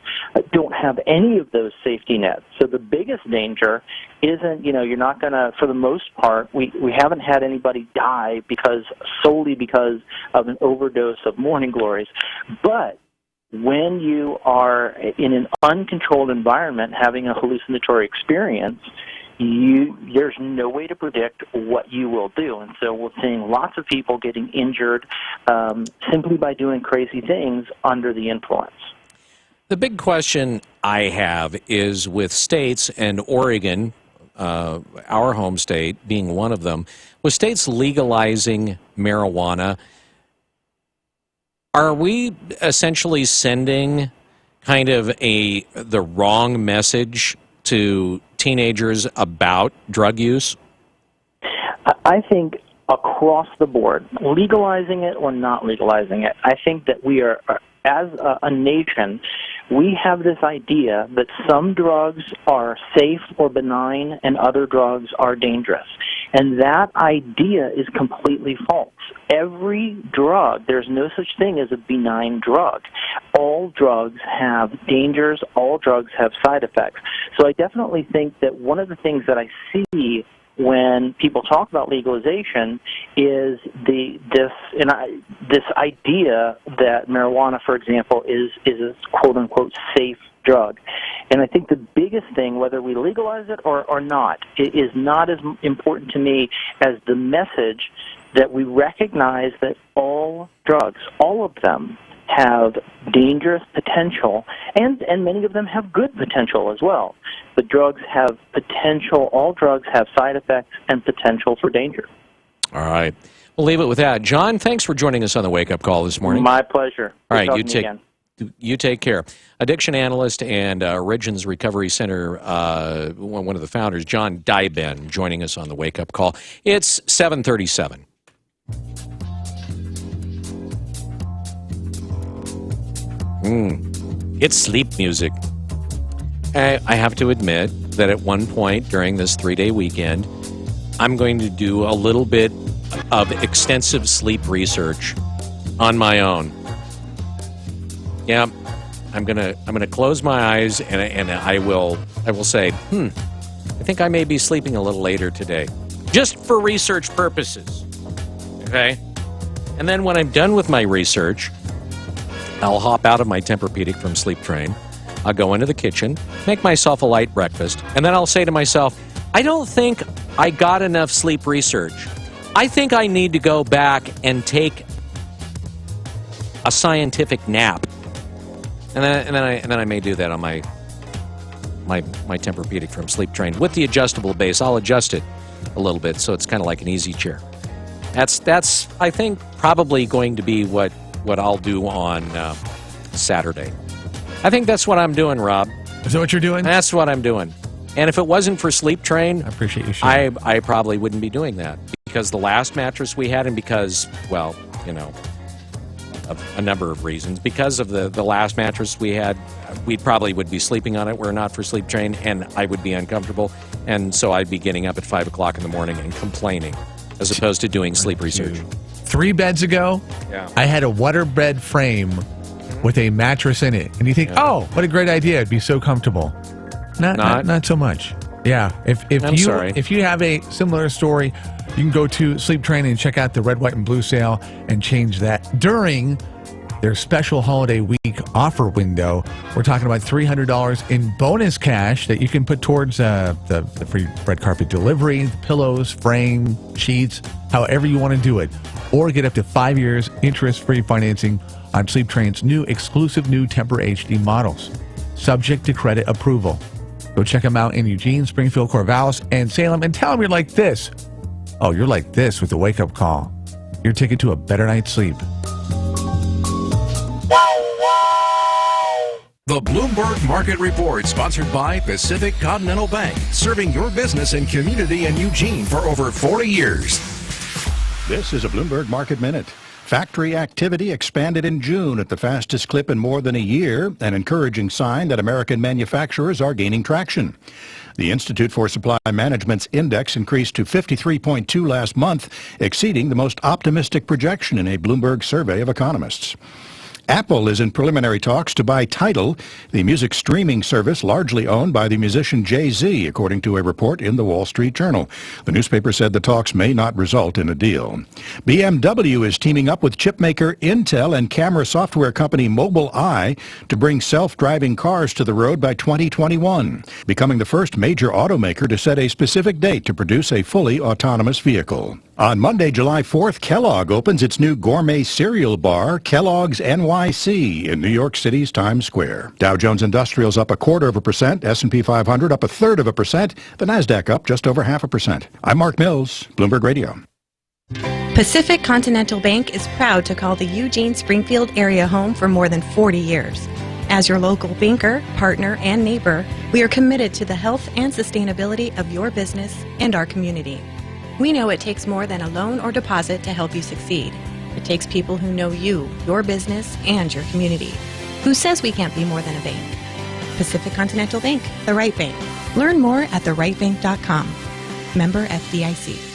don't have any of those safety nets. So the biggest danger isn't, you're not going to, for the most part, we haven't had anybody die solely because of an overdose of morning glories. But when you are in an uncontrolled environment having a hallucinatory experience, there's no way to predict what you will do. And so we're seeing lots of people getting injured simply by doing crazy things under the influence. The big question I have is with states, and Oregon, our home state, being one of them, with states legalizing marijuana, are we essentially sending kind of the wrong message to teenagers about drug use? I think across the board, legalizing it or not legalizing it, I think that we are, as a nation, we have this idea that some drugs are safe or benign and other drugs are dangerous. And that idea is completely false. Every drug, there's no such thing as a benign drug. All drugs have dangers. All drugs have side effects. So I definitely think that one of the things that I see when people talk about legalization is this idea that marijuana, for example, is a quote-unquote safe drug. And I think the biggest thing, whether we legalize it or not, it is not as important to me as the message that we recognize that all drugs, all of them, have dangerous potential, and many of them have good potential as well. But drugs have potential, all drugs have side effects and potential for danger. All right. We'll leave it with that. John, thanks for joining us on the Wake Up Call this morning. My pleasure. All right, you take care. Addiction analyst and Origins Recovery Center, one of the founders, John Dyben, joining us on the Wake Up Call. It's 7:37. It's sleep music. I have to admit that at one point during this 3-day weekend, I'm going to do a little bit of extensive sleep research on my own. Yeah, I'm gonna close my eyes and I will say, I think I may be sleeping a little later today, just for research purposes. Okay, and then when I'm done with my research, I'll hop out of my Tempur-Pedic from Sleep Train. I'll go into the kitchen, make myself a light breakfast, and then I'll say to myself, I don't think I got enough sleep research. I think I need to go back and take a scientific nap. And then I may do that on my Tempur-Pedic from Sleep Train with the adjustable base. I'll adjust it a little bit so it's kind of like an easy chair. That's I think probably going to be what I'll do on Saturday. I think that's what I'm doing, Rob. Is that what you're doing? That's what I'm doing. And if it wasn't for Sleep Train, I appreciate you sharing. I probably wouldn't be doing that, because the last mattress we had, and because, well, of a number of reasons. Because of the last mattress we had, we probably would be sleeping on it were it not for Sleep Train, and I would be uncomfortable, and so I'd be getting up at 5 o'clock in the morning and complaining, as opposed to doing sleep research. 3 beds ago, I had a waterbed frame with a mattress in it, and you think, oh, what a great idea! It'd be so comfortable. Not so much. Yeah, if you have a similar story, you can go to Sleep Train and check out the Red, White, and Blue sale and change that during their special holiday week offer window. We're talking about $300 in bonus cash that you can put towards the free red carpet delivery, pillows, frame, sheets, however you want to do it, or get up to 5 years interest-free financing on Sleep Train's new exclusive new Tempur HD models, subject to credit approval. Go check them out in Eugene, Springfield, Corvallis, and Salem, and tell them you're like this. Oh, you're like this with the wake-up call. Your ticket to a better night's sleep. The Bloomberg Market Report, sponsored by Pacific Continental Bank, serving your business and community in Eugene for over 40 years. This is a Bloomberg Market Minute. Factory activity expanded in June at the fastest clip in more than a year, an encouraging sign that American manufacturers are gaining traction. The Institute for Supply Management's index increased to 53.2 last month, exceeding the most optimistic projection in a Bloomberg survey of economists. Apple is in preliminary talks to buy Tidal, the music streaming service largely owned by the musician Jay-Z, according to a report in the Wall Street Journal. The newspaper said the talks may not result in a deal. BMW is teaming up with chipmaker Intel and camera software company Mobileye to bring self-driving cars to the road by 2021, becoming the first major automaker to set a specific date to produce a fully autonomous vehicle. On Monday, July 4th, Kellogg opens its new gourmet cereal bar, Kellogg's NYC, in New York City's Times Square. Dow Jones Industrial's up 0.25%, S&P 500 up 0.33%, the Nasdaq up just over 0.5%. I'm Mark Mills, Bloomberg Radio. Pacific Continental Bank is proud to call the Eugene-Springfield area home for more than 40 years. As your local banker, partner, and neighbor, we are committed to the health and sustainability of your business and our community. We know it takes more than a loan or deposit to help you succeed. It takes people who know you, your business, and your community. Who says we can't be more than a bank? Pacific Continental Bank, the right bank. Learn more at therightbank.com. Member FDIC.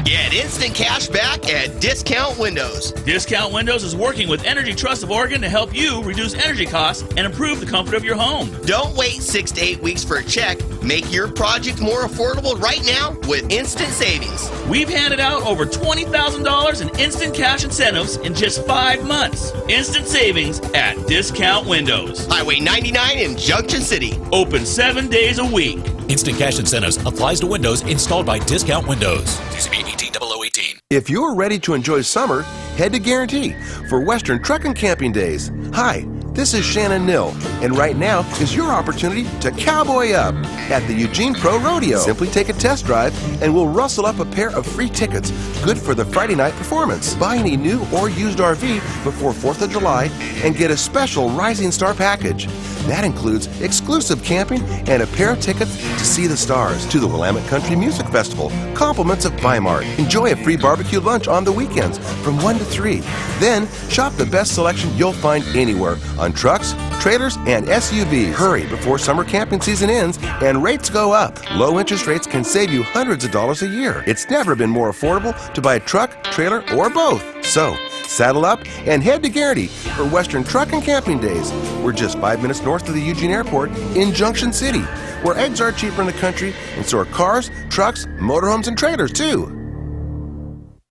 Get instant cash back at Discount Windows. Discount Windows is working with Energy Trust of Oregon to help you reduce energy costs and improve the comfort of your home. Don't wait 6 to 8 weeks for a check. Make your project more affordable right now with instant savings. We've handed out over $20,000 in instant cash incentives in just 5 months. Instant savings at Discount Windows. Highway 99 in Junction City. Open 7 days a week. Instant cash incentives applies to windows installed by Discount Windows. TCB 180018. If you're ready to enjoy summer, head to Guarantee for Western Truck and Camping Days. Hi, this is Shannon Nill, and right now is your opportunity to cowboy up at the Eugene Pro Rodeo. Simply take a test drive, and we'll rustle up a pair of free tickets, good for the Friday night performance. Buy any new or used RV before 4th of July and get a special Rising Star package. That includes exclusive camping and a pair of tickets to see the stars, to the Willamette Country Music Festival, compliments of Weimar. Enjoy a free barbecue lunch on the weekends from 1 to 3. Then shop the best selection you'll find anywhere on trucks, trailers, and SUVs. Hurry before summer camping season ends and rates go up. Low interest rates can save you hundreds of dollars a year. It's never been more affordable to buy a truck, trailer, or both. So, saddle up and head to Guarantee for Western Truck and Camping Days. We're just 5 minutes north of the Eugene Airport in Junction City, where eggs are cheaper in the country, and so are cars, trucks, motorhomes, and trailers, too.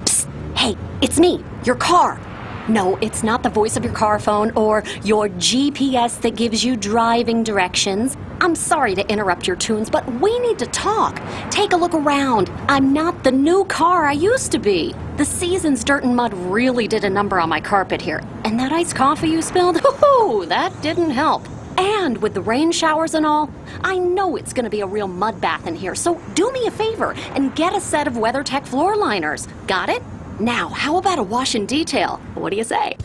Psst. Hey, it's me, your car. No, it's not the voice of your car phone or your GPS that gives you driving directions. I'm sorry to interrupt your tunes, but we need to talk. Take a look around. I'm not the new car I used to be. The season's dirt and mud really did a number on my carpet here. And that iced coffee you spilled, whoo-hoo, that didn't help. And with the rain showers and all, I know it's going to be a real mud bath in here. So do me a favor and get a set of WeatherTech floor liners. Got it? Now, how about a wash and detail? What do you say?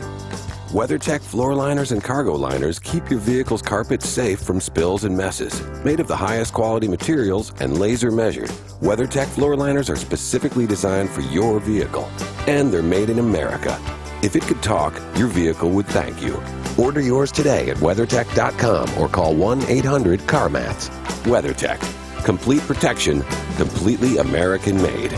WeatherTech floor liners and cargo liners keep your vehicle's carpets safe from spills and messes. Made of the highest quality materials and laser measured, WeatherTech floor liners are specifically designed for your vehicle. And they're made in America. If it could talk, your vehicle would thank you. Order yours today at WeatherTech.com or call 1-800-CarMats. WeatherTech. Complete protection, completely American made.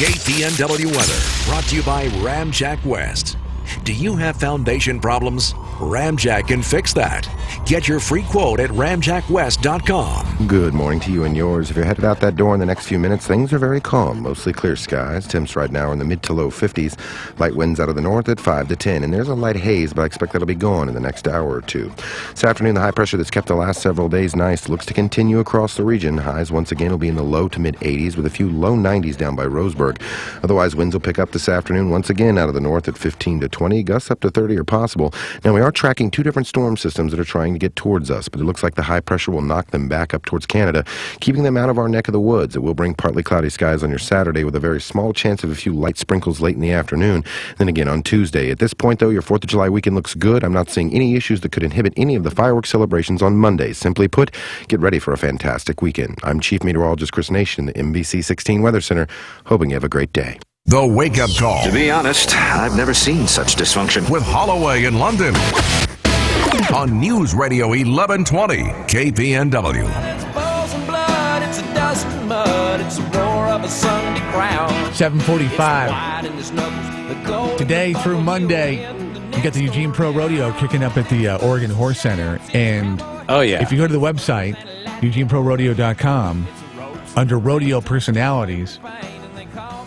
KPNW weather, brought to you by Ramjack West. Do you have foundation problems? Ramjack can fix that. Get your free quote at ramjackwest.com. Good morning to you and yours. If you're headed out that door in the next few minutes, things are very calm. Mostly clear skies. Temps right now are in the mid to low 50s. Light winds out of the north at 5 to 10. And there's a light haze, but I expect that'll be gone in the next hour or two. This afternoon, the high pressure that's kept the last several days nice looks to continue across the region. Highs once again will be in the low to mid 80s with a few low 90s down by Roseburg. Otherwise, winds will pick up this afternoon once again out of the north at 15 to 20. Gusts up to 30 are possible. Now, we are tracking two different storm systems that are trying trying to get towards us, but it looks like the high pressure will knock them back up towards Canada, keeping them out of our neck of the woods. It will bring partly cloudy skies on your Saturday with a very small chance of a few light sprinkles late in the afternoon. Then again on Tuesday. At this point, though, your 4th of July weekend looks good. I'm not seeing any issues that could inhibit any of the fireworks celebrations on Monday. Simply put, get ready for a fantastic weekend. I'm Chief Meteorologist Chris Nation in the NBC 16 Weather Center, hoping you have a great day. The Wake Up Call. To be honest, I've never seen such dysfunction. With Holloway in London. On News Radio 1120, KPNW. It's balls and blood, it's a dust and mud, it's a roar of a Sunday crowd. 7:45. Today through Monday, you got the Eugene Pro Rodeo kicking up at the Oregon Horse Center. And if you go to the website, EugeneProRodeo.com, under Rodeo Personalities,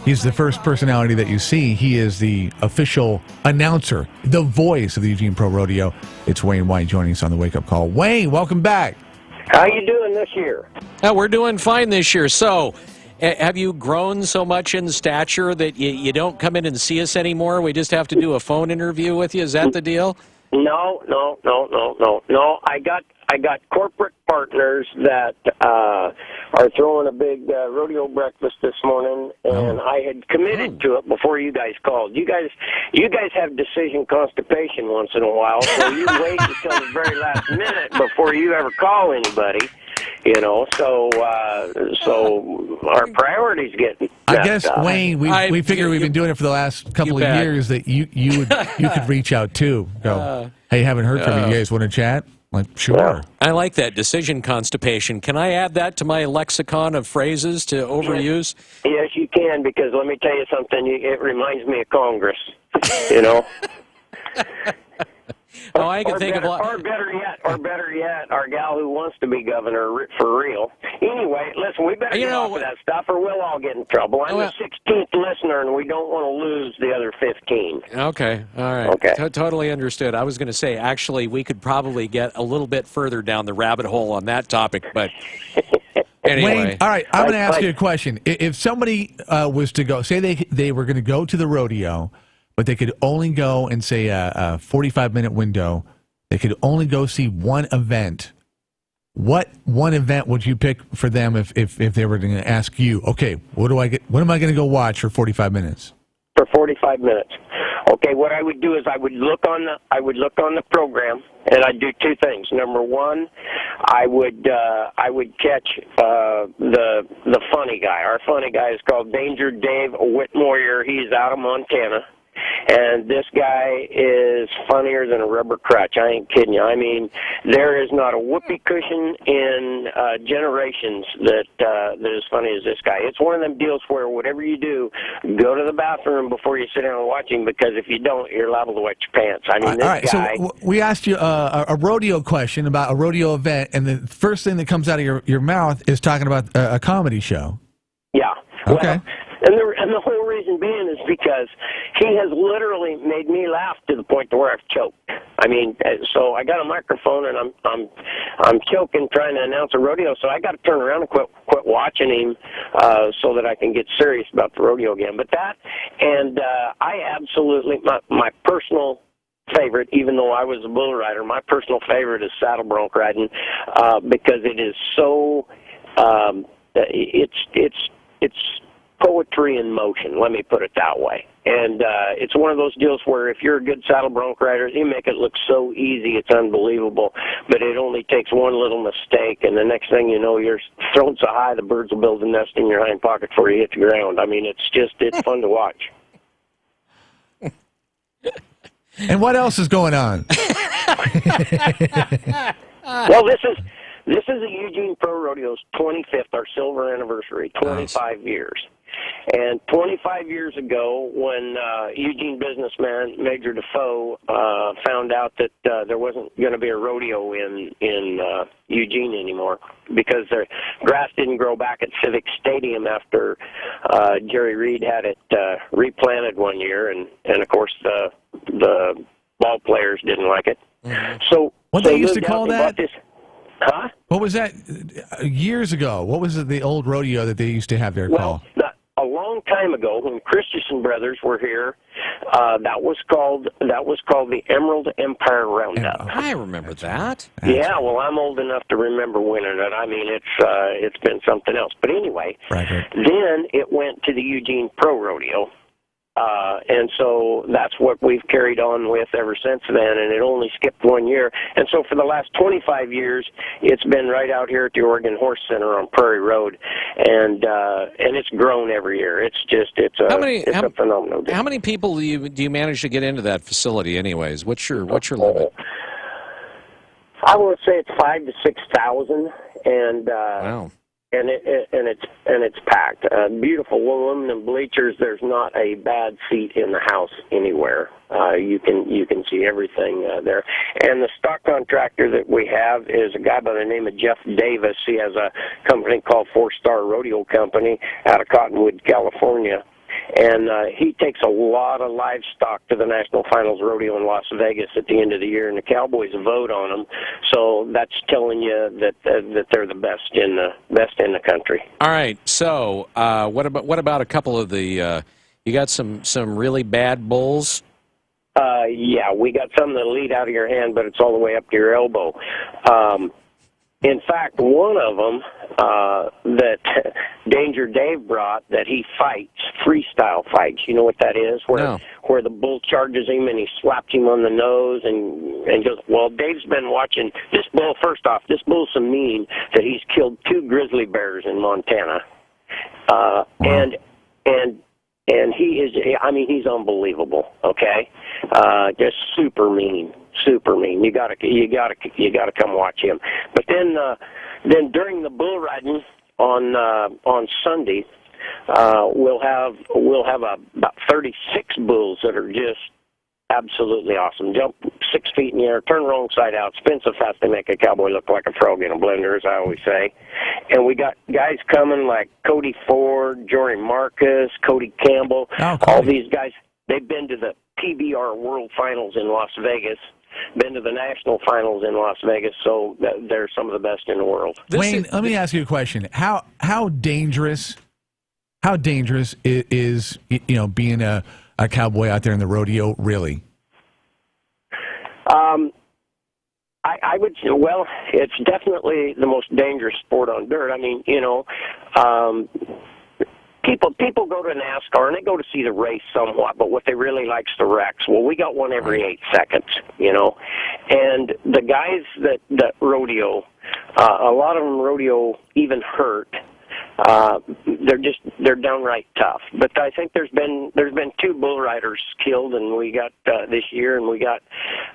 he's the first personality that you see. He is the official announcer, the voice of the Eugene Pro Rodeo. It's Wayne White joining us on the Wake Up Call. Wayne, welcome back. How you doing this year? We're doing fine this year. So, have you grown so much in stature that you don't come in and see us anymore? We just have to do a phone interview with you? Is that the deal? No. I got corporate partners that are throwing a big rodeo breakfast this morning, and I had committed to it before you guys called. You guys have decision constipation once in a while, so you wait until the very last minute before you ever call anybody. You know, so our priorities get messed I guess, up. Wayne, we figure we've been doing it for the last couple of years that you could reach out too. Go, hey, haven't heard from you. You guys want to chat? Like, sure. I like that, decision constipation. Can I add that to my lexicon of phrases to overuse? Yes, you can, because let me tell you something. It reminds me of Congress, you know. I can think of a lot. Or better yet, our gal who wants to be governor for real. Anyway, listen, we better get off of that stuff, or we'll all get in trouble. I'm the 16th listener, and we don't want to lose the other 15. Okay, all right. Okay. Totally understood. I was going to say, actually, we could probably get a little bit further down the rabbit hole on that topic, but anyway. Wayne, all right, I'm going to ask you a question. If somebody was to go, say they were going to go to the rodeo, but they could only go in, say, a 45-minute window. They could only go see one event. What one event would you pick for them if they were going to ask you, okay, what am I going to go watch for 45 minutes? For 45 minutes. Okay, what I would do is I would look on the program, and I'd do two things. Number one, I would catch the funny guy. Our funny guy is called Danger Dave Whitmoyer. He's out of Montana. And this guy is funnier than a rubber crutch. I ain't kidding you. I mean, there is not a whoopee cushion in generations that is funny as this guy. It's one of them deals where whatever you do, go to the bathroom before you sit down and watch him, because if you don't, you're liable to wet your pants. I mean, this guy. So we asked you a rodeo question about a rodeo event, and the first thing that comes out of your mouth is talking about a comedy show. Yeah. Okay. Well, and the whole reason being is because he has literally made me laugh to the point to where I've choked. I mean, so I got a microphone and I'm choking trying to announce a rodeo, so I got to turn around and quit watching him so that I can get serious about the rodeo again. But that, and I absolutely, my personal favorite, even though I was a bull rider, my personal favorite is saddle bronc riding because it is so it's poetry in motion, let me put it that way. And it's one of those deals where if you're a good saddle bronc rider, you make it look so easy, it's unbelievable. But it only takes one little mistake, and the next thing you know, you're thrown so high the birds will build a nest in your hind pocket before you hit the ground. I mean, it's fun to watch. And what else is going on? Well, this is the Eugene Pro Rodeo's 25th, our silver anniversary, 25 years. And 25 years ago, when Eugene businessman Major Defoe found out that there wasn't going to be a rodeo in Eugene anymore because the grass didn't grow back at Civic Stadium after Jerry Reed had it replanted one year, and of course the ball players didn't like it. So what they used to call that? Huh? What was that years ago? What was the old rodeo that they used to have there called? A long long time ago when Christensen Brothers were here, that was called the Emerald Empire Roundup. I remember that. Yeah, well, I'm old enough to remember winning it. I mean, it's been something else. But anyway, then it went to the Eugene Pro Rodeo. And so that's what we've carried on with ever since then, and it only skipped 1 year. And so for the last 25 years, it's been right out here at the Oregon Horse Center on Prairie Road, and it's grown every year. It's a phenomenal deal. How many people do you manage to get into that facility, anyways? What's your limit? I would say it's 5,000 to 6,000, and wow. And it's packed. Beautiful aluminum bleachers. There's not a bad seat in the house anywhere. You can see everything there. And the stock contractor that we have is a guy by the name of Jeff Davis. He has a company called 4-Star Rodeo Company out of Cottonwood, California. And he takes a lot of livestock to the National Finals Rodeo in Las Vegas at the end of the year, and the Cowboys vote on them. So that's telling you that they're the best in the country. All right. So what about a couple of the? You got some really bad bulls. Yeah, we got some that lead out of your hand, but it's all the way up to your elbow. In fact, one of them that Danger Dave brought that he fights, freestyle fights. You know what that is? Where the bull charges him and he slaps him on the nose and goes, well, Dave's been watching this bull. First off, this bull's so mean that he's killed 2 grizzly bears in Montana. And he is, I mean, he's unbelievable, okay? Just super mean. Super mean. You gotta come watch him. But then during the bull riding on Sunday, we'll have about 36 bulls that are just absolutely awesome. Jump 6 feet in the air, turn wrong side out, spin so fast they make a cowboy look like a frog in a blender, as I always say. And we got guys coming like Cody Ford, Jory Marcus, Cody Campbell. All these guys, they've been to the PBR World Finals in Las Vegas, been to the National Finals in Las Vegas, so they're some of the best in the world. Wayne, let me ask you a question. How dangerous is being a cowboy out there in the rodeo, really? I would say, well, it's definitely the most dangerous sport on dirt. I mean, people go to NASCAR and they go to see the race somewhat, but what they really like is the wrecks. Well, we got one every 8 seconds, and the guys that rodeo, a lot of them rodeo even hurt. They're downright tough. But I think there's been 2 bull riders killed, and we got this year, and we got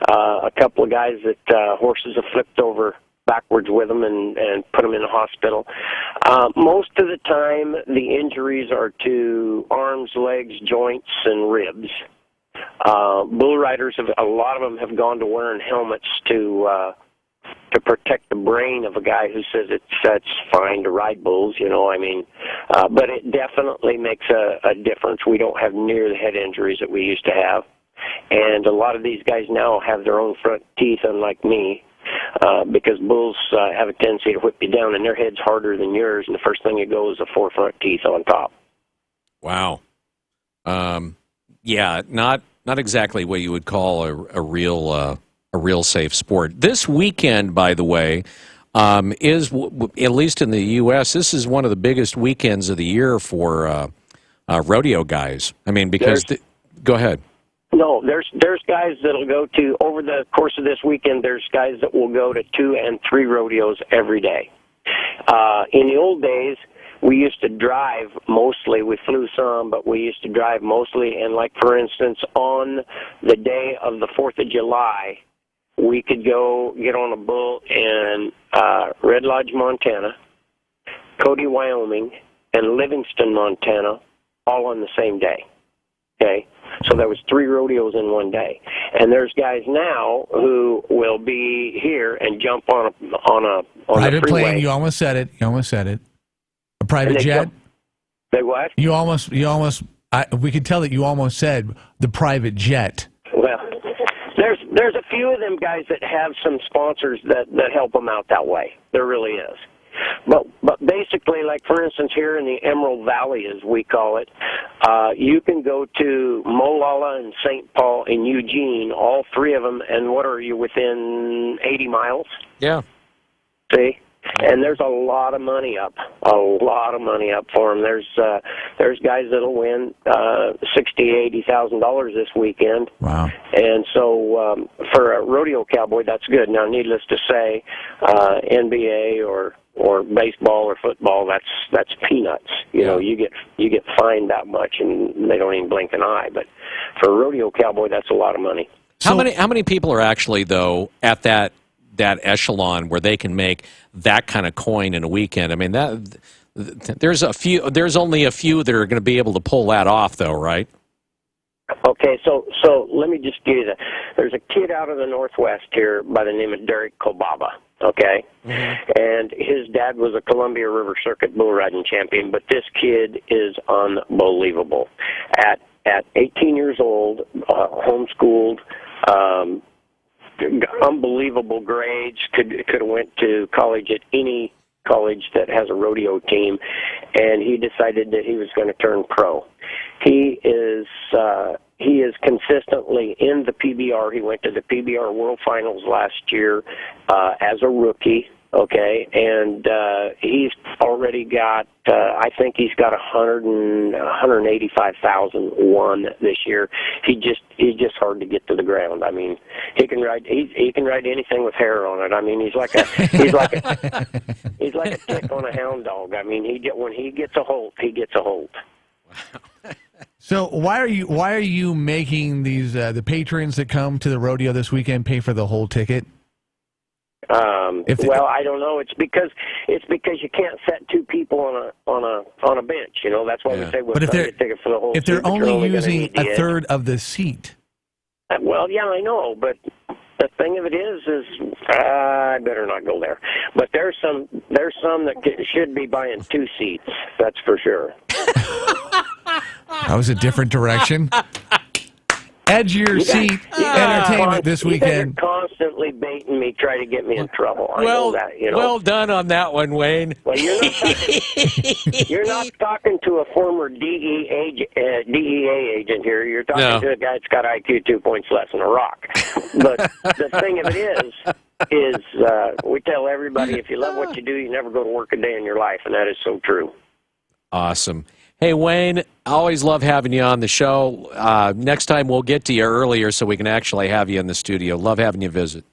a couple of guys that horses have flipped over backwards with them and put them in the hospital. Most of the time, the injuries are to arms, legs, joints, and ribs. Bull riders, a lot of them have gone to wearing helmets to protect the brain of a guy who says it's fine to ride bulls, but it definitely makes a difference. We don't have near the head injuries that we used to have. And a lot of these guys now have their own front teeth, unlike me, because bulls have a tendency to whip you down, and their head's harder than yours, and the first thing you go is the 4 front teeth on top. Wow. Yeah, not exactly what you would call a real safe sport. This weekend, by the way, is, at least in the U.S., this is one of the biggest weekends of the year for rodeo guys. I mean, because go ahead. No, there's guys that'll go to, over the course of this weekend, there's guys that will go to 2 and 3 rodeos every day. In the old days, we used to drive mostly. We flew some, but we used to drive mostly. And like, for instance, on the day of the 4th of July, we could go get on a bull in Red Lodge, Montana, Cody, Wyoming, and Livingston, Montana, all on the same day. Okay? So there was 3 rodeos in one day. And there's guys now who will be here and jump on a private freeway. Plane. You almost said it. A private jet. They what? You almost. We could tell that you almost said the private jet. Well, there's a few of them guys that have some sponsors that help them out that way. There really is. But basically, like for instance, here in the Emerald Valley, as we call it, you can go to Molalla and St. Paul and Eugene, all three of them, and what are you, within 80 miles? Yeah. See? And there's a lot of money up for them. There's guys that'll win $60,000-$80,000 this weekend. Wow! And so for a rodeo cowboy, that's good. Now, needless to say, NBA or baseball or football, that's peanuts. You know, you get fined that much, and they don't even blink an eye. But for a rodeo cowboy, that's a lot of money. How many people are actually though at that echelon where they can make that kind of coin in a weekend? I mean, there's only a few that are going to be able to pull that off, though, right? Okay, so let me just give you there's a kid out of the Northwest here by the name of Derek Kobaba, okay? Mm-hmm. And his dad was a Columbia River Circuit bull riding champion, but this kid is unbelievable. At 18 years old, homeschooled, unbelievable grades, could have went to college at any college that has a rodeo team, and he decided that he was going to turn pro. He is consistently in the PBR. He went to the PBR World Finals last year as a rookie. Okay, and he's already got, I think he's got 185,000 won this year. He's just hard to get to the ground. I mean, he can ride anything with hair on it. I mean, he's like a tick on a hound dog. I mean, when he gets a holt, he gets a holt. So why are you making these the patrons that come to the rodeo this weekend pay for the whole ticket? Well, I don't know. It's because you can't set two people on a bench. You know, that's why we say we'll sell you a ticket for the whole. If they're only using a third of the seat. Well, yeah, I know, but the thing of it is I better not go there. But there's some that should be buying two seats. That's for sure. That was a different direction. Edge your seat entertainment this weekend. You're constantly baiting me, try to get me in trouble. I know that, you know. Well done on that one, Wayne. Well, you're not talking to a former DEA agent here. You're talking to a guy that's got IQ 2 points less than a rock. But the thing of it is we tell everybody, if you love what you do, you never go to work a day in your life, and that is so true. Awesome. Hey, Wayne, I always love having you on the show. Next time we'll get to you earlier so we can actually have you in the studio. Love having you visit.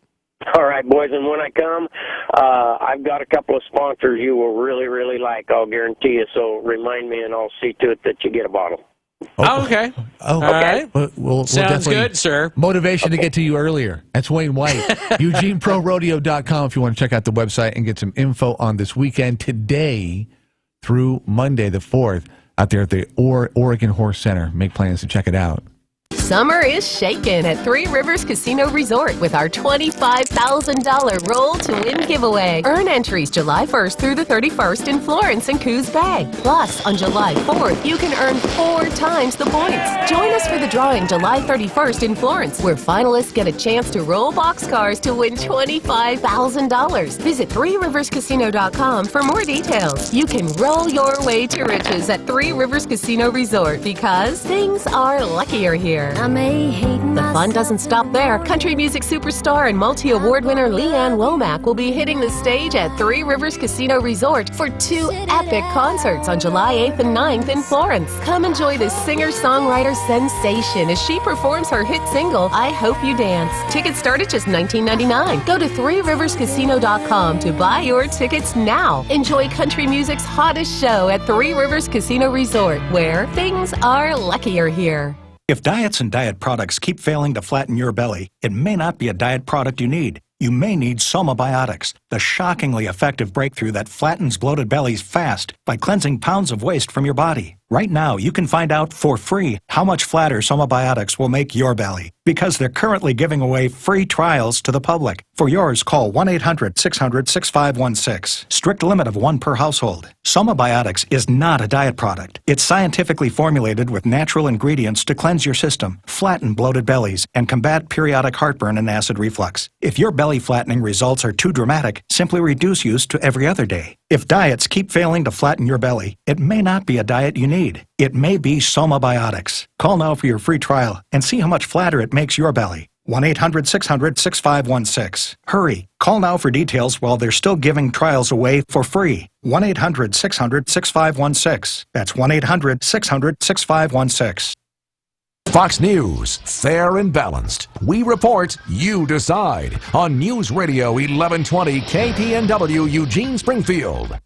All right, boys, and when I come, I've got a couple of sponsors you will really, really like, I'll guarantee you, so remind me and I'll see to it that you get a bottle. Okay. All right. We'll Sounds good, sir. Motivation to get to you earlier. That's Wayne White. EugeneProRodeo.com if you want to check out the website and get some info on this weekend today through Monday the 4th. Out there at the Oregon Horse Center. Make plans to check it out. Summer is shaking at Three Rivers Casino Resort with our $25,000 Roll to Win giveaway. Earn entries July 1st through the 31st in Florence and Coos Bay. Plus, on July 4th, you can earn 4 times the points. Join us for the drawing July 31st in Florence, where finalists get a chance to roll boxcars to win $25,000. Visit threeriverscasino.com for more details. You can roll your way to riches at Three Rivers Casino Resort because things are luckier here. The fun doesn't stop there. Country music superstar and multi-award winner Leanne Womack will be hitting the stage at Three Rivers Casino Resort for 2 epic concerts on July 8th and 9th in Florence. Come enjoy this singer-songwriter sensation as she performs her hit single, I Hope You Dance. Tickets start at just $19.99. Go to threeriverscasino.com to buy your tickets now. Enjoy country music's hottest show at Three Rivers Casino Resort, where things are luckier here. If diets and diet products keep failing to flatten your belly, it may not be a diet product you need. You may need Somabiotics, the shockingly effective breakthrough that flattens bloated bellies fast by cleansing pounds of waste from your body. Right now, you can find out for free how much flatter Somabiotics will make your belly, because they're currently giving away free trials to the public. For yours, call 1-800-600-6516. Strict limit of 1 per household. Somabiotics is not a diet product. It's scientifically formulated with natural ingredients to cleanse your system, flatten bloated bellies, and combat periodic heartburn and acid reflux. If your belly flattening results are too dramatic, simply reduce use to every other day. If diets keep failing to flatten your belly, it may not be a diet you need. It may be Somabiotics. Call now for your free trial and see how much flatter it makes your belly. 1-800-600-6516. Hurry. Call now for details while they're still giving trials away for free. 1-800-600-6516. That's 1-800-600-6516. Fox News, fair and balanced. We report, you decide. On News Radio 1120 KPNW Eugene Springfield.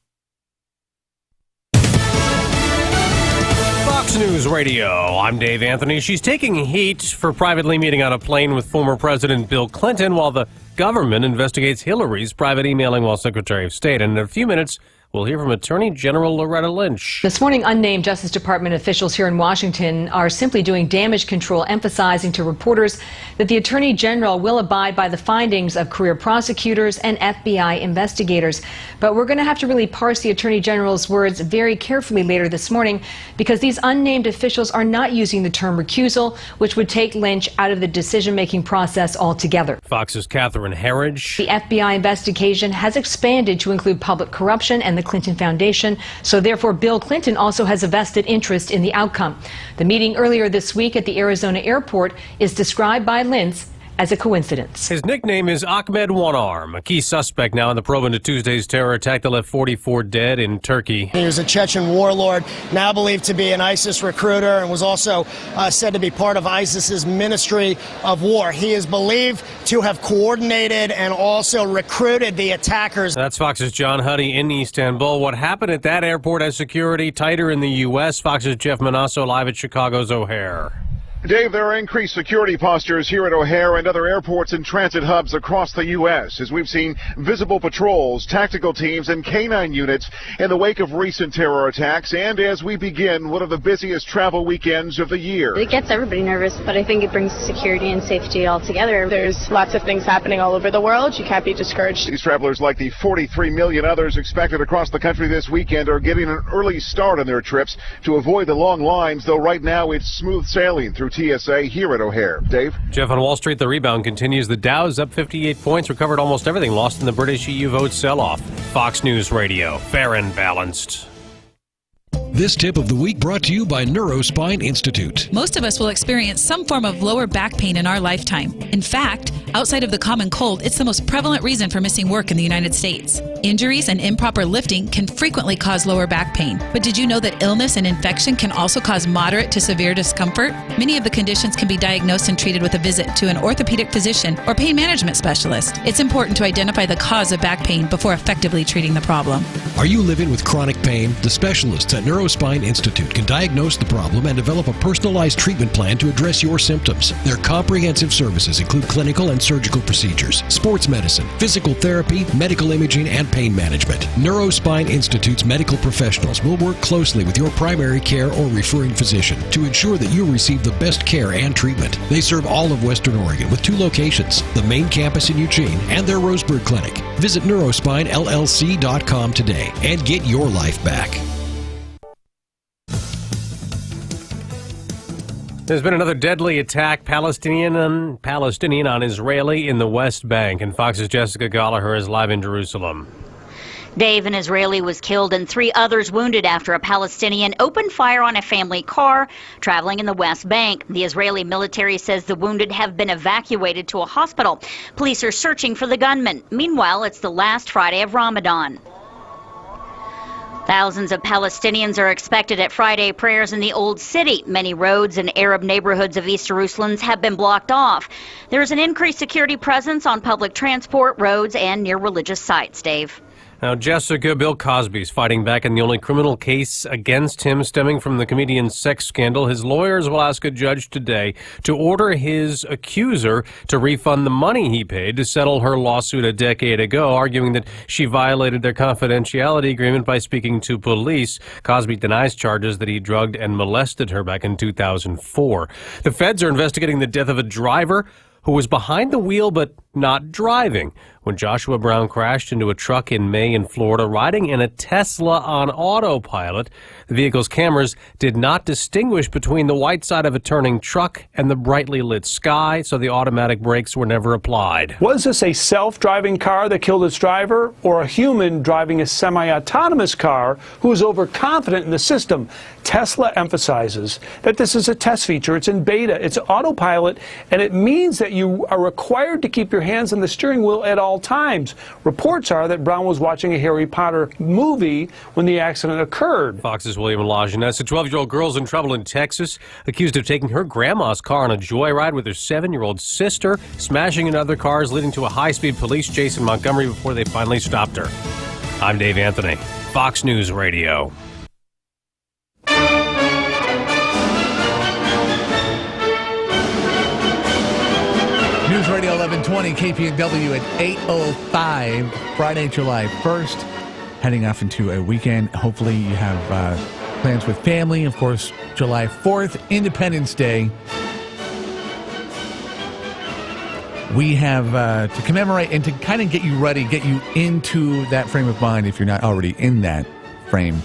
Fox News Radio, I'm Dave Anthony. She's taking heat for privately meeting on a plane with former President Bill Clinton while the government investigates Hillary's private emailing while Secretary of State. And in a few minutes, we'll hear from Attorney General Loretta Lynch. This morning, unnamed Justice Department officials here in Washington are simply doing damage control, emphasizing to reporters that the Attorney General will abide by the findings of career prosecutors and FBI investigators. But we're going to have to really parse the Attorney General's words very carefully later this morning, because these unnamed officials are not using the term recusal, which would take Lynch out of the decision-making process altogether. Fox's Catherine Herridge. The FBI investigation has expanded to include public corruption and the Clinton Foundation, so therefore Bill Clinton also has a vested interest in the outcome. The meeting earlier this week at the Arizona airport is described by Lynch as a coincidence. His nickname is Ahmed One Arm, a key suspect now in the probe into Tuesday's terror attack that left 44 dead in Turkey. He was a Chechen warlord, now believed to be an ISIS recruiter, and was also said to be part of ISIS's Ministry of War. He is believed to have coordinated and also recruited the attackers. That's Fox's John Huddy in Istanbul. What happened at that airport has security tighter in the U.S. Fox's Jeff Manasso live at Chicago's O'Hare. Dave, there are increased security postures here at O'Hare and other airports and transit hubs across the U.S. as we've seen visible patrols, tactical teams, and K-9 units in the wake of recent terror attacks and as we begin one of the busiest travel weekends of the year. It gets everybody nervous, but I think it brings security and safety all together. There's lots of things happening all over the world. You can't be discouraged. These travelers, like the 43 million others expected across the country this weekend, are getting an early start on their trips to avoid the long lines, though right now it's smooth sailing through TSA here at O'Hare. Dave? Jeff, on Wall Street, the rebound continues. The Dow's up 58 points, recovered almost everything lost in the British EU vote sell-off. Fox News Radio, fair and balanced. This tip of the week brought to you by Neurospine Institute. Most of us will experience some form of lower back pain in our lifetime. In fact, outside of the common cold, it's the most prevalent reason for missing work in the United States. Injuries and improper lifting can frequently cause lower back pain. But did you know that illness and infection can also cause moderate to severe discomfort? Many of the conditions can be diagnosed and treated with a visit to an orthopedic physician or pain management specialist. It's important to identify the cause of back pain before effectively treating the problem. Are you living with chronic pain? The specialists at Neurospine Institute can diagnose the problem and develop a personalized treatment plan to address your symptoms. Their comprehensive services include clinical and surgical procedures, sports medicine, physical therapy, medical imaging, and pain management. Neurospine Institute's medical professionals will work closely with your primary care or referring physician to ensure that you receive the best care and treatment. They serve all of Western Oregon with 2 locations, the main campus in Eugene and their Roseburg clinic. Visit neurospinellc.com today and get your life back. There's been another deadly attack, Palestinian on Israeli in the West Bank. And Fox's Jessica Gallagher is live in Jerusalem. Dave, an Israeli, was killed and 3 others wounded after a Palestinian opened fire on a family car traveling in the West Bank. The Israeli military says the wounded have been evacuated to a hospital. Police are searching for the gunman. Meanwhile, it's the last Friday of Ramadan. Thousands of Palestinians are expected at Friday prayers in the Old City. Many roads and Arab neighborhoods of East Jerusalem have been blocked off. There is an increased security presence on public transport, roads, and near religious sites. Dave. Now, Jessica, Bill Cosby's fighting back in the only criminal case against him stemming from the comedian's sex scandal. His lawyers will ask a judge today to order his accuser to refund the money he paid to settle her lawsuit a decade ago, arguing that she violated their confidentiality agreement by speaking to police. Cosby denies charges that he drugged and molested her back in 2004. The feds are investigating the death of a driver who was behind the wheel but not driving when Joshua Brown crashed into a truck in May in Florida, riding in a Tesla on autopilot. The vehicle's cameras did not distinguish between the white side of a turning truck and the brightly lit sky, so the automatic brakes were never applied. Was this a self-driving car that killed its driver, or a human driving a semi-autonomous car who was overconfident in the system? Tesla emphasizes that this is a test feature. It's in beta. It's autopilot, and it means that you are required to keep your hands on the steering wheel at all times. Reports are that Brown was watching a Harry Potter movie when the accident occurred. Fox's William Lajeunesse. A 12-year-old girl's in trouble in Texas, accused of taking her grandma's car on a joyride with her 7-year-old sister, smashing into other cars, leading to a high-speed police chase in Montgomery before they finally stopped her. I'm Dave Anthony, Fox News Radio. News Radio 1120 KPNW at 8:05, Friday, July 1st. Heading off into a weekend. Hopefully you have plans with family. Of course, July 4th, Independence Day. We have to commemorate and to kind of get you ready, get you into that frame of mind if you're not already in that frame.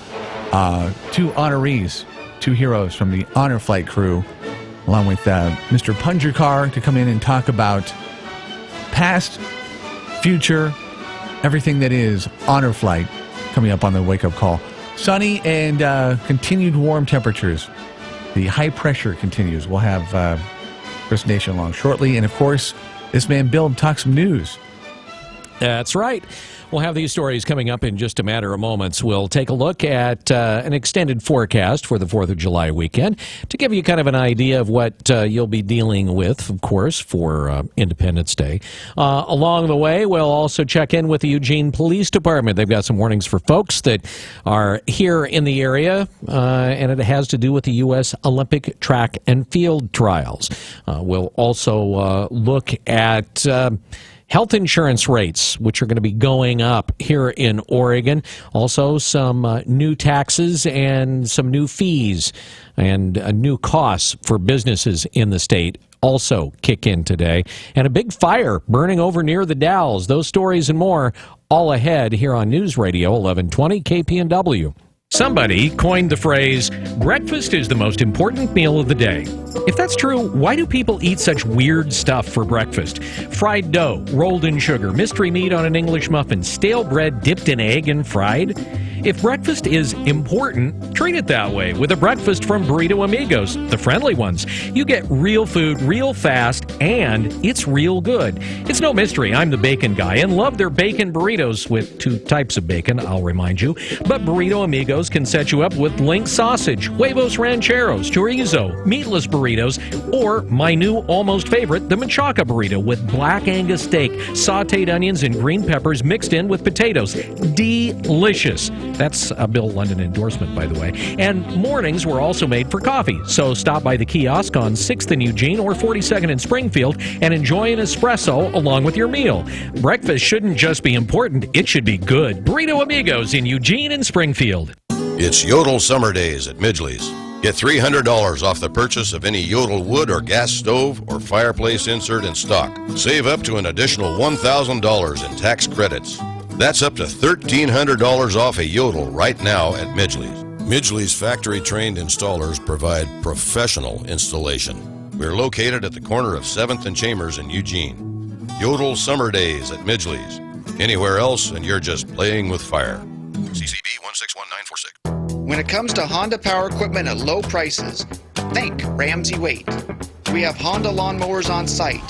Two honorees, two heroes from the Honor Flight crew, along with Mr. Pungercar, to come in and talk about past, future, everything that is Honor Flight, coming up on the Wake Up Call. Sunny and continued warm temperatures. The high pressure continues. We'll have Chris Nation along shortly. And, of course, this man Bill talks some news. That's right. We'll have these stories coming up in just a matter of moments. We'll take a look at an extended forecast for the 4th of July weekend to give you kind of an idea of what you'll be dealing with, of course, for Independence Day. Along the way, we'll also check in with the Eugene Police Department. They've got some warnings for folks that are here in the area, and it has to do with the U.S. Olympic track and field trials. We'll also look at health insurance rates, which are going to be going up here in Oregon. Also, some new taxes and some new fees and new costs for businesses in the state also kick in today. And a big fire burning over near the Dalles. Those stories and more all ahead here on News Radio 1120 KPNW. Somebody coined the phrase, breakfast is the most important meal of the day. If that's true, why do people eat such weird stuff for breakfast? Fried dough, rolled in sugar, mystery meat on an English muffin, stale bread dipped in egg and fried? If breakfast is important, treat it that way with a breakfast from Burrito Amigos, the friendly ones. You get real food real fast, and it's real good. It's no mystery, I'm the bacon guy and love their bacon burritos with 2 types of bacon, I'll remind you. But Burrito Amigos can set you up with link sausage, huevos rancheros, chorizo, meatless burritos, or my new almost favorite, the machaca burrito with black Angus steak, sauteed onions, and green peppers mixed in with potatoes. Delicious. That's a Bill London endorsement, by the way. And mornings were also made for coffee. So stop by the kiosk on 6th in Eugene or 42nd in Springfield and enjoy an espresso along with your meal. Breakfast shouldn't just be important, it should be good. Burrito Amigos in Eugene and Springfield. It's Yodel Summer Days at Midgley's. Get $300 off the purchase of any Yodel wood or gas stove or fireplace insert in stock. Save up to an additional $1,000 in tax credits. That's up to $1,300 off a Yodel right now at Midgley's. Midgley's factory-trained installers provide professional installation. We're located at the corner of 7th and Chambers in Eugene. Yodel Summer Days at Midgley's. Anywhere else and you're just playing with fire. CCB 161946. When it comes to Honda power equipment at low prices, think Ramsey Waite. We have Honda lawnmowers on site,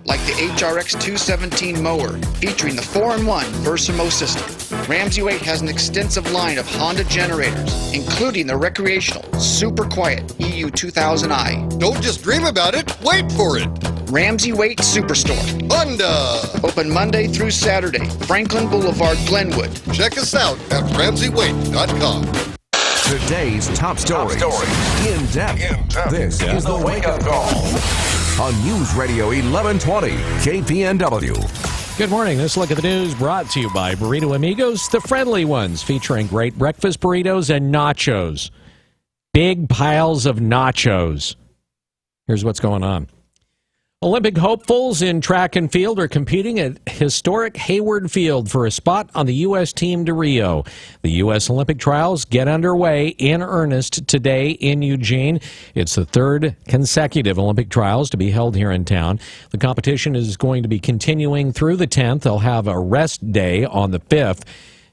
like the HRX 217 mower featuring the 4-in-1 Versamo system. Ramsey Waite has an extensive line of Honda generators, including the recreational, super quiet EU 2000i. Don't just dream about it, wait for it! Ramsey Waite Superstore. Honda. Open Monday through Saturday. Franklin Boulevard, Glenwood. Check us out at RamseyWaite.com. Today's top stories. In depth. This is the Wake Up Call on News Radio 1120 KPNW. Good morning. This look at the news brought to you by Burrito Amigos, the friendly ones, featuring great breakfast burritos and nachos. Big piles of nachos. Here's what's going on. Olympic hopefuls in track and field are competing at historic Hayward Field for a spot on the U.S. team to Rio. The U.S. Olympic trials get underway in earnest today in Eugene. It's the third consecutive Olympic trials to be held here in town. The competition is going to be continuing through the 10th. They'll have a rest day on the 5th.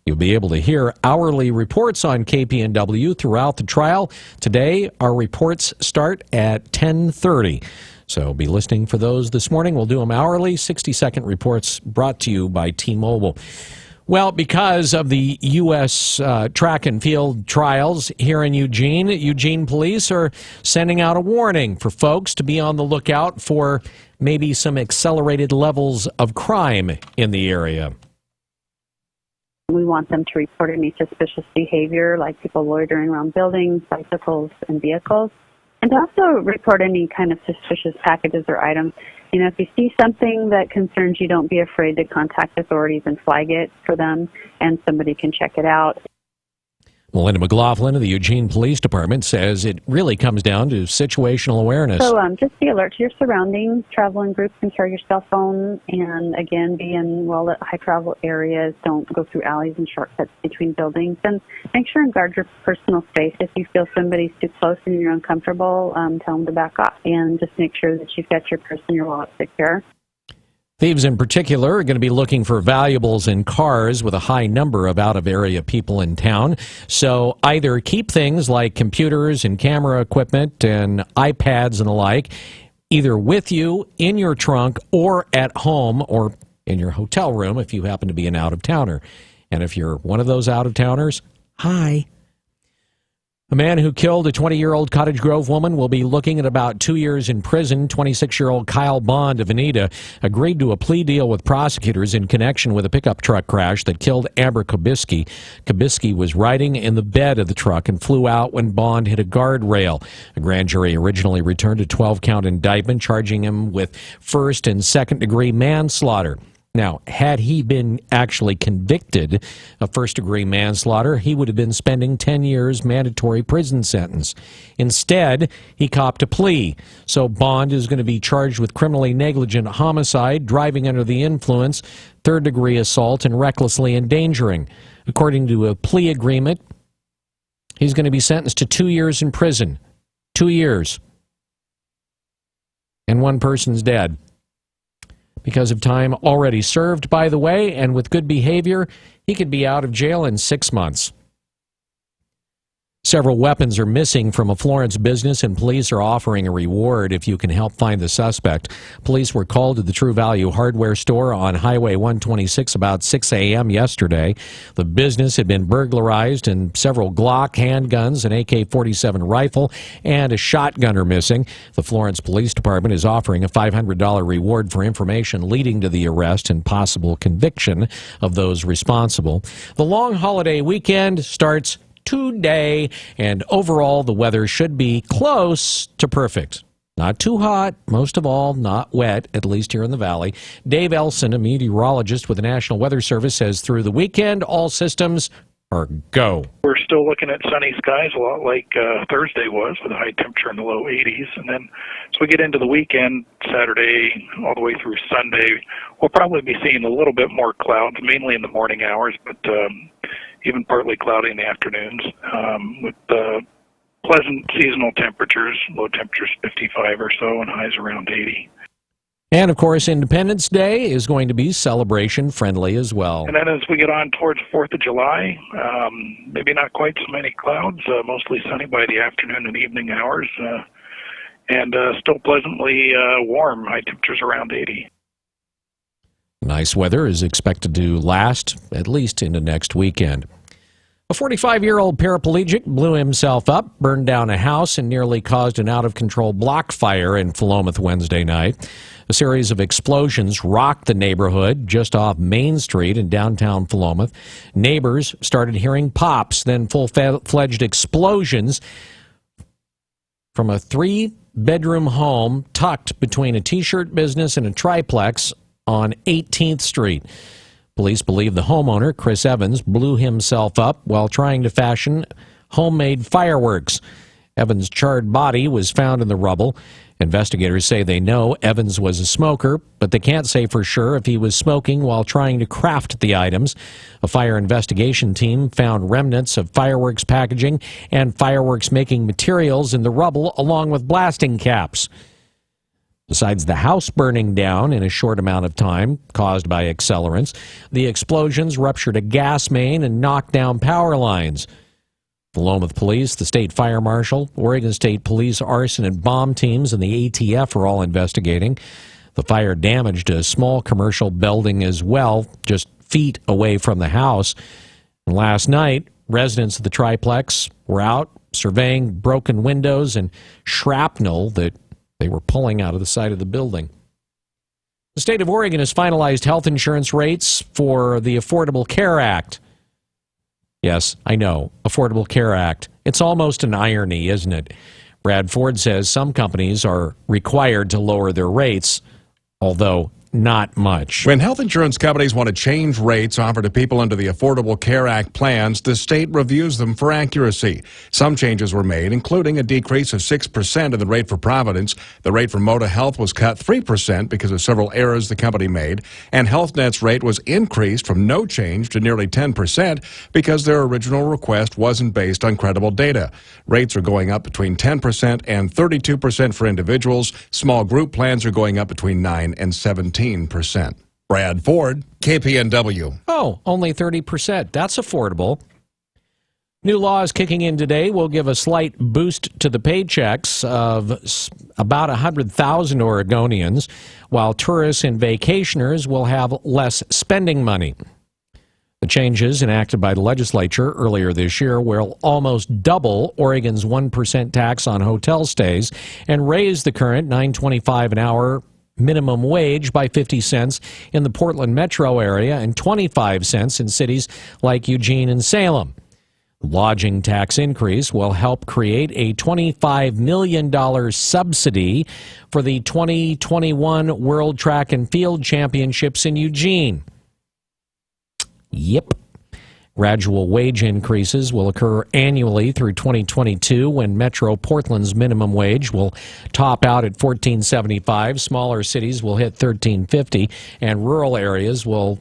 You'll be able to hear hourly reports on KPNW throughout the trial. Today, our reports start at 10:30. So be listening for those this morning. We'll do them hourly, 60-second reports brought to you by T-Mobile. Well, because of the U.S. track and field trials here in Eugene, Eugene police are sending out a warning for folks to be on the lookout for maybe some accelerated levels of crime in the area. We want them to report any suspicious behavior, like people loitering around buildings, bicycles, and vehicles. And to also report any kind of suspicious packages or items. You know, if you see something that concerns you, don't be afraid to contact authorities and flag it for them, and somebody can check it out. Melinda McLaughlin of the Eugene Police Department says it really comes down to situational awareness. So just be alert to your surroundings, travel in groups, and carry your cell phone, and again, be in well-lit, high-travel areas. Don't go through alleys and shortcuts between buildings, and make sure and guard your personal space. If you feel somebody's too close and you're uncomfortable, tell them to back off, and just make sure that you've got your purse and your wallet secure. Thieves in particular are going to be looking for valuables in cars with a high number of out-of-area people in town. So either keep things like computers and camera equipment and iPads and the like either with you, in your trunk, or at home, or in your hotel room if you happen to be an out-of-towner. And if you're one of those out-of-towners, hi. A man who killed a 20-year-old Cottage Grove woman will be looking at about 2 years in prison. 26-year-old Kyle Bond of Anita agreed to a plea deal with prosecutors in connection with a pickup truck crash that killed Amber Kubisky. Kubisky was riding in the bed of the truck and flew out when Bond hit a guardrail. A grand jury originally returned a 12-count indictment charging him with first and second-degree manslaughter. Now, had he been actually convicted of first-degree manslaughter, he would have been spending 10 years mandatory prison sentence. Instead, he copped a plea. So Bond is going to be charged with criminally negligent homicide, driving under the influence, third-degree assault, and recklessly endangering. According to a plea agreement, he's going to be sentenced to 2 years in prison. 2 years. And one person's dead. Because of time already served, by the way, and with good behavior, he could be out of jail in 6 months. Several weapons are missing from a Florence business, and police are offering a reward if you can help find the suspect. Police were called to the True Value hardware store on Highway 126 about 6 a.m. yesterday. The business had been burglarized, and several Glock handguns, an AK-47 rifle, and a shotgun are missing. The Florence Police Department is offering a $500 reward for information leading to the arrest and possible conviction of those responsible. The long holiday weekend starts today, and overall the weather should be close to perfect. Not too hot, most of all not wet, at least here in the valley. Dave Elson, a meteorologist with the National Weather Service, says through the weekend all systems are go. We're still looking at sunny skies, a lot like Thursday was, with a high temperature in the low 80s. And then as we get into the weekend, Saturday all the way through Sunday, we'll probably be seeing a little bit more clouds, mainly in the morning hours, but even partly cloudy in the afternoons, with pleasant seasonal temperatures, low temperatures 55 or so, and highs around 80. And, of course, Independence Day is going to be celebration-friendly as well. And then as we get on towards 4th of July, maybe not quite so many clouds, mostly sunny by the afternoon and evening hours, and still pleasantly warm, high temperatures around 80. Nice weather is expected to last at least into next weekend. A 45-year-old paraplegic blew himself up, burned down a house, and nearly caused an out-of-control block fire in Philomath Wednesday night. A series of explosions rocked the neighborhood just off Main Street in downtown Philomath. Neighbors started hearing pops, then full-fledged explosions from a 3-bedroom home tucked between a T-shirt business and a triplex on 18th Street. Police believe the homeowner, Chris Evans, blew himself up while trying to fashion homemade fireworks. Evans' charred body was found in the rubble. Investigators say they know Evans was a smoker, but they can't say for sure if he was smoking while trying to craft the items. A fire investigation team found remnants of fireworks packaging and fireworks-making materials in the rubble, along with blasting caps. Besides the house burning down in a short amount of time, caused by accelerants, the explosions ruptured a gas main and knocked down power lines. Philomath Police, the State Fire Marshal, Oregon State Police arson and bomb teams, and the ATF are all investigating. The fire damaged a small commercial building as well, just feet away from the house. And last night, residents of the triplex were out surveying broken windows and shrapnel that they were pulling out of the side of the building. The state of Oregon has finalized health insurance rates for the Affordable Care Act. Yes, I know, Affordable Care Act. It's almost an irony, isn't it? Brad Ford says some companies are required to lower their rates, although not much. When health insurance companies want to change rates offered to people under the Affordable Care Act plans, the state reviews them for accuracy. Some changes were made, including a decrease of 6% in the rate for Providence. The rate for Moda Health was cut 3% because of several errors the company made, and HealthNet's rate was increased from no change to nearly 10% because their original request wasn't based on credible data. Rates are going up between 10% and 32% for individuals. Small group plans are going up between 9 and 17%. Brad Ford, KPNW. Oh, only 30%. That's affordable. New laws kicking in today will give a slight boost to the paychecks of about 100,000 Oregonians, while tourists and vacationers will have less spending money. The changes enacted by the legislature earlier this year will almost double Oregon's 1% tax on hotel stays and raise the current $9.25 an hour minimum wage by 50 cents in the Portland metro area and 25 cents in cities like Eugene and Salem. The lodging tax increase will help create a $25 million subsidy for the 2021 World Track and Field Championships in Eugene. Yep. Gradual wage increases will occur annually through 2022 when Metro Portland's minimum wage will top out at $14.75. Smaller cities will hit $13.50, and rural areas will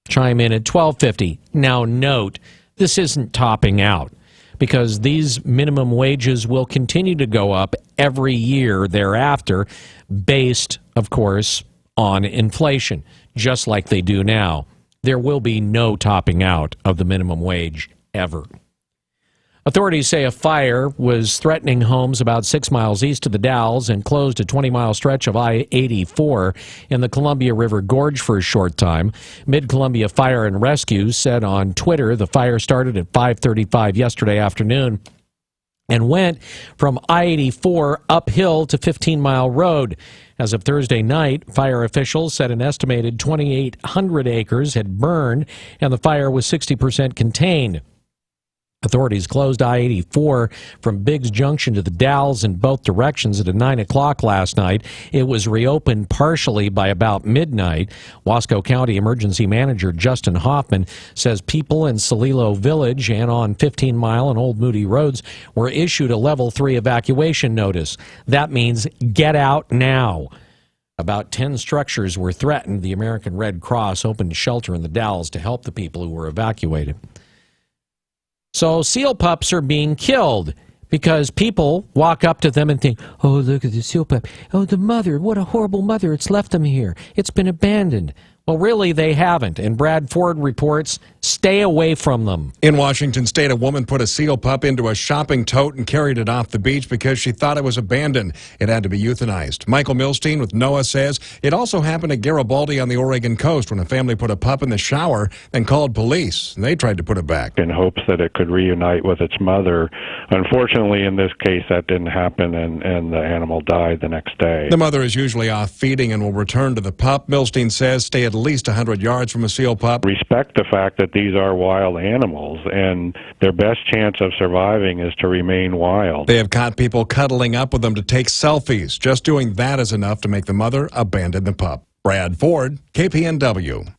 chime in at $12.50. Now note, this isn't topping out because these minimum wages will continue to go up every year thereafter based, of course, on inflation, just like they do now. There will be no topping out of the minimum wage ever. Authorities say a fire was threatening homes about 6 miles east of the Dalles and closed a 20-mile stretch of I-84 in the Columbia River Gorge for a short time. Mid-Columbia Fire and Rescue said on Twitter the fire started at 5:35 yesterday afternoon and went from I-84 uphill to 15-Mile Road. As of Thursday night, fire officials said an estimated 2,800 acres had burned and the fire was 60% contained. Authorities closed I-84 from Biggs Junction to the Dalles in both directions at 9 o'clock last night. It was reopened partially by about midnight. Wasco County Emergency Manager Justin Hoffman says people in Celilo Village and on 15 Mile and Old Moody Roads were issued a Level 3 evacuation notice. That means get out now. About 10 structures were threatened. The American Red Cross opened shelter in the Dalles to help the people who were evacuated. So seal pups are being killed because people walk up to them and think, oh, look at the seal pup. Oh, the mother, what a horrible mother. It's left them here. It's been abandoned. Well, really, they haven't. And Brad Ford reports, stay away from them. In Washington State, a woman put a seal pup into a shopping tote and carried it off the beach because she thought it was abandoned. It had to be euthanized. Michael Milstein with NOAA says it also happened at Garibaldi on the Oregon coast when a family put a pup in the shower and called police. And they tried to put it back. In hopes that it could reunite with its mother. Unfortunately, in this case, that didn't happen, and the animal died the next day. The mother is usually off feeding and will return to the pup. Milstein says stay at least 100 yards from a seal pup. Respect the fact that these are wild animals, and their best chance of surviving is to remain wild. They have caught people cuddling up with them to take selfies. Just doing that is enough to make the mother abandon the pup. Brad Ford, KPNW.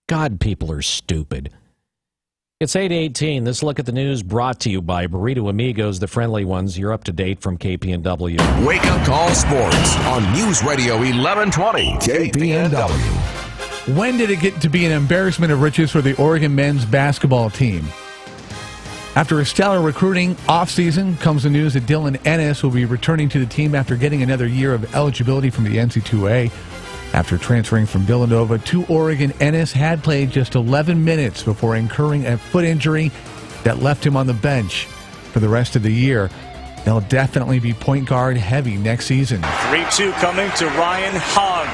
God, people are stupid. It's 8:18. This look at the news brought to you by Burrito Amigos, the friendly ones. You're up to date from KPNW. Wake Up Call Sports on News Radio 1120 KPNW. When did it get to be an embarrassment of riches for the Oregon men's basketball team? After a stellar recruiting offseason comes the news that Dylan Ennis will be returning to the team after getting another year of eligibility from the NC2A. After transferring from Villanova to Oregon, Ennis had played just 11 minutes before incurring a foot injury that left him on the bench for the rest of the year. They'll definitely be point guard heavy next season. 3-2 coming to Ryan Hogg.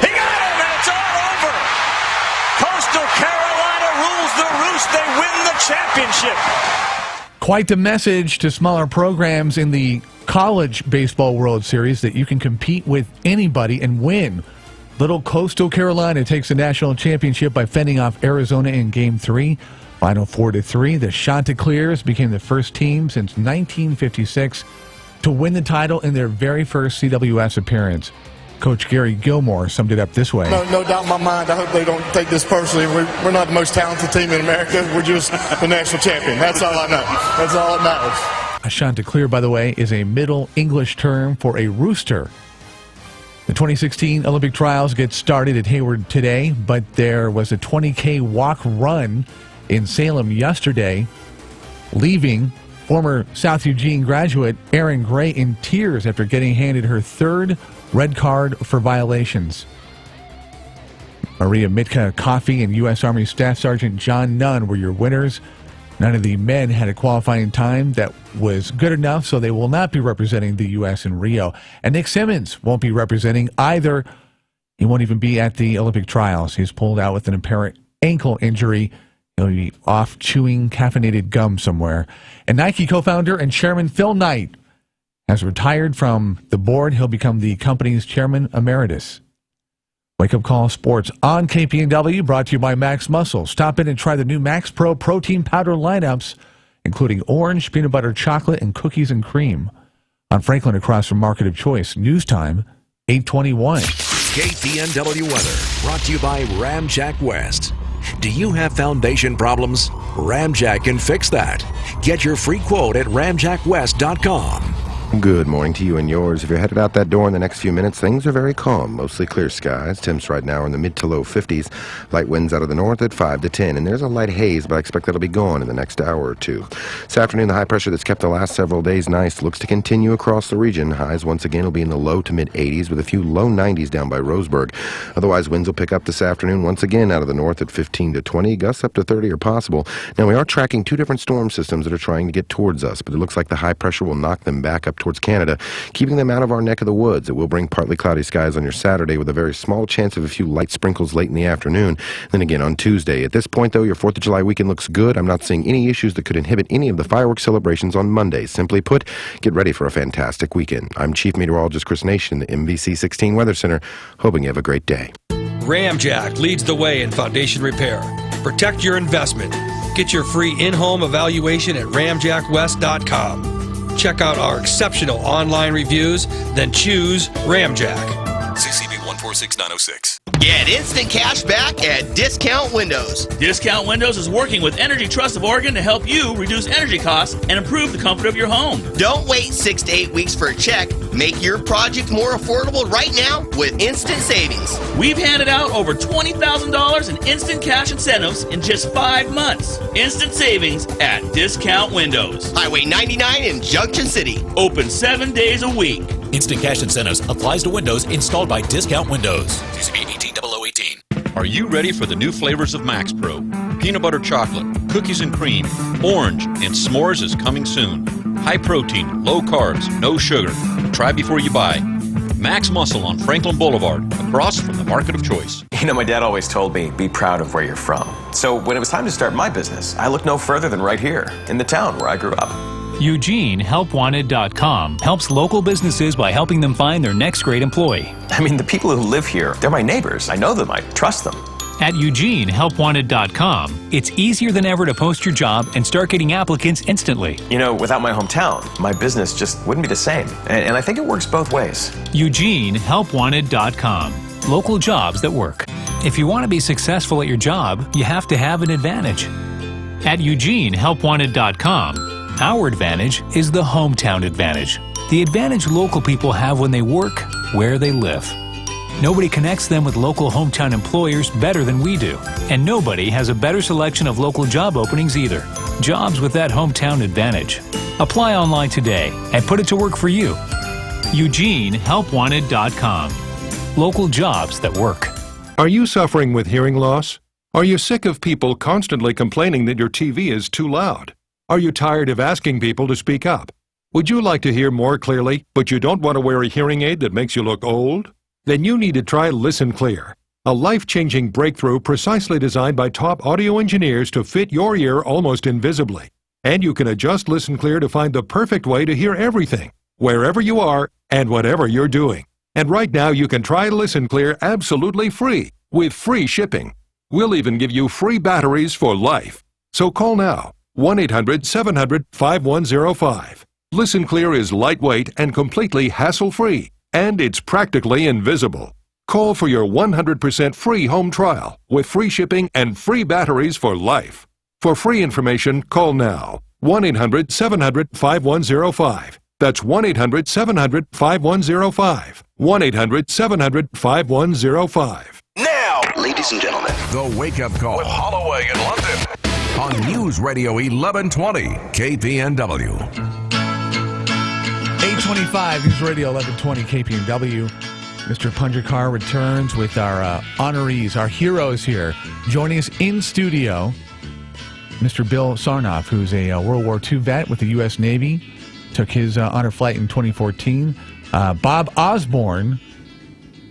He got him, and it's all over. Coastal Carolina rules the roost. They win the championship. Quite the message to smaller programs in the College Baseball World Series that you can compete with anybody and win. Little Coastal Carolina takes the national championship by fending off Arizona in Game 3. Final 4-3. The Chanticleers became the first team since 1956 to win the title in their very first CWS appearance. Coach Gary Gilmore summed it up this way. No doubt in my mind. I hope they don't take this personally. We're not the most talented team in America. We're just the national champion. That's all I know. That's all that matters. A Chanticleer, by the way, is a Middle English term for a rooster. The 2016 Olympic trials get started at Hayward today, but there was a 20K walk run in Salem yesterday, leaving former South Eugene graduate Erin Gray in tears after getting handed her third red card for violations. Maria Mitka Coffey and U.S. Army Staff Sergeant John Nunn were your winners. None of the men had a qualifying time that was good enough, so they will not be representing the U.S. in Rio. And Nick Simmons won't be representing either. He won't even be at the Olympic trials. He's pulled out with an apparent ankle injury. He'll be off chewing caffeinated gum somewhere. And Nike co-founder and chairman Phil Knight has retired from the board. He'll become the company's chairman emeritus. Wake Up Call Sports on KPNW, brought to you by Max Muscle. Stop in and try the new Max Pro protein powder lineups, including orange, peanut butter, chocolate, and cookies and cream. On Franklin, across from Market of Choice. News time, 8:21. KPNW weather, brought to you by Ramjack West. Do you have foundation problems? Ramjack can fix that. Get your free quote at ramjackwest.com. Good morning to you and yours. If you're headed out that door in the next few minutes, things are very calm. Mostly clear skies. Temps right now are in the mid to low 50s. Light winds out of the north at 5 to 10. And there's a light haze, but I expect that'll be gone in the next hour or two. This afternoon, the high pressure that's kept the last several days nice looks to continue across the region. Highs once again will be in the low to mid 80s with a few low 90s down by Roseburg. Otherwise, winds will pick up this afternoon once again out of the north at 15 to 20. Gusts up to 30 are possible. Now, we are tracking two different storm systems that are trying to get towards us, but it looks like the high pressure will knock them back up towards Canada, keeping them out of our neck of the woods. It will bring partly cloudy skies on your Saturday with a very small chance of a few light sprinkles late in the afternoon. Then again on Tuesday. At this point, though, your 4th of July weekend looks good. I'm not seeing any issues that could inhibit any of the fireworks celebrations on Monday. Simply put, get ready for a fantastic weekend. I'm Chief Meteorologist Chris Nation in the MVC 16 Weather Center, hoping you have a great day. Ramjack leads the way in foundation repair. Protect your investment. Get your free in-home evaluation at ramjackwest.com. Check out our exceptional online reviews, then choose Ramjack. CCB 146906. Get instant cash back at Discount Windows. Discount Windows is working with Energy Trust of Oregon to help you reduce energy costs and improve the comfort of your home. Don't wait 6 to 8 weeks for a check. Make your project more affordable right now with instant savings. We've handed out over $20,000 in instant cash incentives in just 5 months. Instant savings at Discount Windows. Highway 99 in Junction City. Open 7 days a week. Instant cash incentives applies to windows installed by Discount Windows. CCB 180018. Are you ready for the new flavors of Max Pro? Peanut butter chocolate, cookies and cream, orange, and s'mores is coming soon. High protein, low carbs, no sugar. Try before you buy. Max Muscle on Franklin Boulevard, across from the Market of Choice. You know, my dad always told me, be proud of where you're from. So when it was time to start my business, I looked no further than right here, in the town where I grew up. EugeneHelpWanted.com helps local businesses by helping them find their next great employee. I mean, the people who live here, they're my neighbors. I know them. I trust them. At EugeneHelpWanted.com, it's easier than ever to post your job and start getting applicants instantly. You know, without my hometown, my business just wouldn't be the same. And I think it works both ways. EugeneHelpWanted.com. Local jobs that work. If you want to be successful at your job, you have to have an advantage. At EugeneHelpWanted.com, our advantage is the hometown advantage. The advantage local people have when they work where they live. Nobody connects them with local hometown employers better than we do. And nobody has a better selection of local job openings either. Jobs with that hometown advantage. Apply online today and put it to work for you. EugeneHelpWanted.com. Local jobs that work. Are you suffering with hearing loss? Are you sick of people constantly complaining that your TV is too loud? Are you tired of asking people to speak up? Would you like to hear more clearly, but you don't want to wear a hearing aid that makes you look old? Then you need to try Listen Clear, a life-changing breakthrough precisely designed by top audio engineers to fit your ear almost invisibly. And you can adjust Listen Clear to find the perfect way to hear everything, wherever you are and whatever you're doing. And right now you can try Listen Clear absolutely free, with free shipping. We'll even give you free batteries for life. So call now, 1-800-700-5105. Listen Clear is lightweight and completely hassle-free. And it's practically invisible. Call for your 100% free home trial with free shipping and free batteries for life. For free information, call now. 1-800-700-5105. That's 1-800-700-5105. 1-800-700-5105. Now, ladies and gentlemen, the Wake Up Call with Holloway in London on News Radio 1120 KPNW. 825 News Radio 1120 KPNW. Mr. Punjakar returns with our honorees, our heroes here. Joining us in studio, Mr. Bill Sarnoff, who's a World War II vet with the U.S. Navy, took his honor flight in 2014. Bob Osborne,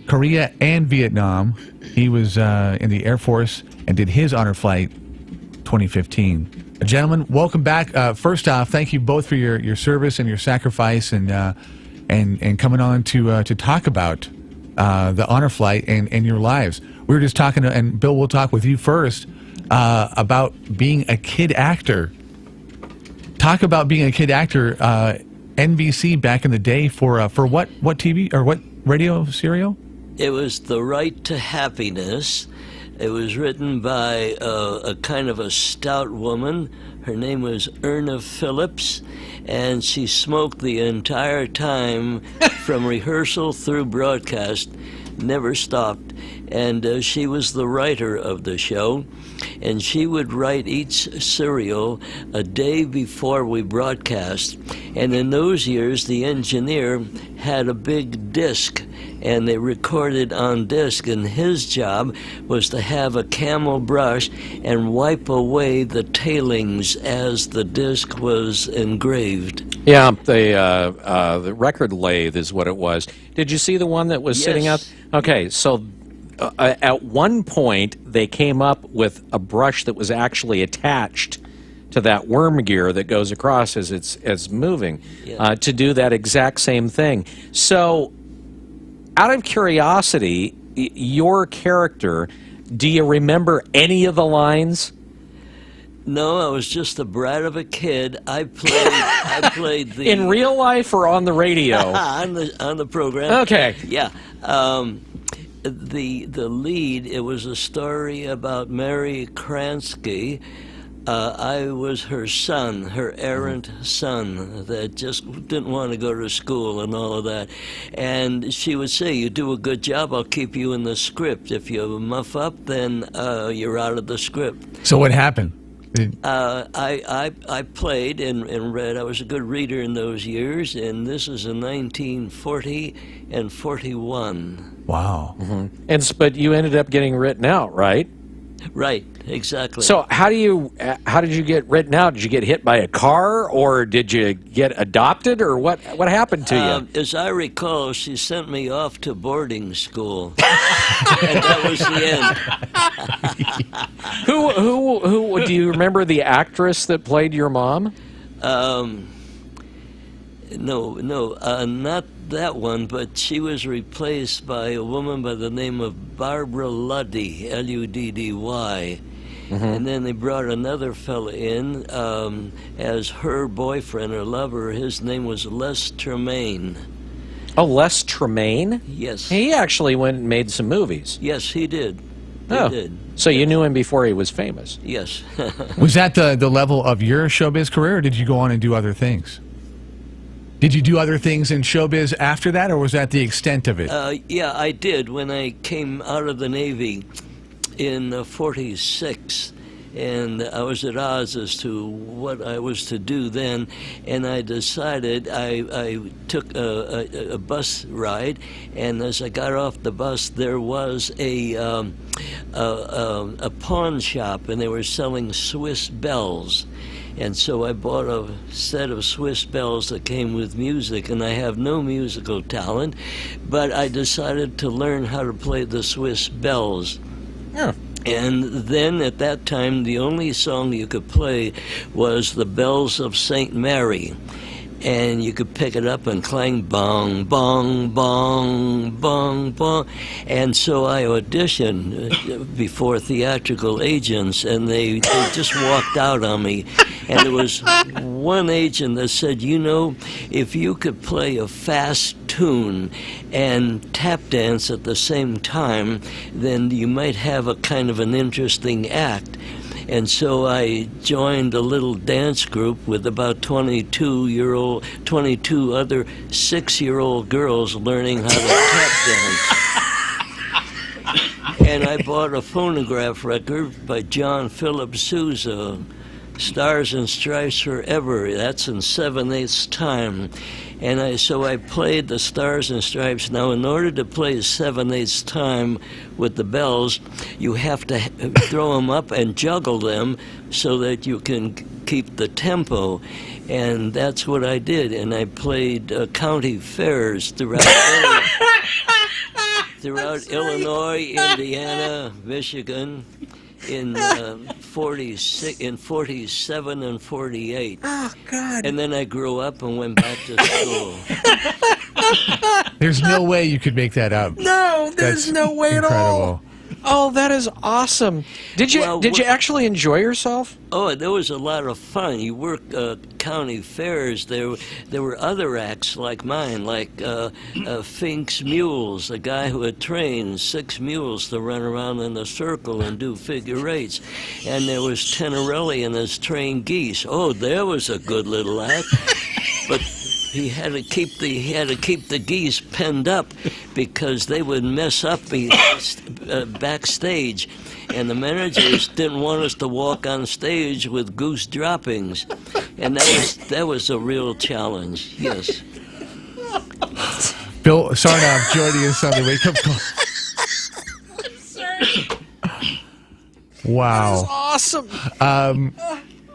Korea and Vietnam. He was in the Air Force and did his honor flight 2015. Gentlemen, welcome back. First off, thank you both for your service and your sacrifice and coming on to talk about the honor flight and your lives. We were just talking, and Bill, we'll talk with you first about being a kid actor. Talk about being a kid actor. NBC back in the day for what TV or what radio serial? It was The Right to Happiness. It was written by a kind of a stout woman. Her name was Erna Phillips, and she smoked the entire time from rehearsal through broadcast, never stopped. And she was the writer of the show, and she would write each serial a day before we broadcast. And in those years, the engineer had a big disc, and they recorded on disc, and his job was to have a camel brush and wipe away the tailings as the disc was engraved. Yeah, the record lathe is what it was. Did you see the one that was sitting out? Okay, so at one point they came up with a brush that was actually attached to that worm gear that goes across as it's moving to do that exact same thing. So, out of curiosity, your character, do you remember any of the lines? No, I was just a brat of a kid. I played the in real life or on the radio? on the program. Okay. Yeah. The lead, it was a story about Mary Kransky. I was her son, her errant son that just didn't want to go to school and all of that. And she would say, you do a good job, I'll keep you in the script. If you muff up, then you're out of the script. So what happened? I played and read. I was a good reader in those years, and this is in 1940 and 41. Wow. But you ended up getting written out, right? Right, exactly. So how did you get written out? Did you get hit by a car, or did you get adopted, or what happened to you? As I recall, she sent me off to boarding school, and that was the end. Who do you remember the actress that played your mom? No, not that one, but she was replaced by a woman by the name of Barbara Luddy, Luddy. And then they brought another fella in as her boyfriend or lover. His name was Les Tremaine. Oh, Les Tremaine? Yes. He actually went and made some movies. Yes, he did. He did. So you knew him before he was famous? Yes. Was that the level of your showbiz career, or did you go on and do other things? Did you do other things in showbiz after that, or was that the extent of it? Yeah, I did when I came out of the Navy in 46. And I was at odds as to what I was to do then, and I decided I took a bus ride, and as I got off the bus, there was a pawn shop, and they were selling Swiss bells. And so I bought a set of Swiss bells that came with music, and I have no musical talent, but I decided to learn how to play the Swiss bells. Yeah. And then at that time, the only song you could play was the Bells of St. Mary. And you could pick it up and clang bong, bong, bong, bong, bong. And so I auditioned before theatrical agents, and they just walked out on me. And there was one agent that said, you know, if you could play a fast tune and tap dance at the same time, then you might have a kind of an interesting act. And so I joined a little dance group with about 22 other 6-year-old girls learning how to tap dance. And I bought a phonograph record by John Philip Sousa, Stars and Stripes Forever. That's in 7/8 time. And so I played the Stars and Stripes. Now, in order to play 7/8 time with the bells, you have to throw them up and juggle them so that you can keep the tempo. And that's what I did. And I played county fairs throughout Illinois, Indiana, Michigan, in 47 and 48. Oh, God. And then I grew up and went back to school. There's no way you could make that up. No, there's no way at all. Oh, that is awesome. Did you actually enjoy yourself? Oh, there was a lot of fun. You work county fairs. There were other acts like mine, like Fink's Mules, a guy who had trained 6 mules to run around in a circle and do figure eights. And there was Tenorelli and his trained geese. Oh, there was a good little act. But he had to keep the geese penned up because they would mess up backstage, and the managers didn't want us to walk on stage with goose droppings, and that was a real challenge. Yes. Bill Sarnoff joining us on the Wake Up Call. Wow. That is awesome.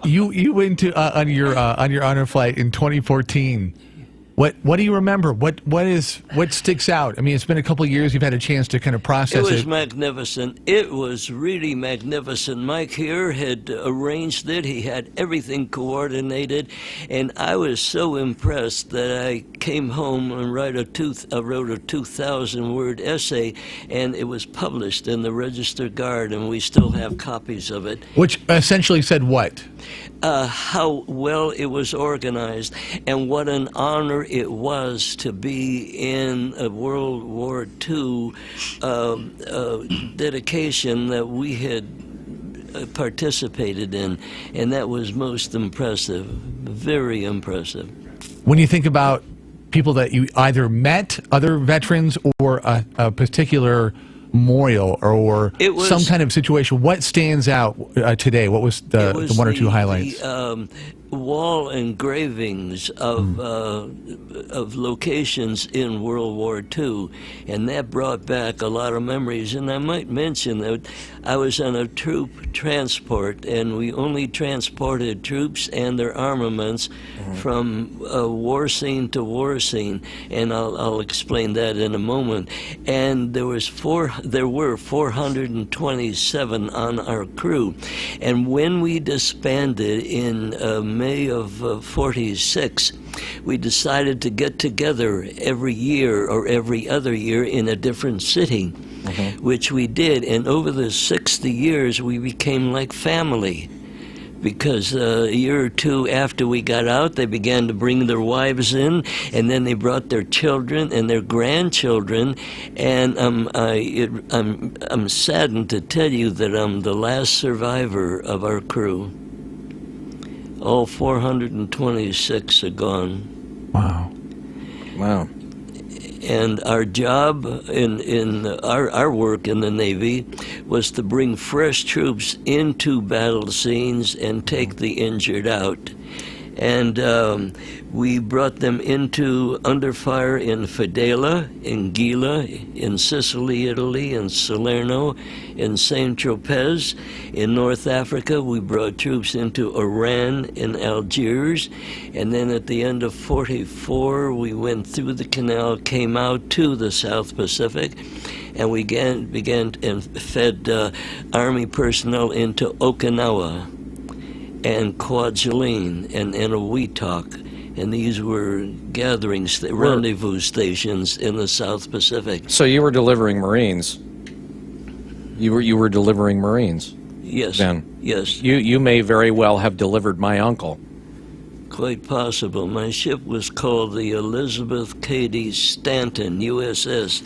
You went to on your honor flight in 2014. What do you remember? What sticks out? I mean, it's been a couple of years. You've had a chance to kind of process it. It was magnificent. It was really magnificent. Mike here had arranged it. He had everything coordinated, and I was so impressed that I came home and wrote a 2,000-word essay, and it was published in the Register Guard, and we still have copies of it. Which essentially said what? How well it was organized, and what an honor it was to be in a World War II dedication that we had participated in, and that was most impressive, very impressive. When you think about people that you either met, other veterans, or a particular memorial or It was- some kind of situation. What stands out today? What was the one or two highlights? The wall engravings of locations in World War II, and that brought back a lot of memories. And I might mention that I was on a troop transport, and we only transported troops and their armaments from war scene to war scene, and I'll explain that in a moment. And there were 427 on our crew, and when we disbanded in May of 46, we decided to get together every year or every other year in a different city, which we did. And over the 60 years, we became like family. Because a year or two after we got out, they began to bring their wives in, and then they brought their children and their grandchildren. And I'm saddened to tell you that I'm the last survivor of our crew. All 426 are gone. Wow. Wow. And our job in our work in the Navy was to bring fresh troops into battle scenes and take the injured out. And we brought them under fire in Fedela, in Gila, in Sicily, Italy, in Salerno, in Saint-Tropez. In North Africa, we brought troops into Iran, in Algiers. And then at the end of 44, we went through the canal, came out to the South Pacific, and we began and fed Army personnel into Okinawa and Kwajalein and Eniwetok, and these were gatherings, rendezvous stations in the South Pacific. So you were delivering Marines. You were delivering Marines. Yes. Then. Yes. You may very well have delivered my uncle. Quite possible. My ship was called the Elizabeth Cady Stanton, USS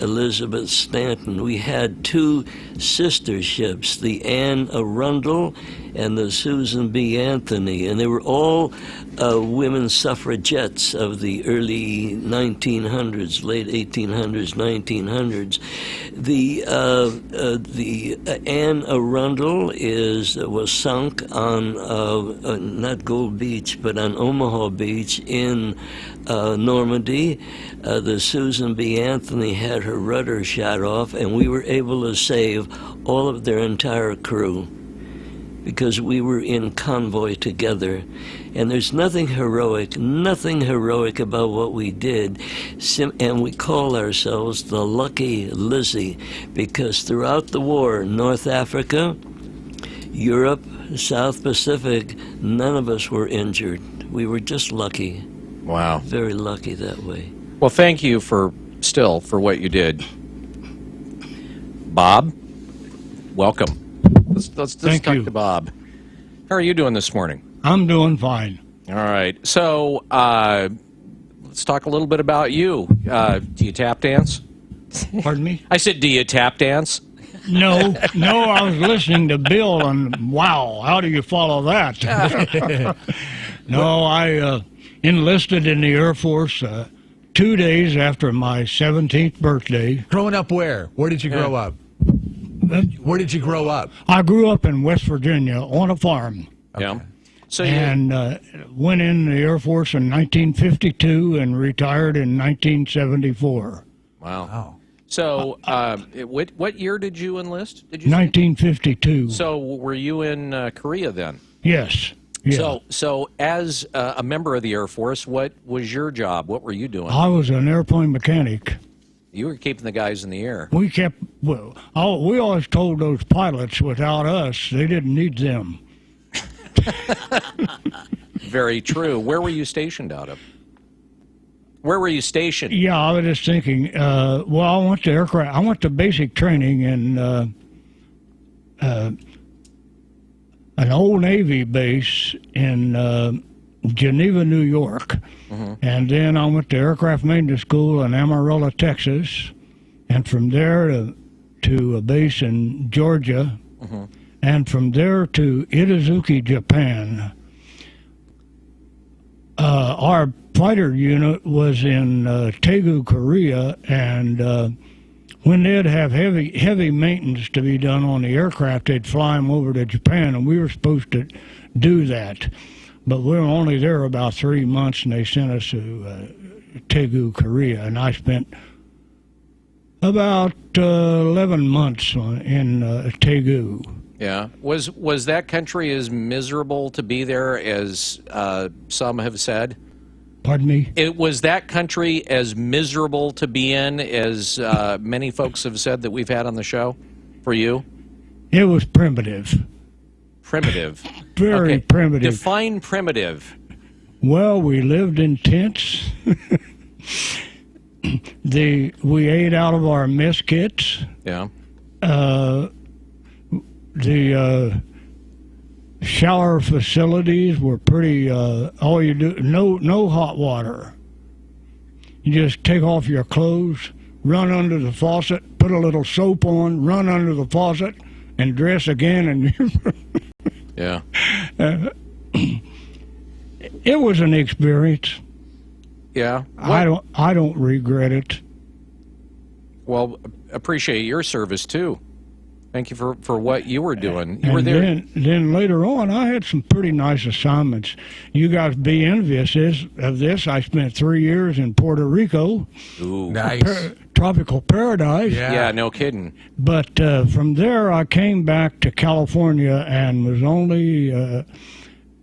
Elizabeth Stanton. We had two sister ships, the Anne Arundel and the Susan B. Anthony, and they were all women suffragettes of the early 1900s, late 1800s, 1900s. The Anne Arundel was sunk on not Gold Beach, but on Omaha Beach in Normandy. The Susan B. Anthony had her rudder shot off, and we were able to save all of their entire crew because we were in convoy together. And there's nothing heroic about what we did. And we call ourselves the Lucky Lizzie because throughout the war, North Africa, Europe, South Pacific, none of us were injured. We were just lucky. Wow. Very lucky that way. Well, thank you for what you did. Bob, welcome. Let's talk to Bob. How are you doing this morning? I'm doing fine. All right. So let's talk a little bit about you. Do you tap dance? Pardon me? I said, do you tap dance? No, I was listening to Bill, and wow, how do you follow that? No, I enlisted in the Air Force 2 days after my 17th birthday. Growing up where? Where did you grow up? Where did you grow up? I grew up in West Virginia on a farm. Yeah. So went in the Air Force in 1952 and retired in 1974. Wow. So what year did you enlist? Did you 1952. So were you in Korea then? Yes. Yeah. So as a member of the Air Force, what was your job? What were you doing? I was an airplane mechanic. You were keeping the guys in the air. We always told those pilots without us, they didn't need them. Very true. Where were you stationed out of? Where were you stationed? Yeah, I was just thinking. I went to aircraft. I went to basic training in an old Navy base in Geneva, New York. Mm-hmm. And then I went to aircraft maintenance school in Amarillo, Texas, and from there to a base in Georgia, mm-hmm. and from there to Itazuki, Japan. Our fighter unit was in Daegu, Korea, and when they'd have heavy maintenance to be done on the aircraft, they'd fly them over to Japan, and we were supposed to do that. But we were only there about 3 months, and they sent us to Daegu, Korea, and I spent about 11 months in Daegu. Yeah. Was that country as miserable to be there as some have said? Pardon me? Was that country as miserable to be in as many folks have said that we've had on the show for you? It was primitive. Primitive. Very primitive. Define primitive. Well, we lived in tents. We ate out of our mess kits. Yeah. The shower facilities were pretty. All you do, no hot water. You just take off your clothes, run under the faucet, put a little soap on, run under the faucet, and dress again. And yeah. It was an experience. Yeah. I don't regret it. Well, appreciate your service too. Thank you for what you were doing. You were there. Then later on, I had some pretty nice assignments. You guys be envious of this. I spent 3 years in Puerto Rico. Ooh, nice. Tropical paradise. Yeah, no kidding. But from there, I came back to California and was only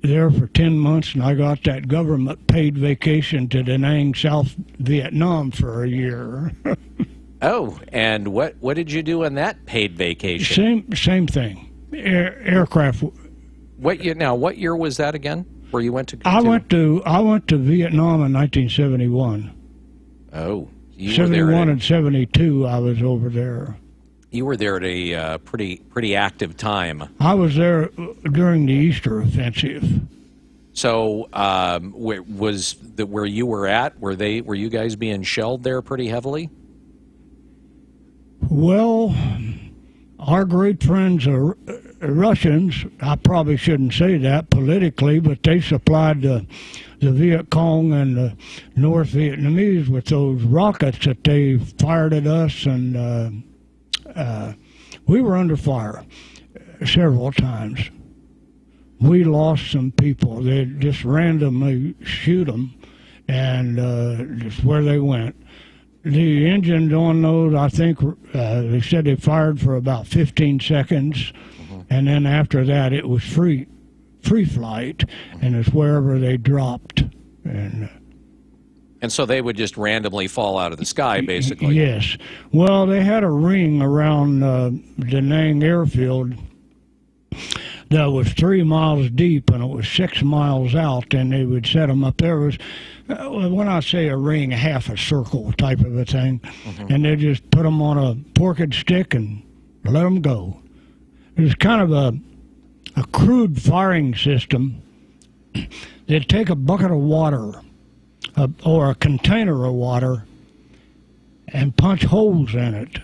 there for 10 months, and I got that government-paid vacation to Da Nang, South Vietnam for a year. Oh, and what did you do on that paid vacation? Same thing. Aircraft. What year was that again? Where you went to? I went to Vietnam in 1971. Oh, you 71 were there and 72. I was over there. You were there at a pretty active time. I was there during the Easter offensive. So, where you were at? Were you guys being shelled there pretty heavily? Well, our great friends are Russians. I probably shouldn't say that politically, but they supplied the Viet Cong and the North Vietnamese with those rockets that they fired at us, and we were under fire several times. We lost some people. They just randomly shoot them, and just where they went. The engines on those, I think, they said they fired for about 15 seconds, and then after that it was free flight, and it's wherever they dropped. And so they would just randomly fall out of the sky, basically. Yes. Well, they had a ring around Da Nang airfield that was 3 miles deep, and it was 6 miles out, and they would set them up there. It was, when I say a ring, half a circle type of a thing, and they just put them on a porkage stick and let them go. It was kind of a crude firing system. They'd take a bucket of water or a container of water and punch holes in it.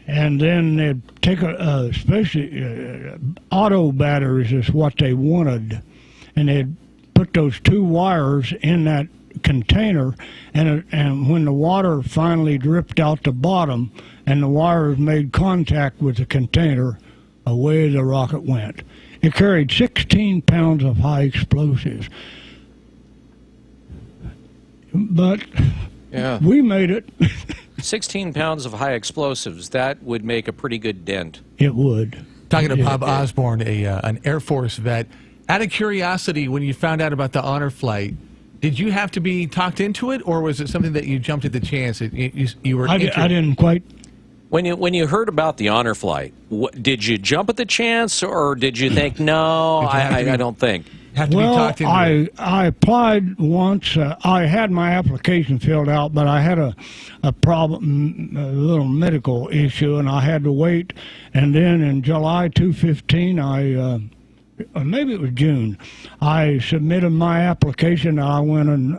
And then they'd take especially auto batteries is what they wanted, and they'd put those 2 wires in that container, and when the water finally dripped out the bottom and the wires made contact with the container, away the rocket went. It carried 16 pounds of high explosives. But yeah, we made it. 16 pounds of high explosives, that would make a pretty good dent. It would. Talking to Bob Osborne, an Air Force vet. Out of curiosity, when you found out about the honor flight, did you have to be talked into it, or was it something that you jumped at the chance? You were. I didn't quite. When you heard about the honor flight, did you jump at the chance, or did you think, no, I don't think? Have to be talked into it. I applied once. I had my application filled out, but I had a problem, a little medical issue, and I had to wait. And then in July 2015, or maybe it was June, I submitted my application. I went and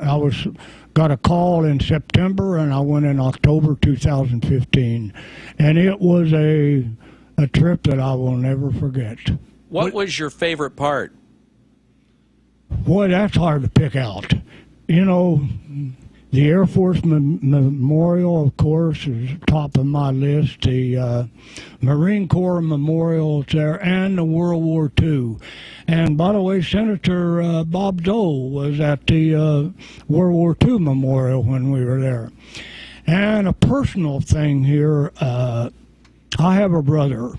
got a call in September, and I went in October 2015, and it was a trip that I will never forget. What was your favorite part? Boy, that's hard to pick out. You know, The Air Force Memorial, of course, is top of my list. The Marine Corps Memorial is there, and the World War II. And by the way, Senator Bob Dole was at the World War II Memorial when we were there. And a personal thing here, I have a brother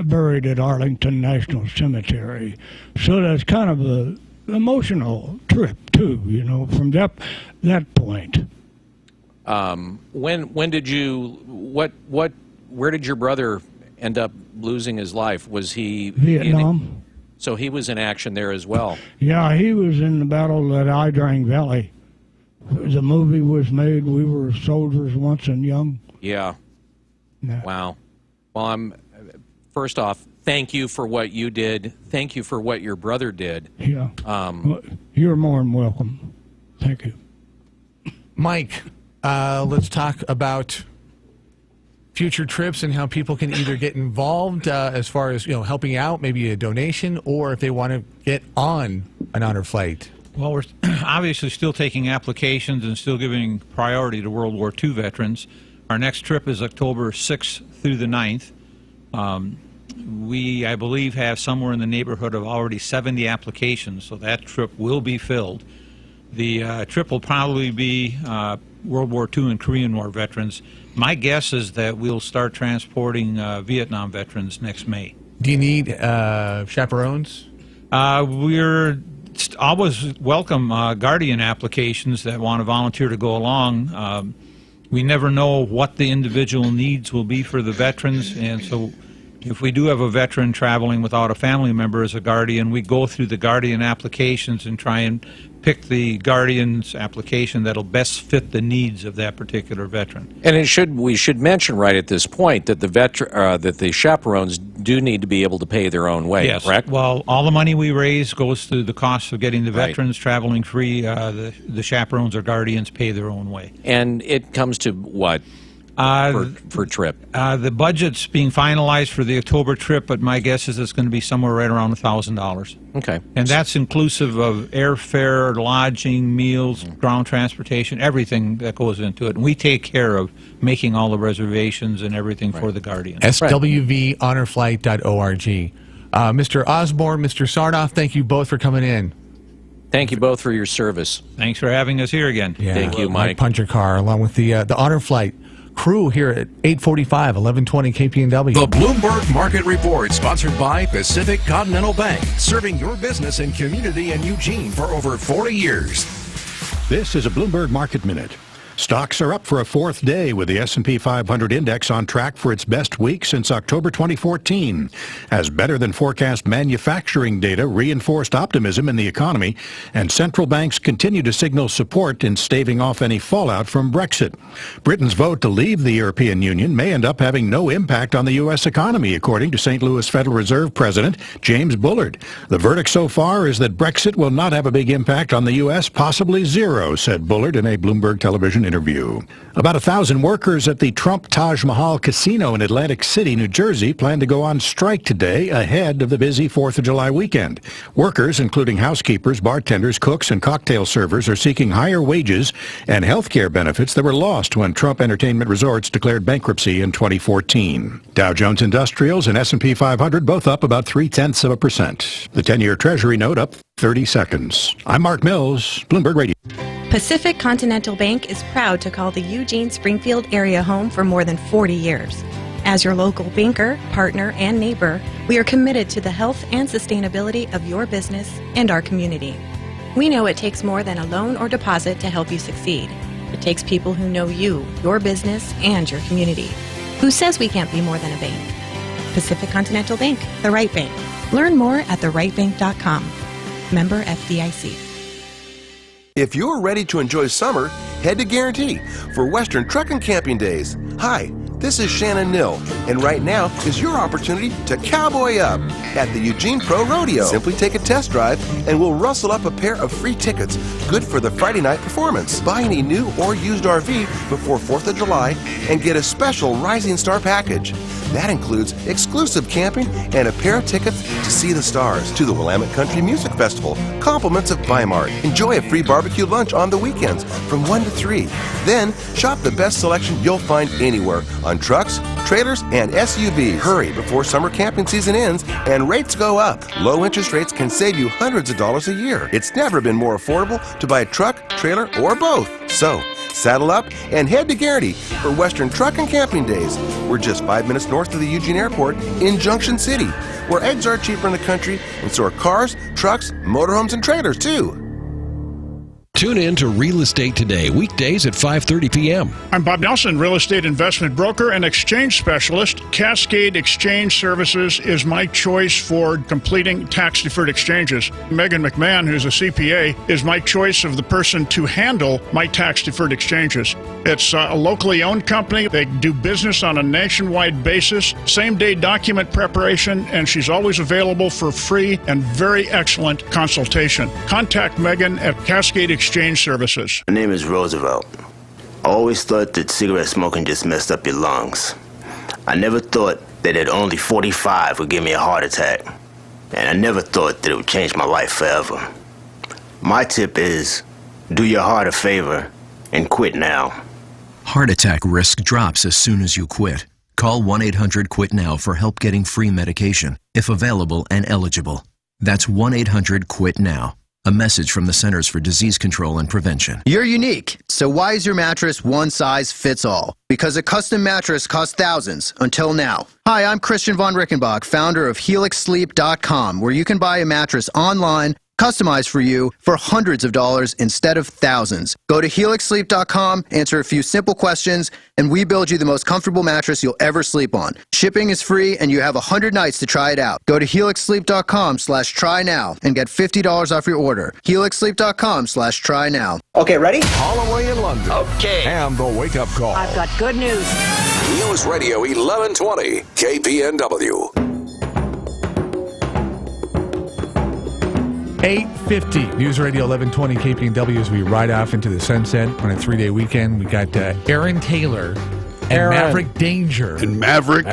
buried at Arlington National Cemetery. So that's kind of an emotional trip, too, you know, from that point. When did you, where did your brother end up losing his life? Was he Vietnam? So he was in action there as well. Yeah, he was in the battle at Idrang Valley. The movie was made. We were soldiers once and young. Yeah. Yeah. Wow. Well, first off, thank you for what you did. Thank you for what your brother did. Yeah. You're more than welcome. Thank you. Mike, let's talk about future trips and how people can either get involved as far as, you know, helping out, maybe a donation, or if they want to get on an honor flight. Well, we're obviously still taking applications and still giving priority to World War II veterans. Our next trip is October 6th through the 9th. We, I believe, have somewhere in the neighborhood of already 70 applications, so that trip will be filled. The trip will probably be World War II and Korean War veterans. My guess is that we'll start transporting Vietnam veterans next May. Do you need chaperones? We're always welcome guardian applications that want to volunteer to go along. We never know what the individual needs will be for the veterans, and so if we do have a veteran traveling without a family member as a guardian, we go through the guardian applications and try and pick the guardian's application that'll best fit the needs of that particular veteran. And we should mention right at this point that the chaperones do need to be able to pay their own way, yes. correct? Well, all the money we raise goes to the cost of getting the veterans traveling free. The chaperones or guardians pay their own way. And it comes to what? For trip? The budget's being finalized for the October trip, but my guess is it's going to be somewhere right around $1,000. Okay. And that's inclusive of airfare, lodging, meals, ground transportation, everything that goes into it. And we take care of making all the reservations and everything for the Guardian. swvhonorflight.org. Mr. Osborne, Mr. Sarnoff, thank you both for coming in. Thank you both for your service. Thanks for having us here again. Yeah. Thank you, Mike. Puncher Car, along with the Honor Flight crew here at 845, 1120 KPNW. The Bloomberg Market Report, sponsored by Pacific Continental Bank, serving your business and community in Eugene for over 40 years. This is a Bloomberg Market Minute. Stocks are up for a fourth day with the S&P 500 index on track for its best week since October 2014, as better-than-forecast manufacturing data reinforced optimism in the economy, and central banks continue to signal support in staving off any fallout from Brexit. Britain's vote to leave the European Union may end up having no impact on the U.S. economy, according to St. Louis Federal Reserve President James Bullard. The verdict so far is that Brexit will not have a big impact on the U.S., possibly zero, said Bullard in a Bloomberg television interview. About 1,000 workers at the Trump Taj Mahal Casino in Atlantic City, New Jersey, plan to go on strike today ahead of the busy 4th of July weekend. Workers, including housekeepers, bartenders, cooks, and cocktail servers, are seeking higher wages and health care benefits that were lost when Trump Entertainment Resorts declared bankruptcy in 2014. Dow Jones Industrials and S&P 500 both up about 0.3%. The 10-year Treasury note up 30 seconds. I'm Mark Mills, Bloomberg Radio. Pacific Continental Bank is proud to call the Eugene-Springfield area home for more than 40 years. As your local banker, partner, and neighbor, we are committed to the health and sustainability of your business and our community. We know it takes more than a loan or deposit to help you succeed. It takes people who know you, your business, and your community. Who says we can't be more than a bank? Pacific Continental Bank, the right bank. Learn more at therightbank.com. Member FDIC. If you're ready to enjoy summer, head to Guarantee for Western Truck and Camping Days. Hi, this is Shannon Nill, and right now is your opportunity to cowboy up at the Eugene Pro Rodeo. Simply take a test drive, and we'll rustle up a pair of free tickets, good for the Friday night performance. Buy any new or used RV before 4th of July and get a special Rising Star package. That includes exclusive camping and a pair of tickets to see the stars, to the Willamette Country Music Festival, compliments of Weimar. Enjoy a free barbecue lunch on the weekends from 1 to 3. Then, shop the best selection you'll find anywhere on trucks, trailers, and SUVs. Hurry before summer camping season ends and rates go up. Low interest rates can save you hundreds of dollars a year. It's never been more affordable to buy a truck, trailer, or both. So, saddle up and head to Garrity for Western Truck and Camping Days. We're just 5 minutes north of the Eugene Airport in Junction City, where eggs are cheaper in the country, and so are cars, trucks, motorhomes, and trailers, too. Tune in to Real Estate Today, weekdays at 5:30 p.m. I'm Bob Nelson, real estate investment broker and exchange specialist. Cascade Exchange Services is my choice for completing tax-deferred exchanges. Megan McMahon, who's a CPA, is my choice of the person to handle my tax-deferred exchanges. It's a locally owned company. They do business on a nationwide basis, same-day document preparation, and she's always available for free and very excellent consultation. Contact Megan at Cascade Exchange Services. My name is Roosevelt. I always thought that cigarette smoking just messed up your lungs. I never thought that at only 45 would give me a heart attack. And I never thought that it would change my life forever. My tip is, do your heart a favor and quit now. Heart attack risk drops as soon as you quit. Call 1-800-QUIT-NOW for help getting free medication, if available and eligible. That's 1-800-QUIT-NOW. A message from the Centers for Disease Control and Prevention. You're unique, so why is your mattress one size fits all? Because a custom mattress costs thousands, until now. Hi, I'm Christian von Rickenbach, founder of HelixSleep.com, where you can buy a mattress online, customized for you, for hundreds of dollars instead of thousands. Go to HelixSleep.com, answer a few simple questions, and we build you the most comfortable mattress you'll ever sleep on. Shipping is free, and you have 100 nights to try it out. Go to HelixSleep.com/try now and get $50 off your order. HelixSleep.com/try now. Okay, ready? Holloway in London. Okay. And the wake-up call. I've got good news. News Radio 1120, KPNW. 8:50 News Radio 1120 KPNW as we ride off into the sunset on a 3-day weekend. We got Aaron Taylor and Maverick Danger. Maverick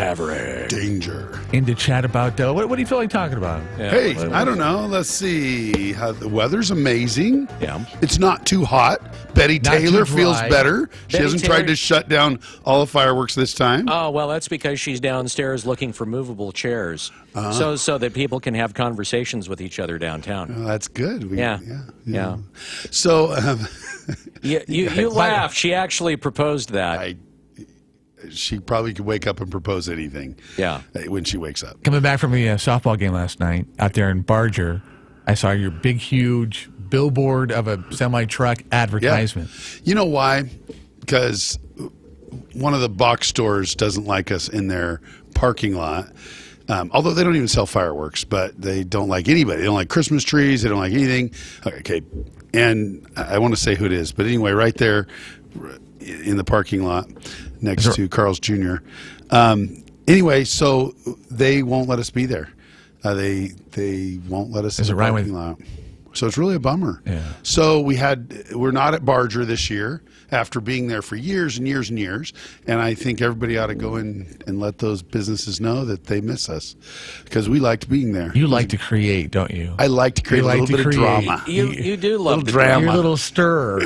Danger. In to chat about, what do you feel like talking about? Hey, I don't know. Let's see. How the weather's amazing. Yeah. It's not too hot. Betty Not Taylor too feels dry. better. She Betty hasn't Taylor- tried to shut down all the fireworks this time. Oh, well, that's because she's downstairs looking for movable chairs so that people can have conversations with each other downtown. Oh, that's good. Yeah. So You laugh. She actually proposed that. She probably could wake up and propose anything. Yeah. When she wakes up. Coming back from the softball game last night out there in Barger, I saw your big, huge billboard of a semi-truck advertisement. Yeah. You know why? Because one of the box stores doesn't like us in their parking lot. Although they don't even sell fireworks, but they don't like anybody. They don't like Christmas trees. They don't like anything. Okay. And I want to say who it is. But anyway, right there in the parking lot next to Carl's Jr. Anyway, so they won't let us be there. They won't let us in the parking lot. So it's really a bummer. Yeah. So we're not at Barger this year after being there for years and years and years. And I think everybody ought to go in and let those businesses know that they miss us because we liked being there. You like to create, don't you? I like to create a little bit of drama. You do love the drama. Your little stir.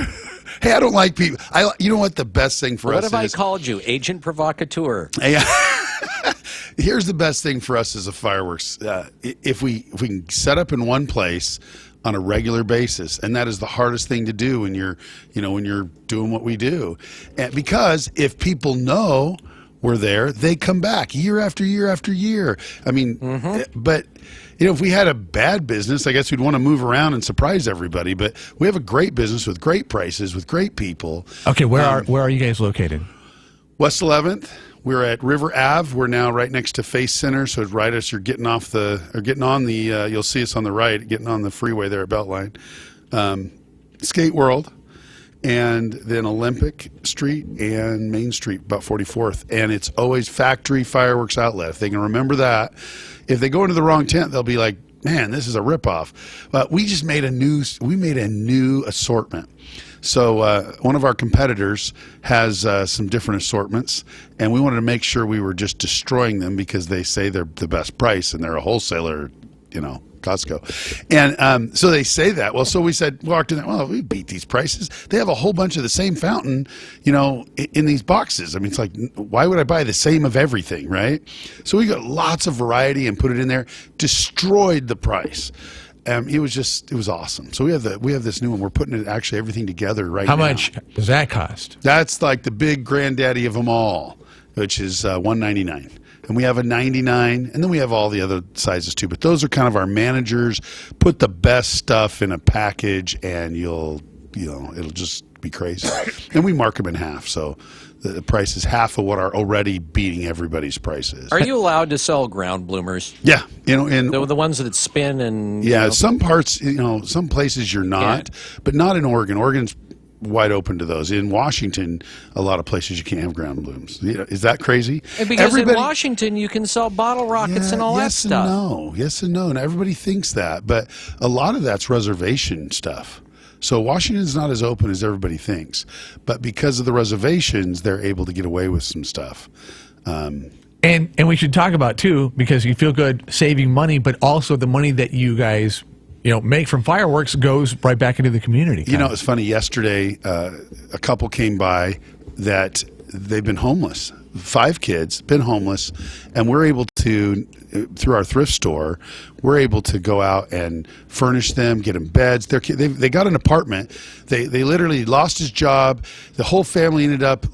Hey, I don't like people. You know what the best thing for us is? What have I called you? Agent Provocateur. Here's the best thing for us as a fireworks. If we can set up in one place on a regular basis, and that is the hardest thing to do when you're doing what we do. And because if people know we're there, they come back year after year after year. I mean, but if we had a bad business, I guess we'd want to move around and surprise everybody. But we have a great business with great prices, with great people. Okay, where are you guys located? West 11th. We're at River Ave. We're now right next to Face Center. So right as you're getting on the, you'll see us on the right, getting on the freeway there at Beltline. Skate World, and then Olympic Street and Main Street, about 44th. And it's always Factory Fireworks Outlet. If they can remember that. If they go into the wrong tent, they'll be like man, this is a ripoff. But we just made a new assortment. So one of our competitors has some different assortments, and we wanted to make sure we were just destroying them because they say they're the best price and they're a wholesaler, Costco. And so they say that. Well, so we walked in there, well, we beat these prices. They have a whole bunch of the same fountain, in these boxes. I mean, it's like, why would I buy the same of everything, right? So we got lots of variety and put it in there, destroyed the price. It was awesome. So we have this new one. We're putting everything together right now. How much does that cost? That's like the big granddaddy of them all, which is $199. And we have a 99, and then we have all the other sizes too. But those are kind of our managers. Put the best stuff in a package, and it'll just be crazy. And we mark them in half, so the price is half of what our already beating everybody's price is. Are you allowed to sell ground bloomers? Yeah, the ones that spin and some parts, some places you're not, but not in Oregon. Oregon's wide open to those. In Washington, a lot of places you can't have ground blooms. Is that crazy? Because in Washington, you can sell bottle rockets and all that stuff. Yes and no, and everybody thinks that, but a lot of that's reservation stuff. So Washington's not as open as everybody thinks, but because of the reservations, they're able to get away with some stuff. And we should talk about too, because you feel good saving money, but also the money that you guys make from fireworks goes right back into the community. It's funny. Yesterday, a couple came by that they've been homeless. 5 kids, been homeless, and we're able to, through our thrift store, we're able to go out and furnish them, get them beds. They got an apartment. They literally lost his job. The whole family ended up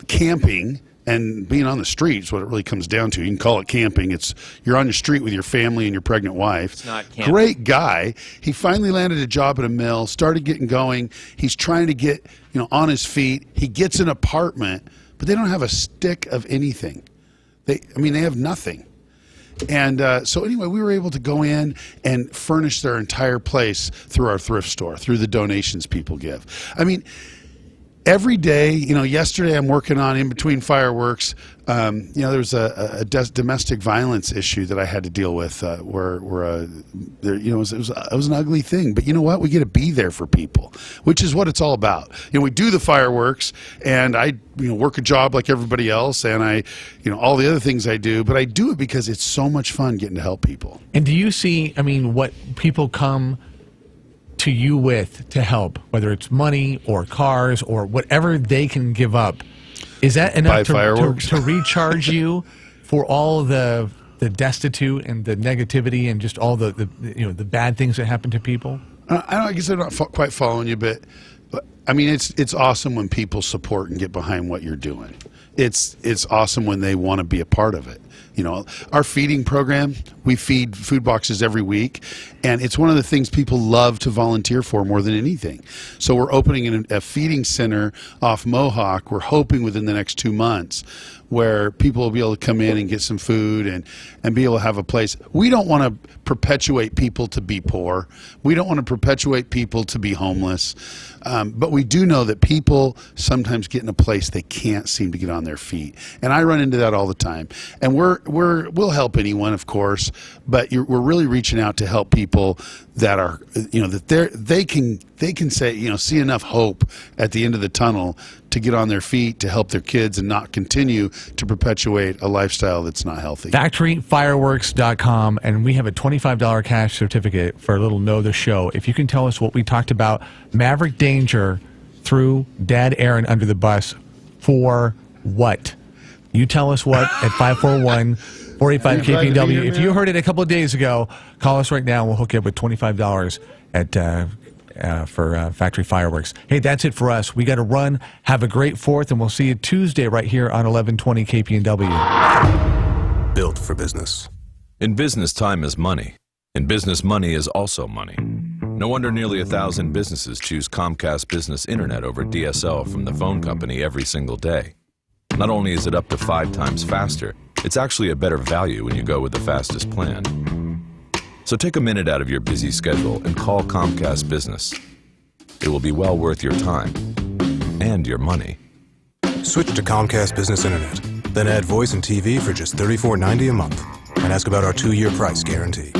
camping and being on the street is what it really comes down to. You can call it camping. You're on the street with your family and your pregnant wife. It's not camping. Great guy. He finally landed a job at a mill, started getting going. He's trying to get on his feet. He gets an apartment, but they don't have a stick of anything. They have nothing. And so anyway, we were able to go in and furnish their entire place through our thrift store, through the donations people give. Every day, yesterday I'm working on in between fireworks. There was a domestic violence issue that I had to deal with, where it was an ugly thing. But you know what? We get to be there for people, which is what it's all about. We do the fireworks, and I work a job like everybody else, and I all the other things I do. But I do it because it's so much fun getting to help people. And do you see? What people come to you with to help, whether it's money or cars or whatever they can give up, is that enough to recharge you for all the destitute and the negativity and just all the bad things that happen to people? I guess I'm not quite following you, but it's awesome when people support and get behind what you're doing. It's awesome when they want to be a part of it. Our feeding program, we feed food boxes every week, and it's one of the things people love to volunteer for more than anything. So we're opening a feeding center off Mohawk. We're hoping within the next 2 months where people will be able to come in and get some food and be able to have a place. We don't want to perpetuate people to be poor. We don't want to perpetuate people to be homeless. But we do know that people sometimes get in a place they can't seem to get on their feet. And I run into that all the time. And we'll help anyone, of course, but we're really reaching out to help people that are, that they can say, see enough hope at the end of the tunnel to get on their feet, to help their kids and not continue to perpetuate a lifestyle that's not healthy. FactoryFireworks.com, and we have a $25 cash certificate for a little Know the Show. If you can tell us what we talked about, Maverick Danger threw Dad Aaron under the bus for what? You tell us what at 541-485-KPNW. If you heard it a couple of days ago, call us right now and we'll hook you up with $25 for Factory Fireworks. Hey, that's it for us. We got to run. Have a great 4th, and we'll see you Tuesday right here on 1120 KPNW. Built for business. In business, time is money. In business, money is also money. No wonder nearly 1,000 businesses choose Comcast Business Internet over DSL from the phone company every single day. Not only is it up to 5 times faster, it's actually a better value when you go with the fastest plan. So take a minute out of your busy schedule and call Comcast Business. It will be well worth your time and your money. Switch to Comcast Business Internet. Then add voice and TV for just $34.90 a month. And ask about our 2-year price guarantee.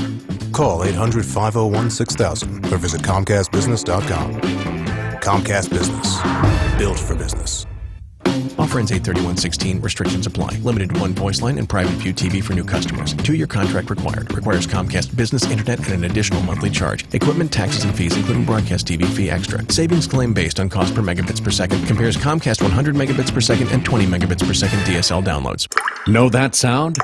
Call 800-501-6000 or visit ComcastBusiness.com. Comcast Business. Built for business. Offer ends 8/31/16. Restrictions apply. Limited to one voice line and private view TV for new customers. 2-year contract required. Requires Comcast Business Internet and an additional monthly charge. Equipment, taxes, and fees, including broadcast TV fee extra. Savings claim based on cost per megabits per second. Compares Comcast 100 megabits per second and 20 megabits per second DSL downloads. Know that sound?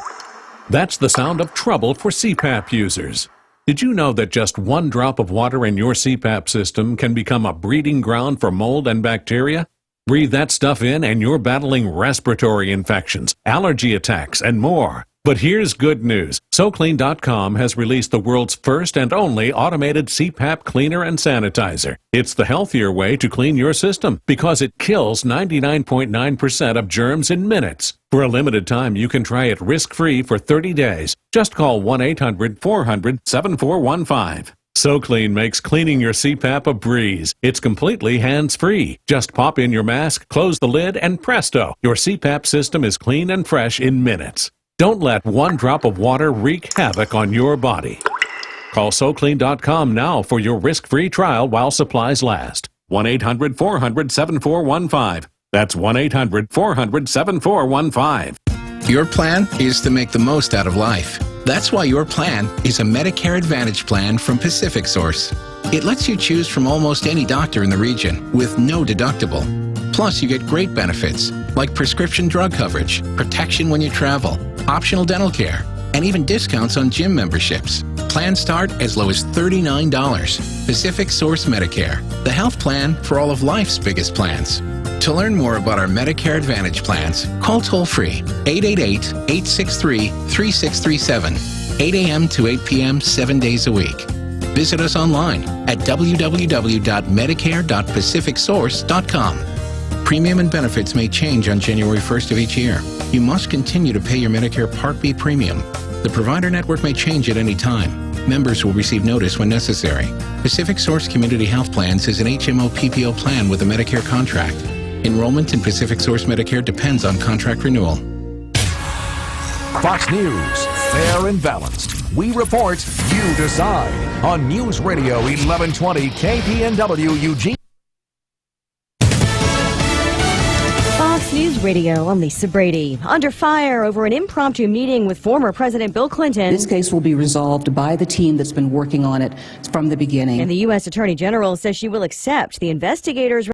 That's the sound of trouble for CPAP users. Did you know that just one drop of water in your CPAP system can become a breeding ground for mold and bacteria? Breathe that stuff in and you're battling respiratory infections, allergy attacks, and more. But here's good news. SoClean.com has released the world's first and only automated CPAP cleaner and sanitizer. It's the healthier way to clean your system because it kills 99.9% of germs in minutes. For a limited time, you can try it risk-free for 30 days. Just call 1-800-400-7415. SoClean makes cleaning your CPAP a breeze. It's completely hands-free. Just pop in your mask, close the lid, and presto, your CPAP system is clean and fresh in minutes. Don't let one drop of water wreak havoc on your body. Call SoClean.com now for your risk-free trial while supplies last. 1-800-400-7415. That's 1-800-400-7415. Your plan is to make the most out of life. That's why your plan is a Medicare Advantage plan from Pacific Source. It lets you choose from almost any doctor in the region with no deductible. Plus, you get great benefits like prescription drug coverage, protection when you travel, optional dental care, and even discounts on gym memberships. Plans start as low as $39. Pacific Source Medicare, the health plan for all of life's biggest plans. To learn more about our Medicare Advantage plans, call toll-free 888-863-3637, 8 a.m. to 8 p.m. 7 days a week. Visit us online at www.medicare.pacificsource.com. Premium and benefits may change on January 1st of each year. You must continue to pay your Medicare Part B premium. The provider network may change at any time. Members will receive notice when necessary. Pacific Source Community Health Plans is an HMO PPO plan with a Medicare contract. Enrollment in Pacific Source Medicare depends on contract renewal. Fox News, fair and balanced. We report, you decide. On News Radio 1120 KPNW Eugene. Fox News Radio, I'm Lisa Brady. Under fire over an impromptu meeting with former President Bill Clinton. This case will be resolved by the team that's been working on it from the beginning. And the U.S. Attorney General says she will accept the investigators'